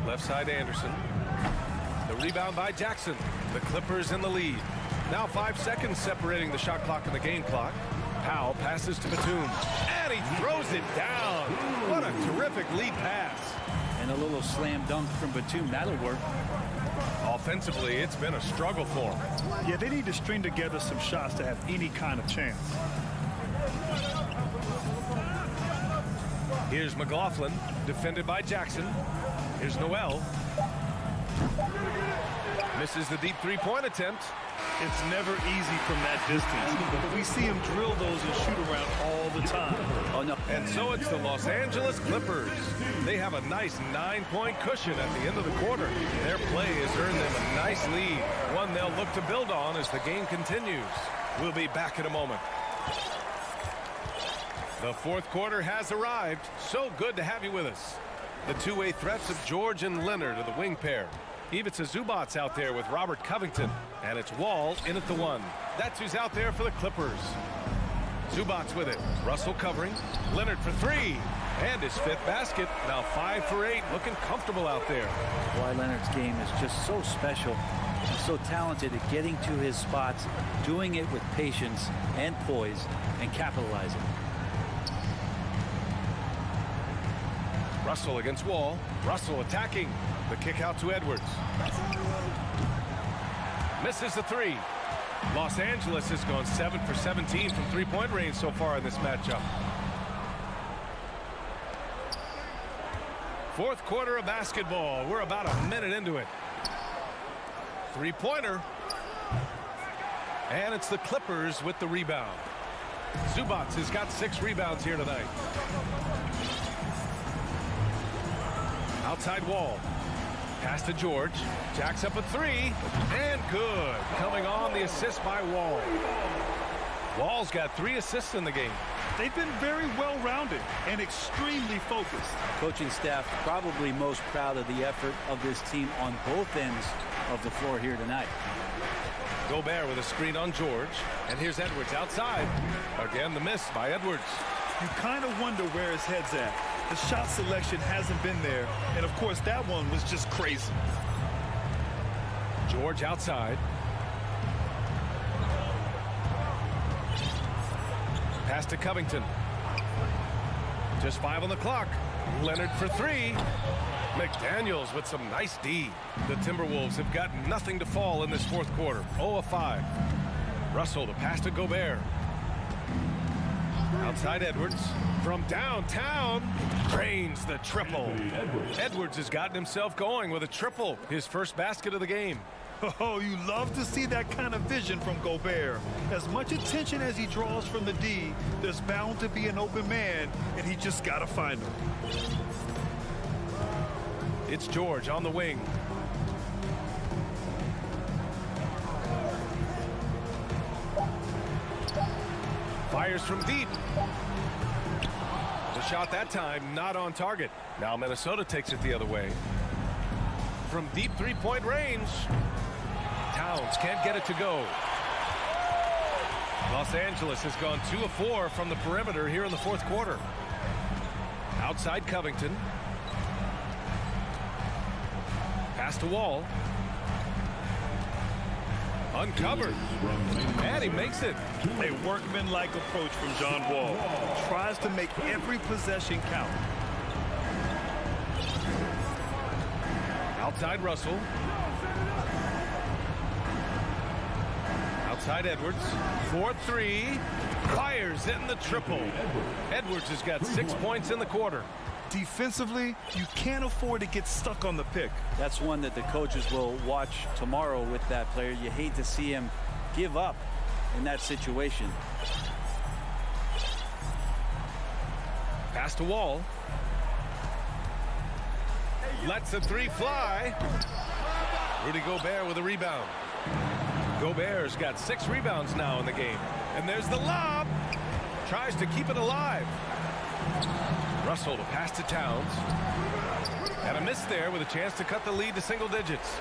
Left side Anderson. The rebound by Jackson. The Clippers in the lead. Now 5 seconds separating the shot clock and the game clock. Powell passes to Batum. And he throws it down. What a terrific lead pass. And a little slam dunk from Batum. That'll work. Offensively, it's been a struggle for them. Yeah, they need to string together some shots to have any kind of chance. Here's McLaughlin, defended by Jackson. Here's Noel. Misses the deep three-point attempt. It's never easy from that distance, but we see him drill those and shoot around all the time. Oh, no. And so it's the Los Angeles Clippers. They have a nice 9-point cushion at the end of the quarter. Their play has earned them a nice lead, one they'll look to build on as the game continues. We'll be back in a moment. The fourth quarter has arrived. So good to have you with us. The two-way threats of George and Leonard are the wing pair. Ivica Zubac's out there with Robert Covington. And it's Wall in at the 1. That's who's out there for the Clippers. Zubac's with it. Russell covering. Leonard for 3. And his 5th basket. Now 5 for 8. Looking comfortable out there. Kawhi Leonard's game is just so special. He's so talented at getting to his spots, doing it with patience and poise, and capitalizing. Russell against Wall. Russell attacking. The kick out to Edwards. Misses the 3. Los Angeles has gone 7 for 17 from three-point range so far in this matchup. Fourth quarter of basketball. We're about a minute into it. Three-pointer. And it's the Clippers with the rebound. Zubac has got 6 rebounds here tonight. Outside Wall. Pass to George. Jacks up a 3. And good. Coming on the assist by Wall. Wall's got 3 assists in the game. They've been very well-rounded and extremely focused. Coaching staff probably most proud of the effort of this team on both ends of the floor here tonight. Gobert with a screen on George. And here's Edwards outside. Again, the miss by Edwards. You kind of wonder where his head's at. The shot selection hasn't been there. And, of course, that one was just crazy. George outside. Pass to Covington. Just 5 on the clock. Leonard for 3. McDaniels with some nice D. The Timberwolves have got nothing to fall in this fourth quarter. 0 of 5. Russell to pass to Gobert. Outside Edwards. From downtown. Drains the triple. Edwards has gotten himself going with a triple. His first basket of the game. Oh, you love to see that kind of vision from Gobert. As much attention as he draws from the D, there's bound to be an open man, and he just got to find him. It's George on the wing. Fires from deep. The shot that time not on target. Now Minnesota takes it the other way. From deep three-point range, Towns can't get it to go. Los Angeles has gone 2 of 4 from the perimeter here in the fourth quarter. Outside Covington. Pass to Wall. Uncovered. And he makes it. A workmanlike approach from John Wall. Tries to make every possession count. Outside Russell. Outside Edwards. 4-3. Fires in the triple. Edwards has got 6 points in the quarter. Defensively, you can't afford to get stuck on the pick. That's one that the coaches will watch tomorrow with that player. You hate to see him give up in that situation. Pass to Wall. Lets a three fly. Rudy Gobert with a rebound. Gobert's got 6 rebounds now in the game. And there's the lob. Tries to keep it alive. Russell to pass to Towns. And a miss there with a chance to cut the lead to single digits.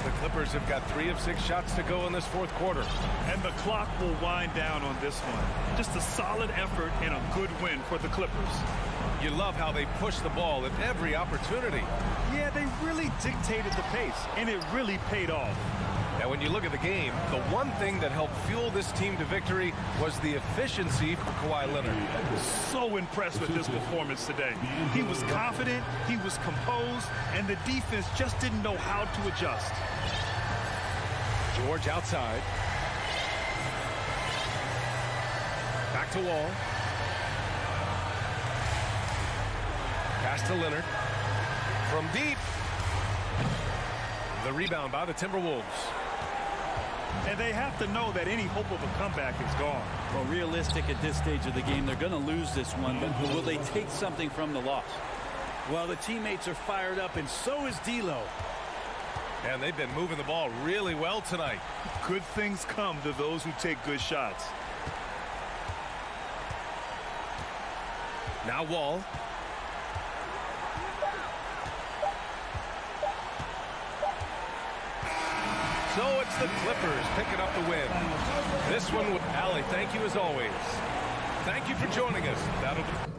The Clippers have got 3 of 6 shots to go in this fourth quarter. And the clock will wind down on this one. Just a solid effort and a good win for the Clippers. You love how they push the ball at every opportunity. Yeah, they really dictated the pace, and it really paid off. Now, when you look at the game, the one thing that helped fuel this team to victory was the efficiency for Kawhi Leonard. So impressed with his performance today. He was confident, he was composed, and the defense just didn't know how to adjust. George outside. Back to Wall. Pass to Leonard. From deep. The rebound by the Timberwolves. And they have to know that any hope of a comeback is gone. Well, realistic at this stage of the game, they're going to lose this one, but will they take something from the loss? Well, the teammates are fired up, and so is D'Lo. And they've been moving the ball really well tonight. Good things come to those who take good shots. Now Wall. So it's the Clippers picking up the win. This one with Allie, thank you as always. Thank you for joining us. That'll do.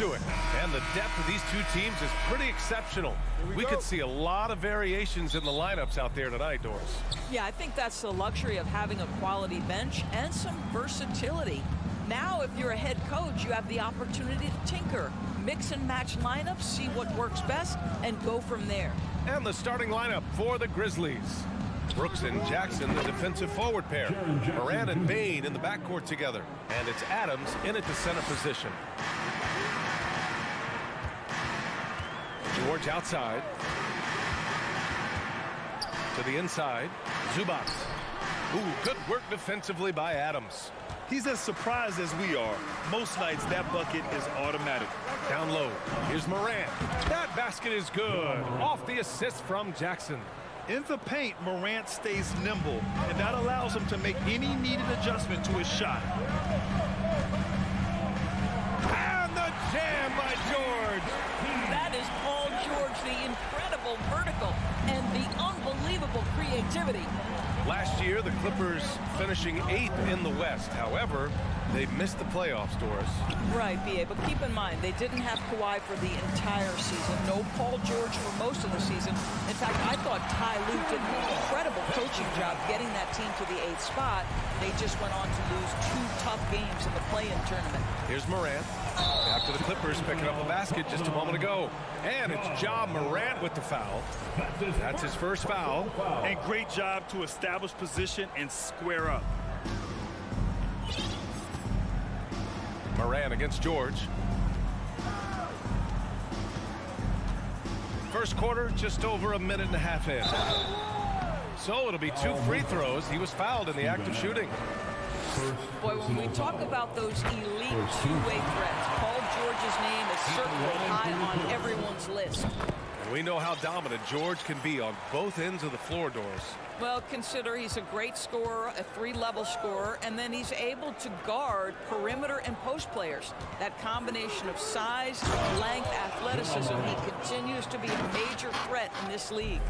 to it. And the depth of these two teams is pretty exceptional. We could see a lot of variations in the lineups out there tonight, Doris. Yeah, I think that's the luxury of having a quality bench and some versatility. Now, if you're a head coach, you have the opportunity to tinker, mix and match lineups, see what works best, and go from there. And the starting lineup for the Grizzlies. Brooks and Jackson, the defensive forward pair. Moran and Bain in the backcourt together. And it's Adams in at the center position. George outside. To the inside. Zubac. Ooh, good work defensively by Adams. He's as surprised as we are. Most nights, that bucket is automatic. Down low. Here's Moran. That basket is good. Off the assist from Jackson. In the paint, Morant stays nimble, and that allows him to make any needed adjustment to his shot. And the jam by George. That is Paul George, the incredible vertical and the unbelievable creativity. Last year, the Clippers finishing 8th in the West. However, they missed the playoffs, Doris. Right, B.A., but keep in mind, they didn't have Kawhi for the entire season. No Paul George for most of the season. In fact, I thought Ty Lue did an incredible coaching job getting that team to the 8th spot. They just went on to lose 2 tough games in the play-in tournament. Here's Morant. After the Clippers picking up a basket just a moment ago. And it's Ja Morant with the foul. That's his first foul. And great job to establish position and square up. Moran against George. First quarter, just over a minute and a half in. So it'll be 2 free throws. He was fouled in the act of shooting. Boy, when we talk about those elite two-way threats, Paul George's name is certainly high on everyone's list. And we know how dominant George can be on both ends of the floor, Doris. Well, consider he's a great scorer, a 3-level scorer, and then he's able to guard perimeter and post players. That combination of size, length, athleticism, he continues to be a major threat in this league.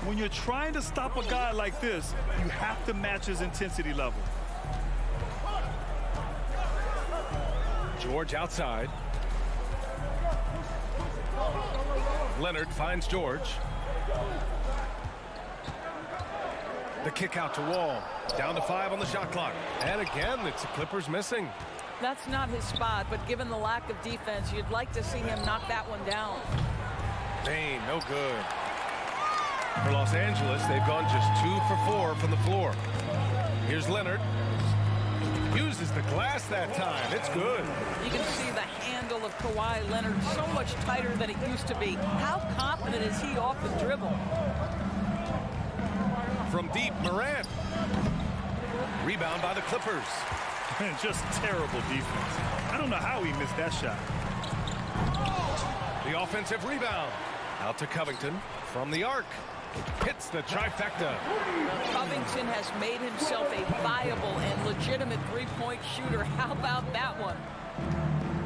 When you're trying to stop a guy like this, you have to match his intensity level. George outside. Leonard finds George. The kick out to Wall. Down to 5 on the shot clock. And again, it's the Clippers missing. That's not his spot, but given the lack of defense, you'd like to see him knock that one down. Bain, no good. For Los Angeles, they've gone just 2 for 4 from the floor. Here's Leonard. Uses the glass that time. It's good. You can see the handle of Kawhi Leonard so much tighter than it used to be. How confident is he off the dribble? From deep, Morant. Rebound by the Clippers. Just terrible defense. I don't know how he missed that shot. The offensive rebound. Out to Covington from the arc. Hits the trifecta. Covington has made himself a viable and legitimate three-point shooter. How about that one?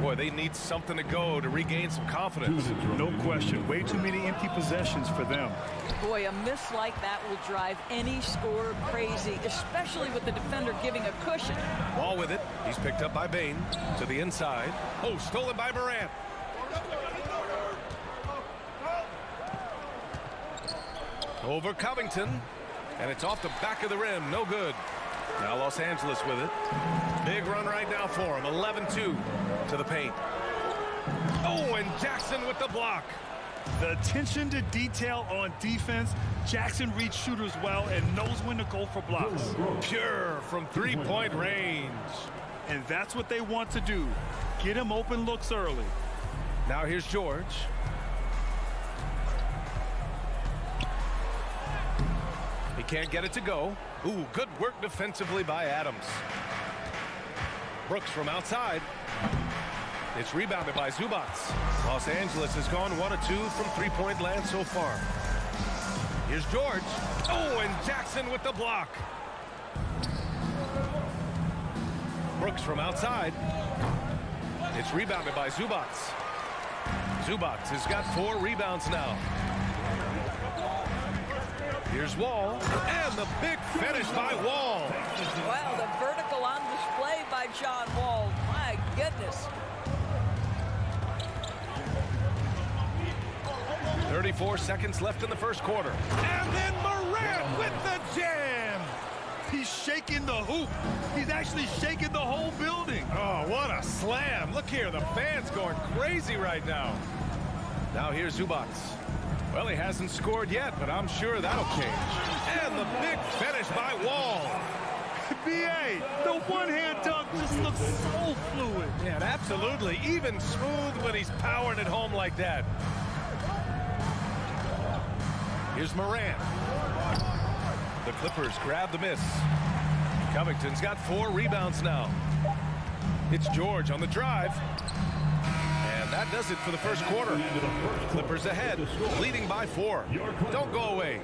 Boy, they need something to go to regain some confidence. No question. Way too many empty possessions for them. Boy, a miss like that will drive any scorer crazy, especially with the defender giving a cushion. Ball with it. He's picked up by Bain to the inside. Oh, stolen by Morant. Over Covington, and it's off the back of the rim. No good. Now Los Angeles with it. Big run right now for him. 11-2 to the paint. Oh, and Jackson with the block. The attention to detail on defense. Jackson reads shooters well and knows when to go for blocks. Pure from three-point range. And that's what they want to do. Get him open looks early. Now here's George. He can't get it to go. Ooh, good work defensively by Adams. Brooks from outside. It's rebounded by Zubac. Los Angeles has gone 1 of 2 from three-point land so far. Here's George. Oh, and Jackson with the block. Brooks from outside. It's rebounded by Zubac. Zubac has got 4 rebounds now. Here's Wall, and the big finish by Wall. Wow, the vertical on display by John Wall. My goodness. 34 seconds left in the first quarter. And then Morant with the jam. He's shaking the hoop. He's actually shaking the whole building. Oh, what a slam. Look here, the fans going crazy right now. Now here's Zubac. Well, he hasn't scored yet, but I'm sure that'll change. And the big finish by Wall. B.A., the one-hand dunk just looks so fluid. Yeah, absolutely. Even smooth when he's powering it home like that. Here's Morant. The Clippers grab the miss. Covington's got 4 rebounds now. It's George on the drive. And that does it for the first quarter. Clippers ahead, leading by 4. Don't go away.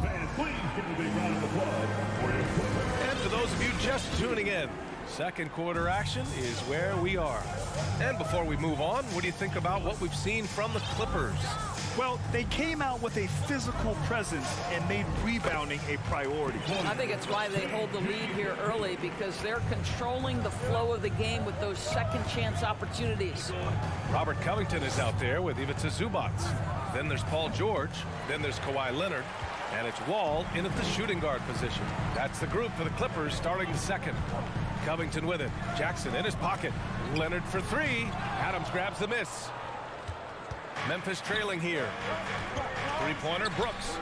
Fans, please give a big round of applause for your Clippers. And for those of you just tuning in, second quarter action is where we are. And before we move on, what do you think about what we've seen from the Clippers? Well, they came out with a physical presence and made rebounding a priority. I think it's why they hold the lead here early, because they're controlling the flow of the game with those second chance opportunities. Robert Covington is out there with Ivica Zubac. Then there's Paul George. Then there's Kawhi Leonard. And it's Wall in at the shooting guard position. That's the group for the Clippers starting the second. Covington with it. Jackson in his pocket. Leonard for 3. Adams grabs the miss. Memphis trailing here. Three-pointer, Brooks.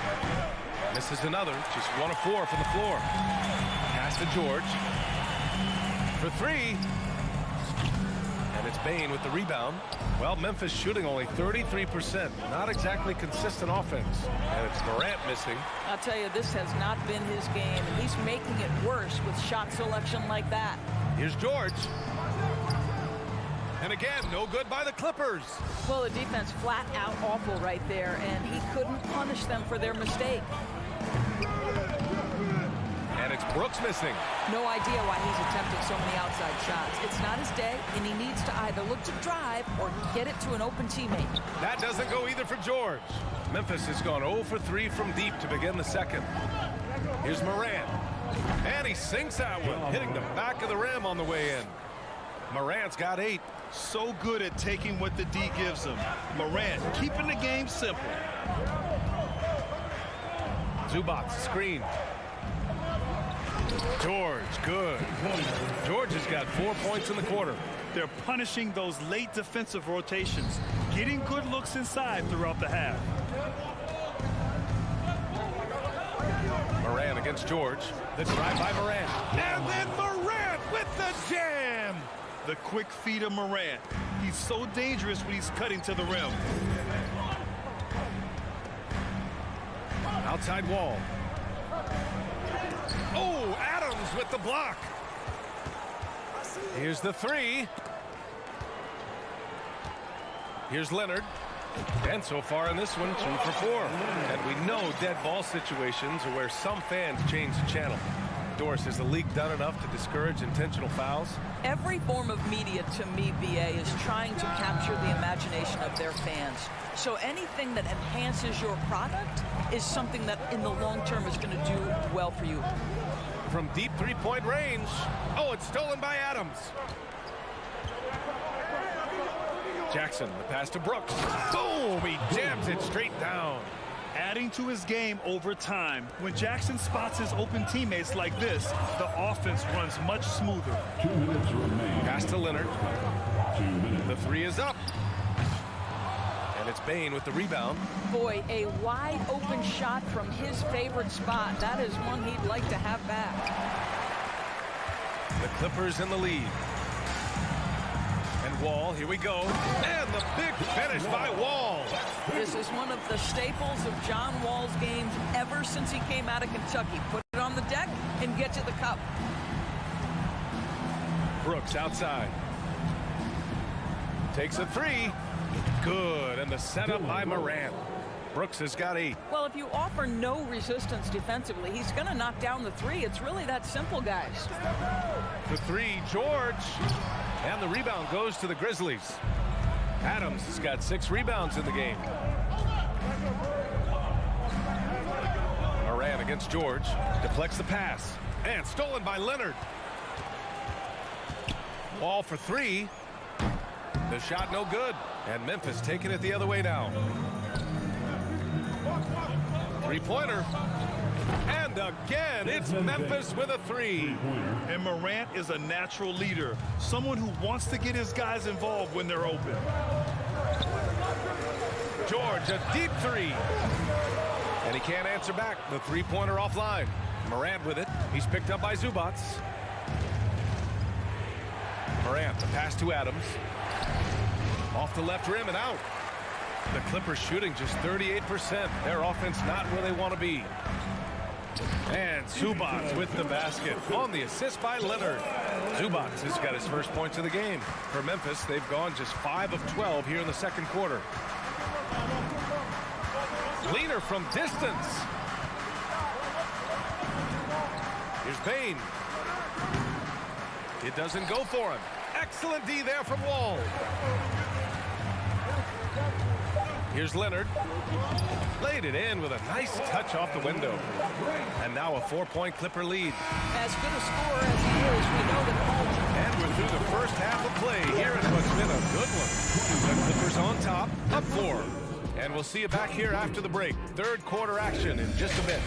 Misses another. Just 1 of 4 from the floor. Pass to George. For 3. And it's Bane with the rebound. Well, Memphis shooting only 33%. Not exactly consistent offense. And it's Morant missing. I'll tell you, this has not been his game, and he's making it worse with shot selection like that. Here's George. And again, no good by the Clippers. Well, the defense flat out awful right there, and he couldn't punish them for their mistake. And it's Brooks missing. No idea why he's attempting so many outside shots. It's not his day, and he needs to either look to drive or get it to an open teammate. That doesn't go either for George. Memphis has gone 0 for 3 from deep to begin the second. Here's Morant. And he sinks that one, hitting the back of the rim on the way in. Morant's got 8. So good at taking what the D gives him. Morant keeping the game simple. Zubac, screen. George, good. George has got 4 points in the quarter. They're punishing those late defensive rotations, getting good looks inside throughout the half. Morant against George. The drive by Morant. And then Morant with the jam. The quick feed of Morant. He's so dangerous when he's cutting to the rim. Outside Wall. Oh, Adams with the block. Here's the 3. Here's Leonard. And so far in this one, 2 for 4. And we know dead ball situations are where some fans change the channel. Doris, has the league done enough to discourage intentional fouls? Every form of media, to me, BA, is trying to capture the imagination of their fans. So anything that enhances your product is something that in the long term is going to do well for you. From deep three-point range. Oh, it's stolen by Adams. Jackson, the pass to Brooks. Boom! He jams it straight down. Adding to his game over time. When Jackson spots his open teammates like this, the offense runs much smoother. 2 minutes remain. Pass to Leonard. 2 minutes. The 3 is up. And it's Bane with the rebound. Boy, a wide open shot from his favorite spot. That is one he'd like to have back. The Clippers in the lead. And Wall, here we go. And the big finish by Wall. This is one of the staples of John Wall's games ever since he came out of Kentucky. Put it on the deck and get to the cup. Brooks outside. Takes a 3. Good. And the setup by Morant. Brooks has got 8. Well, if you offer no resistance defensively, he's going to knock down the 3. It's really that simple, guys. The 3, George. And the rebound goes to the Grizzlies. Adams has got 6 rebounds in the game. Morant against George. Deflects the pass. And stolen by Leonard. Wall for 3. The shot no good. And Memphis taking it the other way now. Three-pointer. And again, it's Memphis with a three. And Morant is a natural leader, someone who wants to get his guys involved when they're open. George, a deep three. And he can't answer back. The three-pointer offline. Morant with it. He's picked up by Zubac. Morant, the pass to Adams. Off the left rim and out. The Clippers shooting just 38%. Their offense not where they want to be. And Zubac with the basket on the assist by Leonard. Zubac has got his first points of the game. For Memphis, they've gone just 5 of 12 here in the second quarter. Leaner from distance. Here's Bain. It doesn't go for him. Excellent D there from Wall. Here's Leonard. Laid it in with a nice touch off the window. And now a 4-point Clipper lead. As good a scorer as he is, we know that Paul... And we're through the first half of play here in what's been a good one. The Clippers on top, up 4. And we'll see you back here after the break. Third quarter action in just a bit.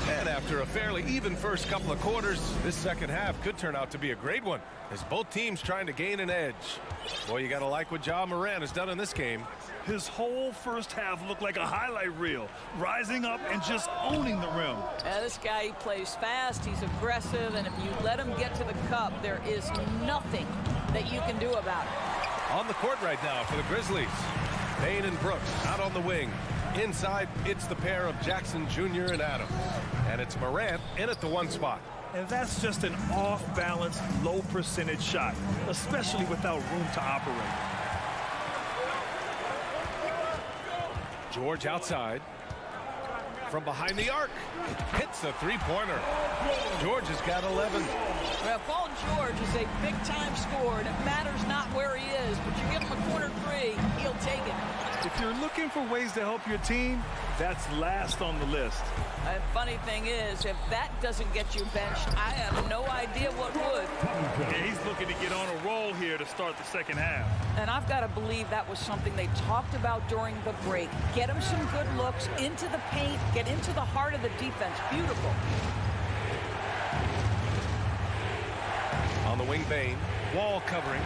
And after a fairly even first couple of quarters, this second half could turn out to be a great one as both teams trying to gain an edge. Boy, you got to like what Ja Morant has done in this game. His whole first half looked like a highlight reel, rising up and just owning the rim. This guy, he plays fast, he's aggressive, and if you let him get to the cup, there is nothing that you can do about it. On the court right now for the Grizzlies. Bain and Brooks out on the wing. Inside, it's the pair of Jackson Jr. and Adams. And it's Morant in at the 1 spot. And that's just an off-balance, low-percentage shot, especially without room to operate. George outside. From behind the arc. Hits a three-pointer. George has got 11. Well, Paul George is a big-time scorer, and it matters not where he is, but you give him a corner three, he'll take it. If you're looking for ways to help your team, that's last on the list. The funny thing is, if that doesn't get you benched, I have no idea what would. Yeah, he's looking to get on a roll here to start the second half. And I've got to believe that was something they talked about during the break. Get him some good looks, into the paint, get into the heart of the defense. Beautiful. On the wing, Bain. Wall covering.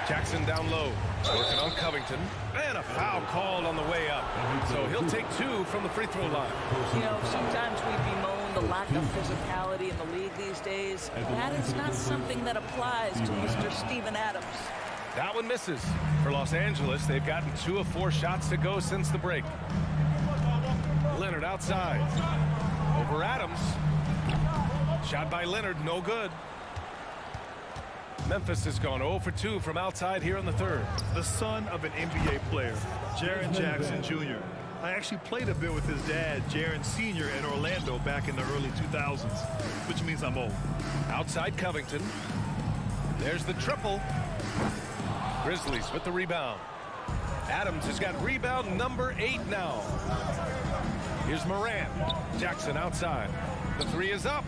Jackson down low. Working on Covington. And a foul called on the way up. So he'll take 2 from the free throw line. You know, sometimes we bemoan the lack of physicality in the league these days. That is not something that applies to Mr. Steven Adams. That one misses. For Los Angeles, they've gotten 2 of 4 shots to go since the break. Leonard outside. Over Adams. Shot by Leonard, no good. Memphis has gone 0 for 2 from outside here in the third. The son of an NBA player, Jaren Jackson Jr. I actually played a bit with his dad, Jaren Sr. in Orlando back in the early 2000s, which means I'm old. Outside Covington. There's the triple. Grizzlies with the rebound. Adams has got rebound number 8 now. Here's Morant. Jackson outside. The 3 is up.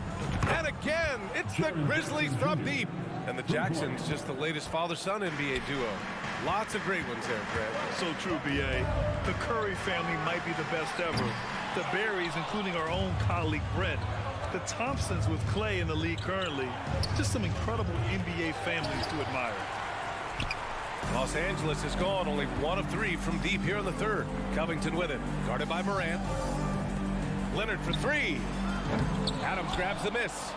And again, it's the Grizzlies from deep. And the Jacksons, just the latest father-son NBA duo. Lots of great ones there, Fred. So true, B.A. The Curry family might be the best ever. The Berries, including our own colleague Brent. The Thompsons with Clay in the league currently. Just some incredible NBA families to admire. Los Angeles has gone only 1 of 3 from deep here in the third. Covington with it. Guarded by Morant. Leonard for 3. Adams grabs the miss.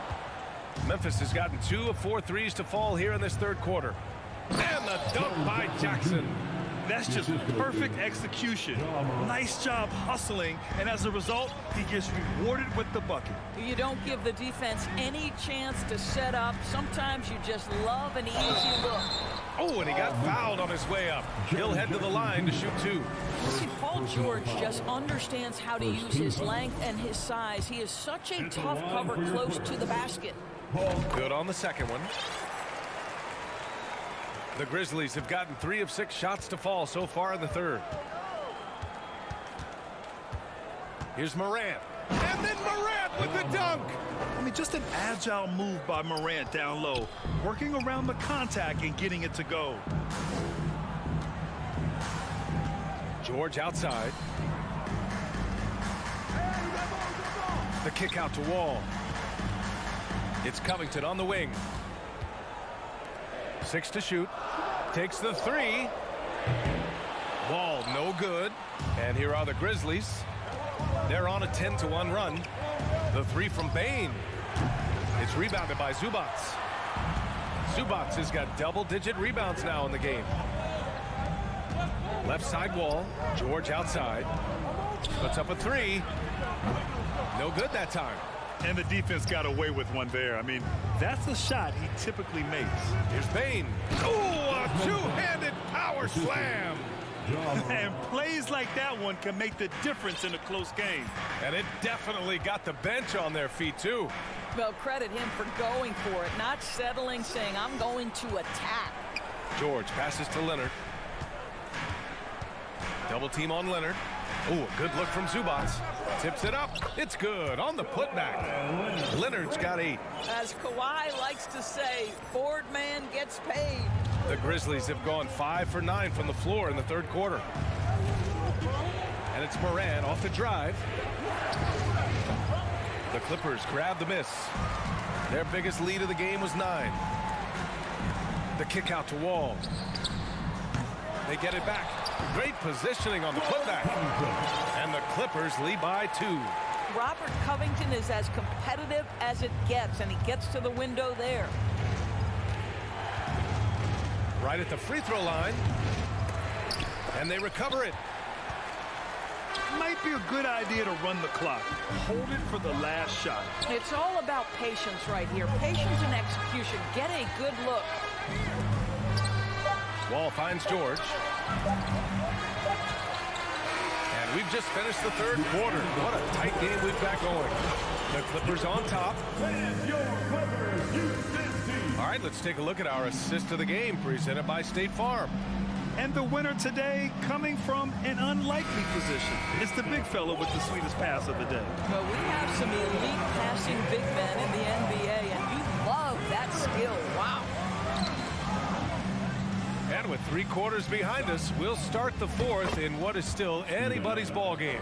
Memphis has gotten 2 of 4 threes to fall here in this third quarter. And the dunk by Jackson. That's just perfect execution. Nice job hustling, and as a result, he gets rewarded with the bucket. You don't give the defense any chance to set up. Sometimes you just love an easy look. Oh, and he got fouled on his way up. He'll head to the line to shoot 2. See, Paul George just understands how to use his length and his size. He is such a tough cover close to the basket. Good on the second one. The Grizzlies have gotten 3 of 6 shots to fall so far in the third. Here's Morant. And then Morant with the dunk. I mean, just an agile move by Morant down low, working around the contact and getting it to go. George outside. The kick out to Wall. It's Covington on the wing. 6 to shoot. Takes the 3. Wall no good. And here are the Grizzlies. They're on a 10-1 run. The 3 from Bane. It's rebounded by Zubats. Zubats has got double-digit rebounds now in the game. Left side Wall. George outside. Puts up a 3. No good that time. And the defense got away with one there. I mean, that's a shot he typically makes. Here's Bane. Oh, a two-handed power slam. And plays like that one can make the difference in a close game. And it definitely got the bench on their feet, too. Well, credit him for going for it, not settling, saying, I'm going to attack. George passes to Leonard. Double team on Leonard. Oh, a good look from Zubats. Tips it up. It's good on the putback. Leonard's got 8. As Kawhi likes to say, board man gets paid. The Grizzlies have gone 5 for 9 from the floor in the third quarter. And it's Moran off the drive. The Clippers grab the miss. Their biggest lead of the game was 9. The kick out to Wall. They get it back. Great positioning on the putback. And the Clippers lead by 2. Robert Covington is as competitive as it gets, and he gets to the window there. Right at the free throw line. And they recover it. Might be a good idea to run the clock. Hold it for the last shot. It's all about patience right here. Patience and execution. Get a good look. Wall finds George. And we've just finished the third quarter. What a tight game we've got going. The Clippers on top. All right, let's take a look at our assist of the game presented by State Farm. And the winner today coming from an unlikely position. It's the big fella with the sweetest pass of the day. Well, we have some elite passing big men in the NBA, and you love that skill. Wow. And with 3 quarters behind us, we'll start the fourth in what is still anybody's ball game.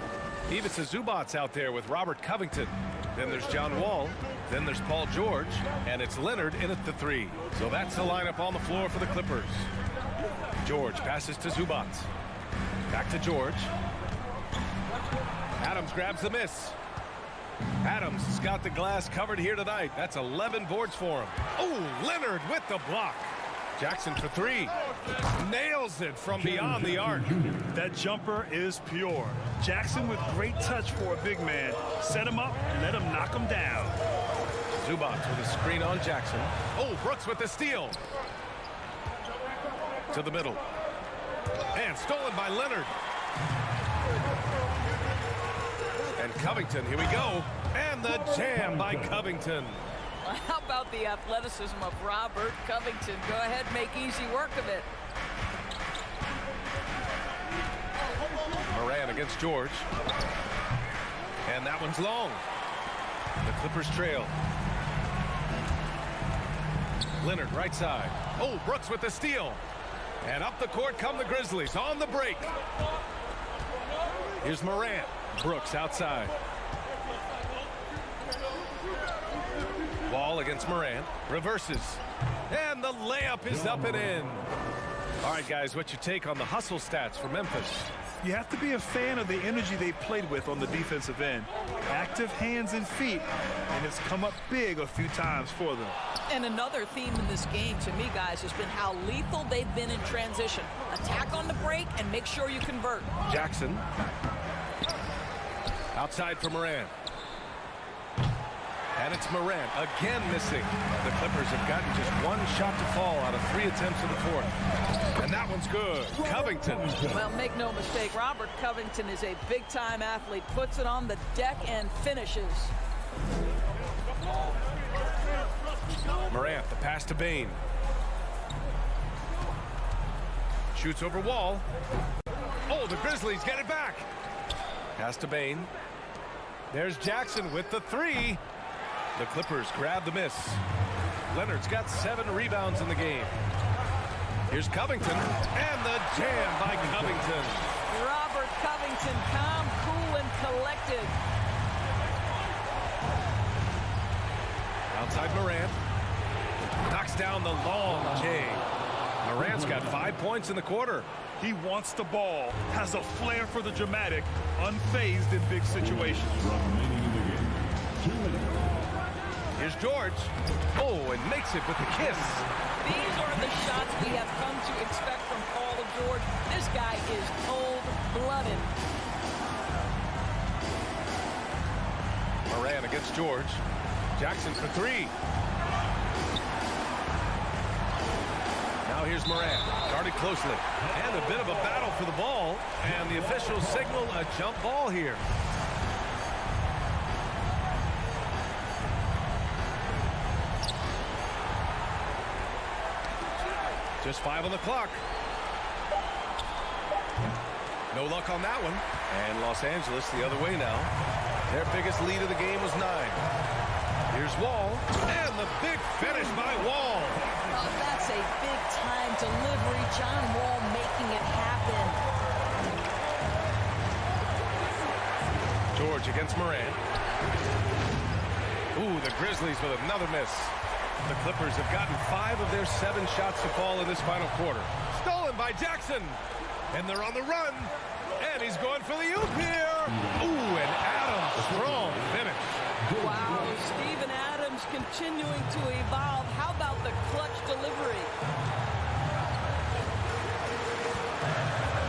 Ivica Zubats out there with Robert Covington. Then there's John Wall. Then there's Paul George. And it's Leonard in at the 3. So that's the lineup on the floor for the Clippers. George passes to Zubats. Back to George. Adams grabs the miss. Adams has got the glass covered here tonight. That's 11 boards for him. Oh, Leonard with the block. Jackson for 3. Nails it from beyond the arc. That jumper is pure. Jackson with great touch for a big man. Set him up, let him knock him down. Zubats with a screen on Jackson. Oh, Brooks with the steal. To the middle. And stolen by Leonard. And Covington, here we go. And the jam by Covington. How about the athleticism of Robert Covington? Go ahead, make easy work of it. Moran against George. And that one's long. The Clippers trail. Leonard right side. Oh, Brooks with the steal. And up the court come the Grizzlies on the break. Here's Morant. Brooks outside. Ball against Morant. Reverses. And the layup is up and in. All right, guys, what's your take on the hustle stats for Memphis? You have to be a fan of the energy they've played with on the defensive end. Active hands and feet, and it's come up big a few times for them. And another theme in this game, to me, guys, has been how lethal they've been in transition. Attack on the break and make sure you convert. Jackson. Outside for Moran. And it's Moran again missing. The Clippers have gotten just 1 shot to fall out of 3 attempts in the fourth. And that one's good. Covington. Well, make no mistake, Robert Covington is a big-time athlete. Puts it on the deck and finishes. Morant, the pass to Bane. Shoots over Wall. Oh, the Grizzlies get it back. Pass to Bane. There's Jackson with the three. The Clippers grab the miss. Leonard's got 7 rebounds in the game. Here's Covington, and the jam by Covington. Robert Covington, calm, cool, and collected. Outside Morant. Knocks down the long J. Morant's got 5 points in the quarter. He wants the ball, has a flair for the dramatic, unfazed in big situations. Here's George. Oh, and makes it with the kiss. These are the shots we have come to expect from Paul George. This guy is cold-blooded. Morant against George. Jackson for 3. Now here's Morant, guarded closely. And a bit of a battle for the ball. And the officials signal a jump ball here. Just 5 on the clock. No luck on that one. And Los Angeles the other way now. Their biggest lead of the game was 9. Here's Wall. And the big finish by Wall. Oh, that's a big-time delivery. John Wall making it happen. George against Morant. Ooh, the Grizzlies with another miss. The Clippers have gotten 5 of their 7 shots to fall in this final quarter. Stolen by Jackson. And they're on the run. And he's going for the oop here. Ooh, and Adams, strong finish. Wow, Steven Adams continuing to evolve. How about the clutch delivery?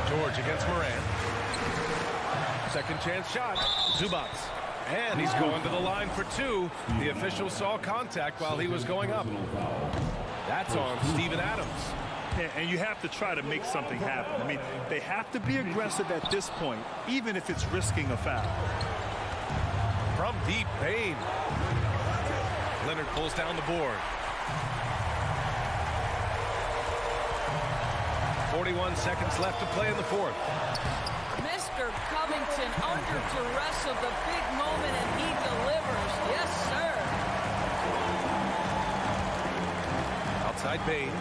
George against Morant. Second chance shot. Zubac. And he's going to the line for 2. The official saw contact while he was going up. That's on Steven Adams. Yeah, and you have to try to make something happen. I mean, they have to be aggressive at this point, even if it's risking a foul. From deep, Bain. Leonard pulls down the board. 41 seconds left to play in the 4th. Mr. Covington under duress of the big moment, and he delivers. Yes, sir. Outside Bain.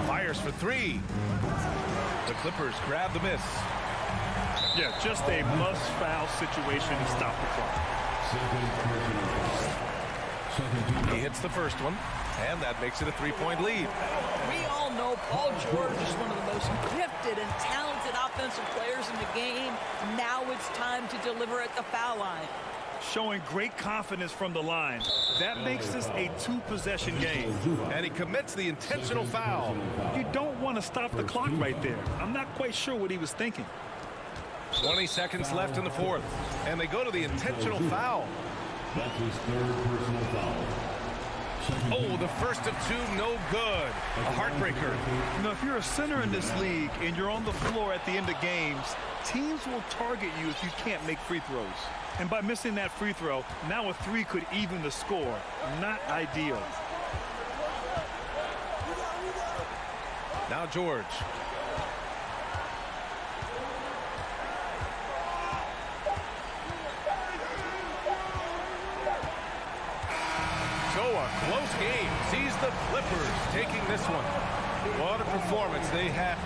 Fires for 3. The Clippers grab the miss. Yeah, just a must-foul situation to stop the clock. He hits the first one, and that makes it a 3-point lead. We all know Paul George is one of the most gifted and talented offensive players in the game. Now it's time to deliver at the foul line. Showing great confidence from the line. That makes this a 2-possession game. And he commits the intentional foul. You don't want to stop the clock right there. I'm not quite sure what he was thinking. 20 seconds left in the 4th, and they go to the intentional foul. That's his 3rd personal foul. Oh, the first of 2, no good. A heartbreaker. You know, if you're a center in this league and you're on the floor at the end of games, teams will target you if you can't make free throws. And by missing that free throw, now a 3 could even the score. Not ideal. Now George. So a close game sees the Clippers taking this one. What a performance they had.